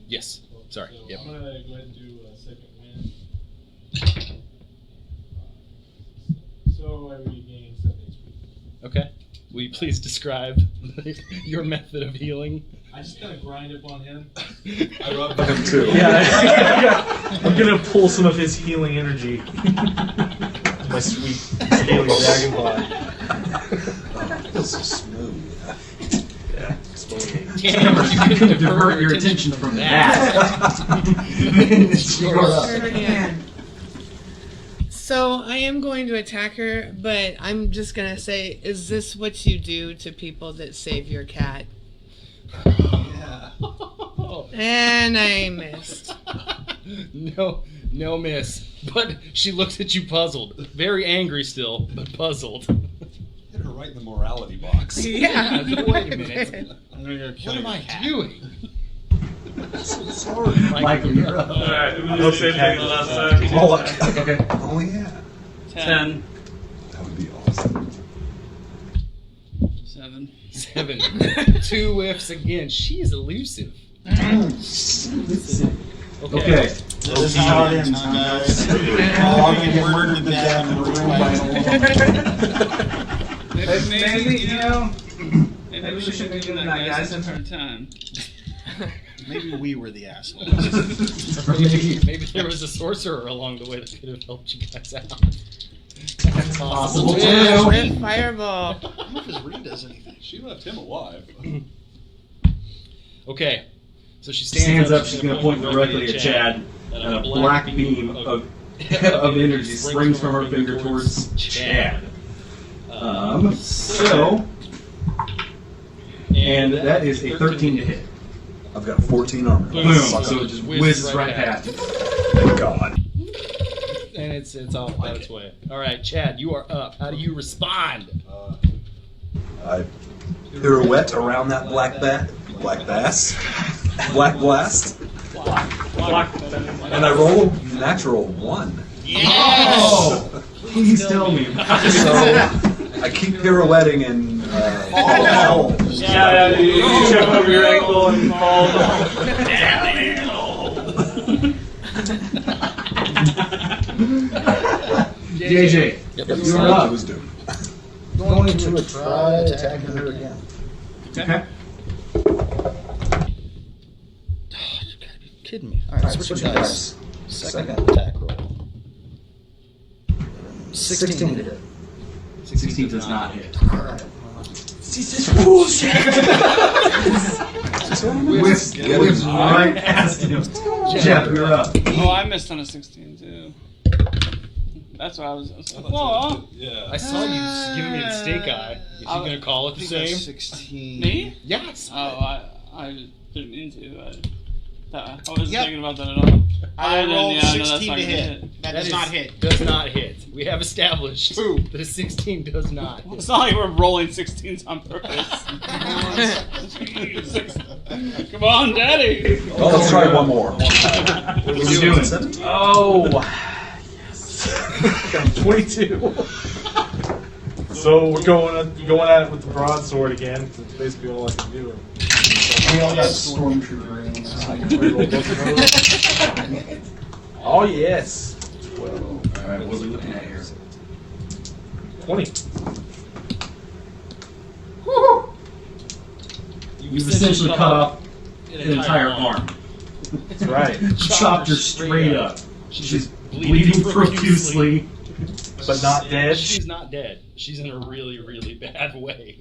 Yes. Sorry. So Yep. I'm going to go ahead and do a second wind. So I regain 7 HP. Okay. Will you please describe your method of healing? I just kind of grind up on him. I rub him too. Yeah, I'm gonna pull some of his healing energy. My sweet scaly dragon body. Feels so smooth. Yeah. Exfoliate. You couldn't divert your attention from that. Sure can. So I am going to attack her, but I'm just gonna say, is this what you do to people that save your cat? And I missed. No miss. But she looks at you puzzled. Very angry still, but puzzled. Hit her right in the morality box. Yeah. Wait a minute. I'm gonna go kill What am your I cat. doing? I'm so sorry. Michael, you're up. Alright, we did the same thing the last time. Moloch. Okay. Oh yeah. 10. That would be awesome. 7. 2 whiffs again. She's elusive. Okay. This is how it ends, huh, guys? We're all gonna get murdered to death in a room by Maybe, you know, maybe we shouldn't be doing that, guys. It's our time. Maybe we were the assholes. Maybe there was a sorcerer along the way that could have helped you guys out. That's possible too. Fireball. I don't know if his ring does anything. She left him alive. Okay. So she Stands up, she's going to point directly at Chad, and a black beam of energy springs from her finger towards Chad. And that is a 13 to hit. I've got 14 armor. Boom. So it just whizzes right past you. God. And it's off by its way. All right, Chad, you are up. How do you respond? I pirouette around that black blast, and I roll a natural 1. Yes! Oh! Please tell me. So I keep pirouetting and fall. Yeah, you trip over your ankle and fall. JJ, you're up. Going to try attacking her again. Okay. Kidding me. Alright, switch dice. Second attack roll. 16 to hit. 16 does not hit. Alright. Whips right past him. Jeff, you're up. Oh, I missed on a 16 too. That's why I was like, whoa. Yeah. I saw you giving me the stake eye. Is you going to call it the same? 16. Me? Yes. Oh, I didn't mean to. I wasn't Yep. thinking about that at all. I rolled yeah, no, that's 16 not to gonna hit. That does not hit. Does not hit. We have established that a 16 does not hit. It's not like we're rolling 16s on purpose. Come on, Daddy. Well, let's try one more. What are you doing? 17? Oh, got 22. So we're going at it with the broadsword again. That's basically all I can do. We all got stormtrooper rings. Oh yes. 12. Alright, what are we looking at here? 20. You've essentially cut off an entire arm. That's right. Chopped her straight up. She's bleeding profusely, but not dead. She's not dead. She's in a really, really bad way.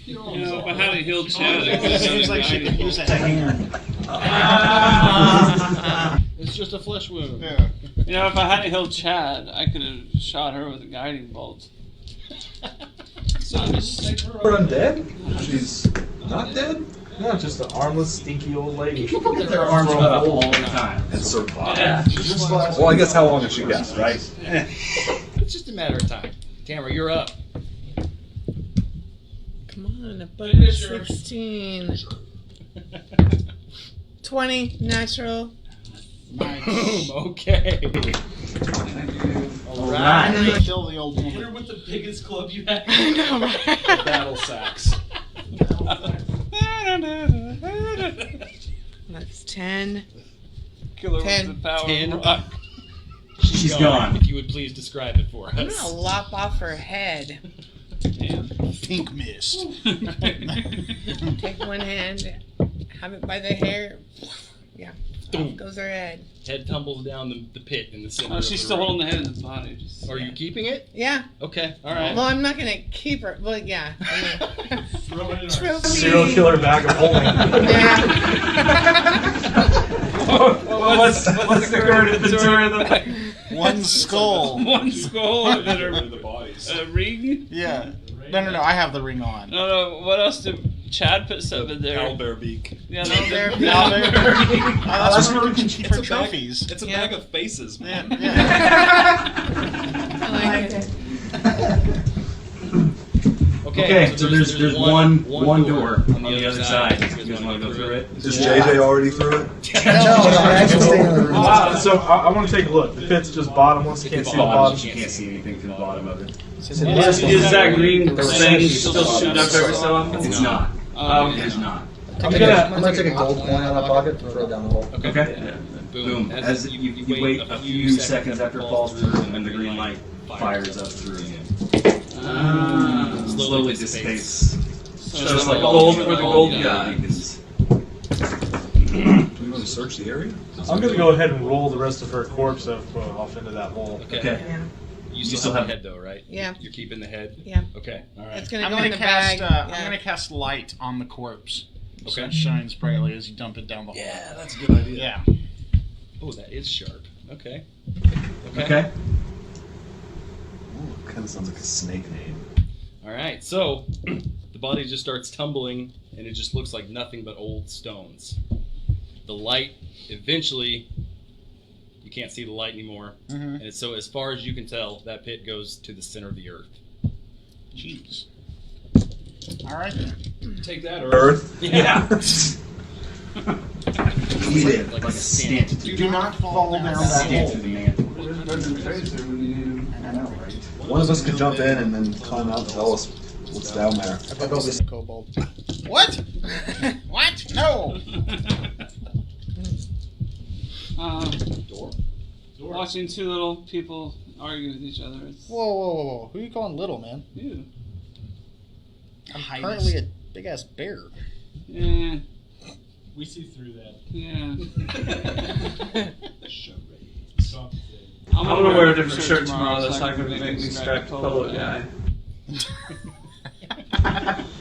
You know, if I had a healed Chad, It seems like she could use a hand. It's just a flesh wound. Yeah. You know, if I had a healed Chad, I could have shot her with a guiding bolt. So I'm just We're undead? She's not dead? No, just an armless, stinky old lady. Their arms cut up all the time. And survive. Yeah. Well, I guess how long has she got, right? It's just a matter of time. Tamara, you're up. Come on, above 16. 20, natural. Boom, okay. All right. I'm gonna kill the old woman. You're with the biggest club you have. I know, right? The battle sacks. That's 10. Killer 10. with the power. 10. She's gone. If you would please describe it for I'm us. gonna lop off her head. Pink mist. Take one hand, have it by the hair. Yeah. Off goes her head. Head tumbles down the pit in the center. Oh, of she's the still ring. holding the head in the body. Just, Are you keeping it? Yeah. Okay. All right. Well, I'm not gonna keep her. Well, yeah. I mean, trophy. Serial killer bag of holding. What's the current inventory of the One skull. One skull. And then The bodies. a ring. Yeah. No. I have the ring on. No. What else did Chad put stuff in there? Owlbear beak. Yeah, no. That's where we can keep her trophies. It's a bag of faces, man. I like it. Okay, so there's one door on the other side. You guys want to go through it? Is JJ already through it? So I want to take a look. The pit's just bottomless. Can't see the bottom. You can't see anything through the bottom of it. Is that green thing still shooting up every so often? It's not. It's not. I'm gonna take a gold coin out of my pocket and throw it down the hole. Okay. Boom. As you wait a few seconds after it falls through, and the green light fires up through again. Slowly dissipates. Just like gold for the gold guy. Do we want to search the area? I'm gonna go ahead and roll the rest of her corpse off into that hole. Okay. You still have the head though, right? Yeah. You're keeping the head? Yeah. Okay. All right. It's gonna I'm go gonna in the cast. bag. I'm gonna cast light on the corpse. So Okay. it shines brightly as you dump it down the hole. Yeah, that's a good idea. Yeah. Oh, that is sharp. Okay. Okay. Ooh, kind of sounds like a snake name. All right. So the body just starts tumbling, and it just looks like nothing but old stones. The light eventually, you can't see the light anymore, and so as far as you can tell, that pit goes to the center of the earth. Jeez. All right then. Take that, Earth? Yeah. Eat it like a stint. Do not fall down that Stint hole. through the mantle. I know, right? One of us could jump in and then climb out and tell us what's down there. I bet it's a kobold. What? What? No. Watching two little people argue with each other. It's Whoa. Who are you calling little, man? you. I'm currently a big ass bear. Yeah. We see through that. Yeah. I'm gonna wear a different shirt tomorrow. That's not gonna make me strike polo guy.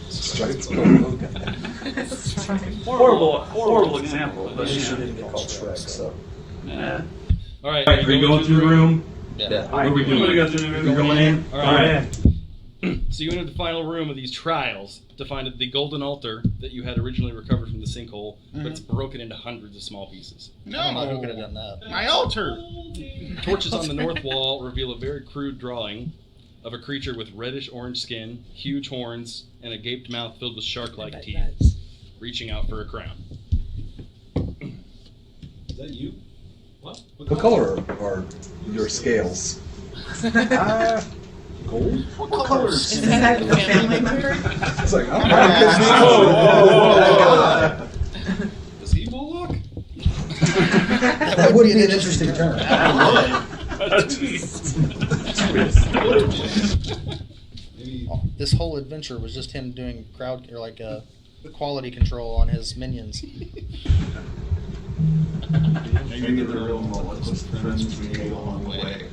Stripes polo guy. Horrible example, but At least you yeah. didn't get called Shrek, so. Yeah. All right. Are you going through the room? Yeah. What are we I'm gonna doing? go through the You're going in? All right. So you enter the final room of these trials to find the golden altar that you had originally recovered from the sinkhole, but it's broken into hundreds of small pieces. No. I don't know who could have done that. My altar. Torches on the north wall reveal a very crude drawing of a creature with reddish-orange skin, huge horns, and a gaped mouth filled with shark-like teeth, reaching out for a crown. Is that you? What? What color are your scales? Gold? What color is Is that a family member? It's like, I don't know. Does he Moloch? That would be an interesting turn. This whole adventure was just him doing quality control on his minions. Maybe the real Moloch was the friends we made along the way.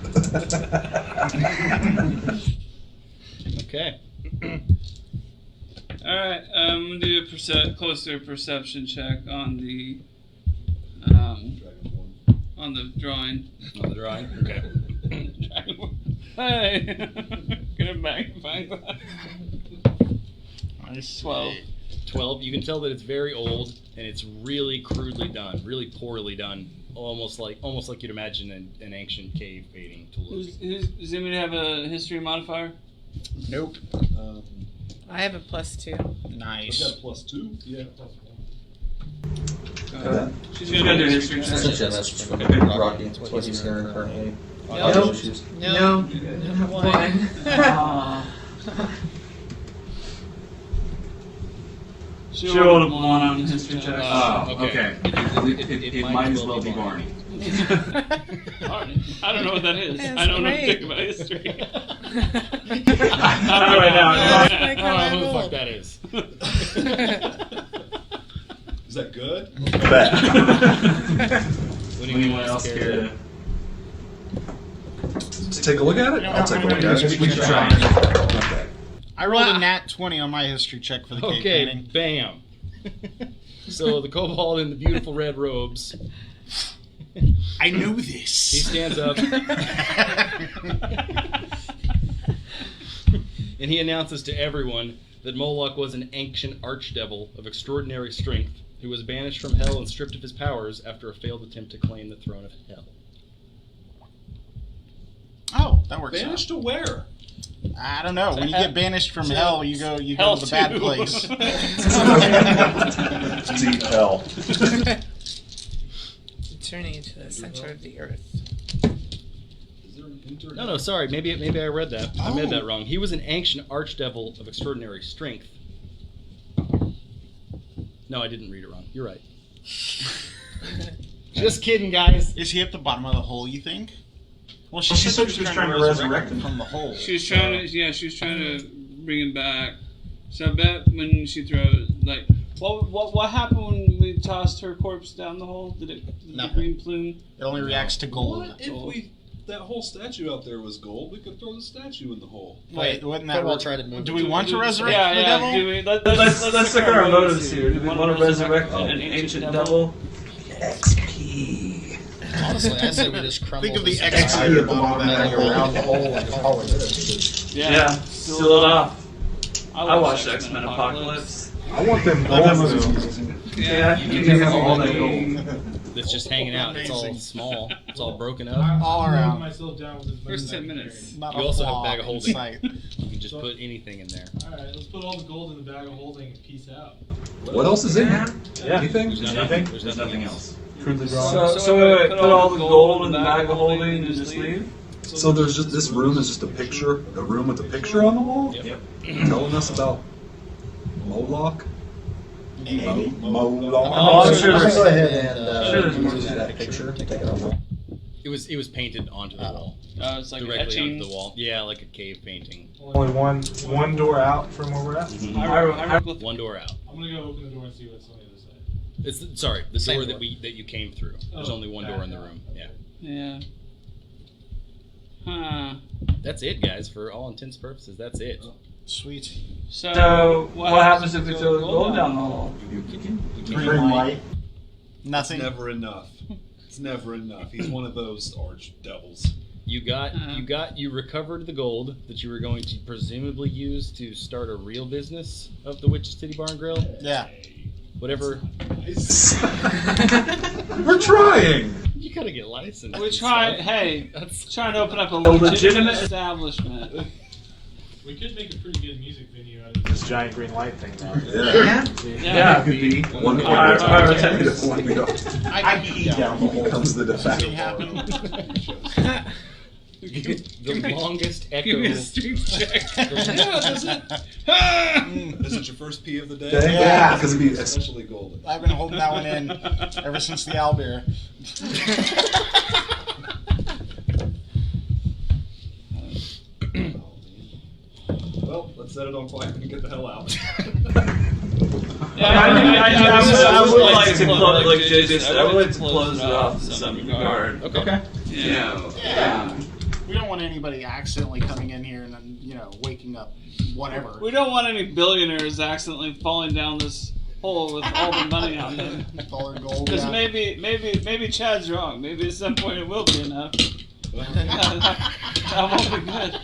Okay. Alright, I'm gonna do a closer perception check on the drawing. On the drawing? Okay. Hey! Get a magnifying glass. Nice. 12. 12. You can tell that it's very old and it's really crudely done, really poorly done, almost like you'd imagine an ancient cave painting to look. Does anybody have a history modifier? Nope. I have a +2. I've got a +2. Yeah. She's gonna do history check. That's Rocky. That's what he's hearing currently. Nope. No. One. She rolled a 1 on the history check. Okay. It might as well be Barney. I don't know what that is. That's I don't know great. anything about history. Not right now. Like I how don't I know who the roll. fuck that is. Is that good? Would Anyone else care to? Let's take a look at it. I'll take a look at it. We can try. Okay. I rolled a nat 20 on my history check for the cave Okay, painting. bam. So the kobold in the beautiful red robes. I knew He this. stands up and he announces to everyone that Moloch was an ancient archdevil of extraordinary strength who was banished from hell and stripped of his powers after a failed attempt to claim the throne of hell. Oh, that works out. Banished to where? I don't know. When you get banished from hell, you go Hell to the bad too. place. Deep hell. Journey to the center of the earth. Is there an inter? No, sorry. Maybe I read that. I read that wrong. He was an ancient archdevil of extraordinary strength. No, I didn't read it wrong. You're right. Just kidding, guys. Is he at the bottom of the hole, you think? Well, she said she was trying to resurrect him from the hole. She was trying to, she was trying to bring him back. So I bet when she throws, like, what happened when we tossed her corpse down the hole? Did the green plume? It only reacts to gold. What if that whole statue out there was gold? We could throw the statue in the hole. Wait, wouldn't that We'll try to move. Do we want to resurrect Yeah, the yeah. devil? Do we, Let's look at our motives here. Do we want to resurrect an ancient devil? Honestly, I say we just crumble Think of the this XP entire at the bottom of that hole. around the hole and call it good. Yeah. Seal it off. I watched X-Men Apocalypse. I want them goals. Yeah, you can have all that gold. That's just hanging out. It's all Amazing. small. It's all broken up. All around. myself down with as much First as I 10 can minutes. carry. Not You also have a flaw bag of in holding. sight. You can just put anything in there. Alright, let's put all the gold in the bag of holding and peace out. What else is in here? Yeah. Anything? There's Anything? There's nothing else. Crudely drawn. So wait, put all the gold in the bag of holding and just leave? So there's just this room is just a picture, a room with a picture on the wall, Yep. telling us about Moloch. Moloch. Oh, sure. Let's go ahead and Sure, there's more use to that picture to take it off. It was painted onto the wall. It's like Directly etching. onto the wall. Yeah, like a cave painting. Only one door out from where we're at. One door out. I'm gonna go open the door and see what's on the other side. It's sorry, the Same door door. that you came through. There's only one door in the room. Yeah. Yeah. Huh. That's it, guys. For all intents and purposes, that's it. Sweet. So, what happens if we throw the gold down the hole? Green light. It's Nothing. never enough. It's never enough. He's one of those archdevils. You recovered the gold that you were going to presumably use to start a real business of the Witch's City Bar and Grill. Yeah. Whatever. We're trying. You gotta get licensed. We're and trying, stuff. hey, That's trying to open up a legitimate legitimate establishment. We could make a pretty good music venue out of This giant green light thing. Yeah. Yeah. Could be one Pyrotechnics. one I can eat down the hole. becomes the de facto. The longest echo. Give me a strength check. Is it your first pee of the day? Yeah. Because it'd be Especially golden. I've been holding that one in ever since the owlbear. Well, let's set it on fire and get the hell out. Yeah, I would like to close, like JJ said, I would like to close it off in some regard. Okay. Yeah. We don't want anybody accidentally coming in here and then, waking up whatever. We don't want any billionaires accidentally falling down this hole with all the money on them. All their gold. Because Yeah. maybe Chad's wrong. Maybe at some point it will be enough. That won't be good.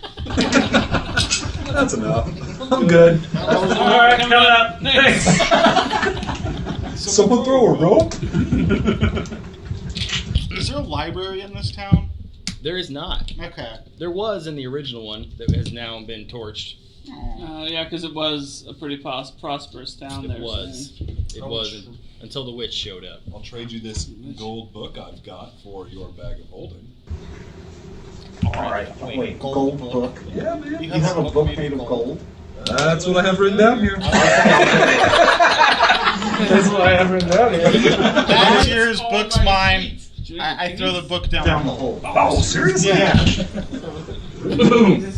That's enough. I'm good. Alright, coming up. Thanks. Someone throw a rope? Is there a library in this town? There is not. Okay. There was in the original one that has now been torched. Yeah, because it was a pretty prosperous town there. It was. It was until the witch showed up. I'll trade you this gold book I've got for your bag of holding. Alright, wait, gold book? Yeah, man. You have a book made of gold? That's what I have written down here. That's what I have written down here. That's yours, book's mine. I throw the book down the hole. Oh, seriously? Yeah. Boom!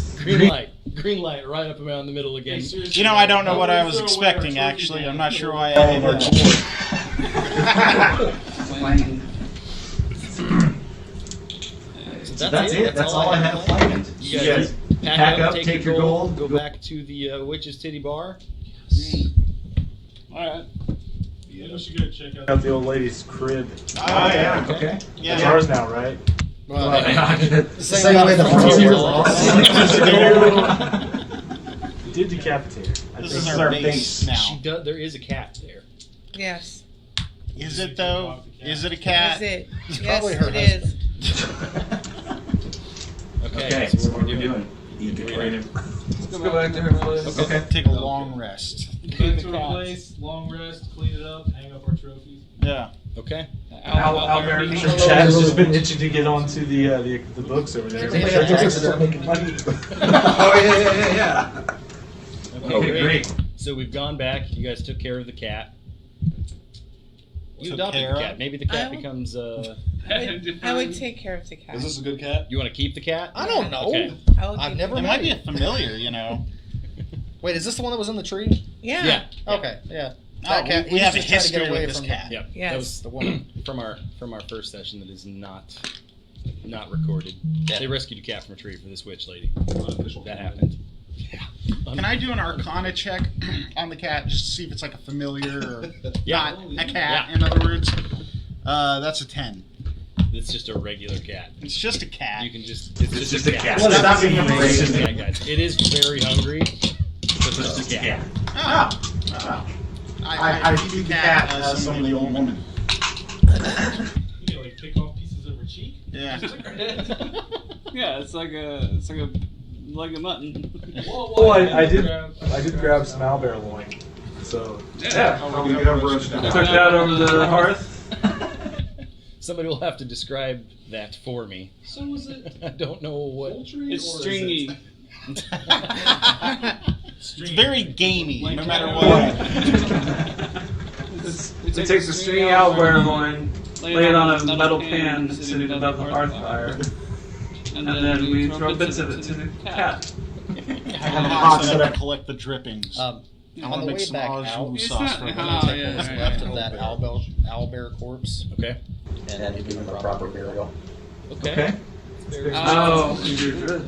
Green light right up around the middle again. You know, I don't know what I was expecting, actually. I'm not sure why I did So That's it. That's all I have planned. You guys pack up, take your gold, go back to the Witch's Titty Bar. Alright. Maybe we should go check out Out the old lady's crib. Oh, yeah. Okay. Yeah. It's ours now, right? Same way the frontier lost. We did decapitate her. This is our base now. There is a cat there. Yes. Is it, though? Is it a cat? Is it? It's Yes, probably her it is. Okay, So what we're doing? Eat the creative. Let's go back to her place. Okay. Take a long rest. back to our place, long rest, clean it up, hang up our trophies. Yeah. Okay. Albert, Chad's just been itching to get onto the books over there. Oh, yeah. Okay, great. So we've gone back. You guys took care of the cat. You Took adopted care the cat. of? Maybe the cat I would- becomes. I would take care of the cat. Is this a good cat? You want to keep the cat? I don't know. Okay. I will I've keep never the It met might be it. a familiar, you know. Wait, is this the one that was in the tree? Yeah. Yeah. Okay, yeah. Oh, That cat, we he's have a just trying to get history away with this from cat. Yep. Yes. That was the woman. from our first session that is not recorded. Yeah. They rescued a cat from a tree for this witch lady. Unofficial That canon. happened. Yeah. Can I do an Arcana check on the cat just to see if it's like a familiar or Yeah. not a cat? Yeah. In other words, that's a 10. It's just a regular cat. It's just a cat. You can just. It's just a cat. Well, Stop that's being a racist. Yeah, guys. It is very hungry, but it's just a cat. Oh. I feed the cat as some of the old woman. You can like pick off pieces of her cheek. Yeah. Yeah, it's like a leg of mutton. Oh, I did grab some owlbear loin. So Yeah. Oh, we got roast down. Took that over the hearth. Somebody will have to describe that for me. So was it I don't know what. poultry It's or stringy. It's very gamey, no matter cat. what. We take the stringy owlbear loin, lay it on a metal pan sitting above the hearth fire, and then we throw bits of it to the cat. I have a box that I collect the drippings. I On want the to make way some back au out, jus It's sauce not- for oh, it. take yeah, what's yeah, left yeah. of that owlbear corpse Okay. and then give him a proper burial. Okay. Oh, you're good.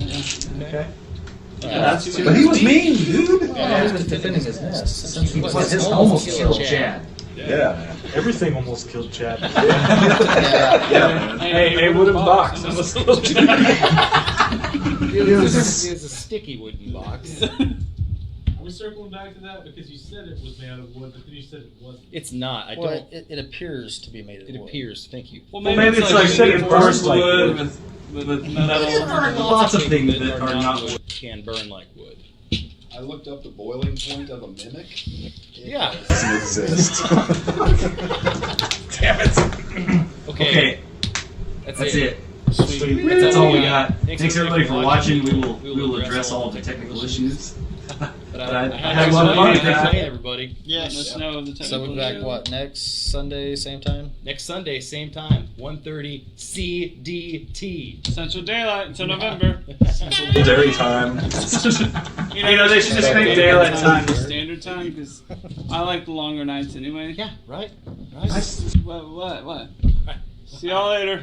Okay. That's too But he was mean, dude. Yeah, he was defending his nest. Essentially, His almost killed Chad. Yeah. everything almost killed Chad. Yeah. Hey, wooden box. That was It was a sticky wooden box. We're circling back to that because you said it was made out of wood, but then you said it wasn't. It's not. I Well, don't. it appears to be made of It wood. appears. Thank you. Well, Well, maybe it's like reinforced like wood wood. with metal. Lots of things that are are not wood can burn like wood. I looked up the boiling point of a mimic. Yeah. It doesn't exist. Damn it. Okay. That's it. Sweet. That's all we got. Thanks everybody for watching. We will address all of the technical issues. But I I had a lot of fun with Thanks that. again, everybody. Let us Yes. know the So technical we'll be back, issue. what, next Sunday, same time? Next Sunday, same time, 1:30 CDT. Central Daylight until November. Dairy time. You know, they should just make daylight time. Standard time because I like the longer nights anyway. Yeah, right. What? See y'all later.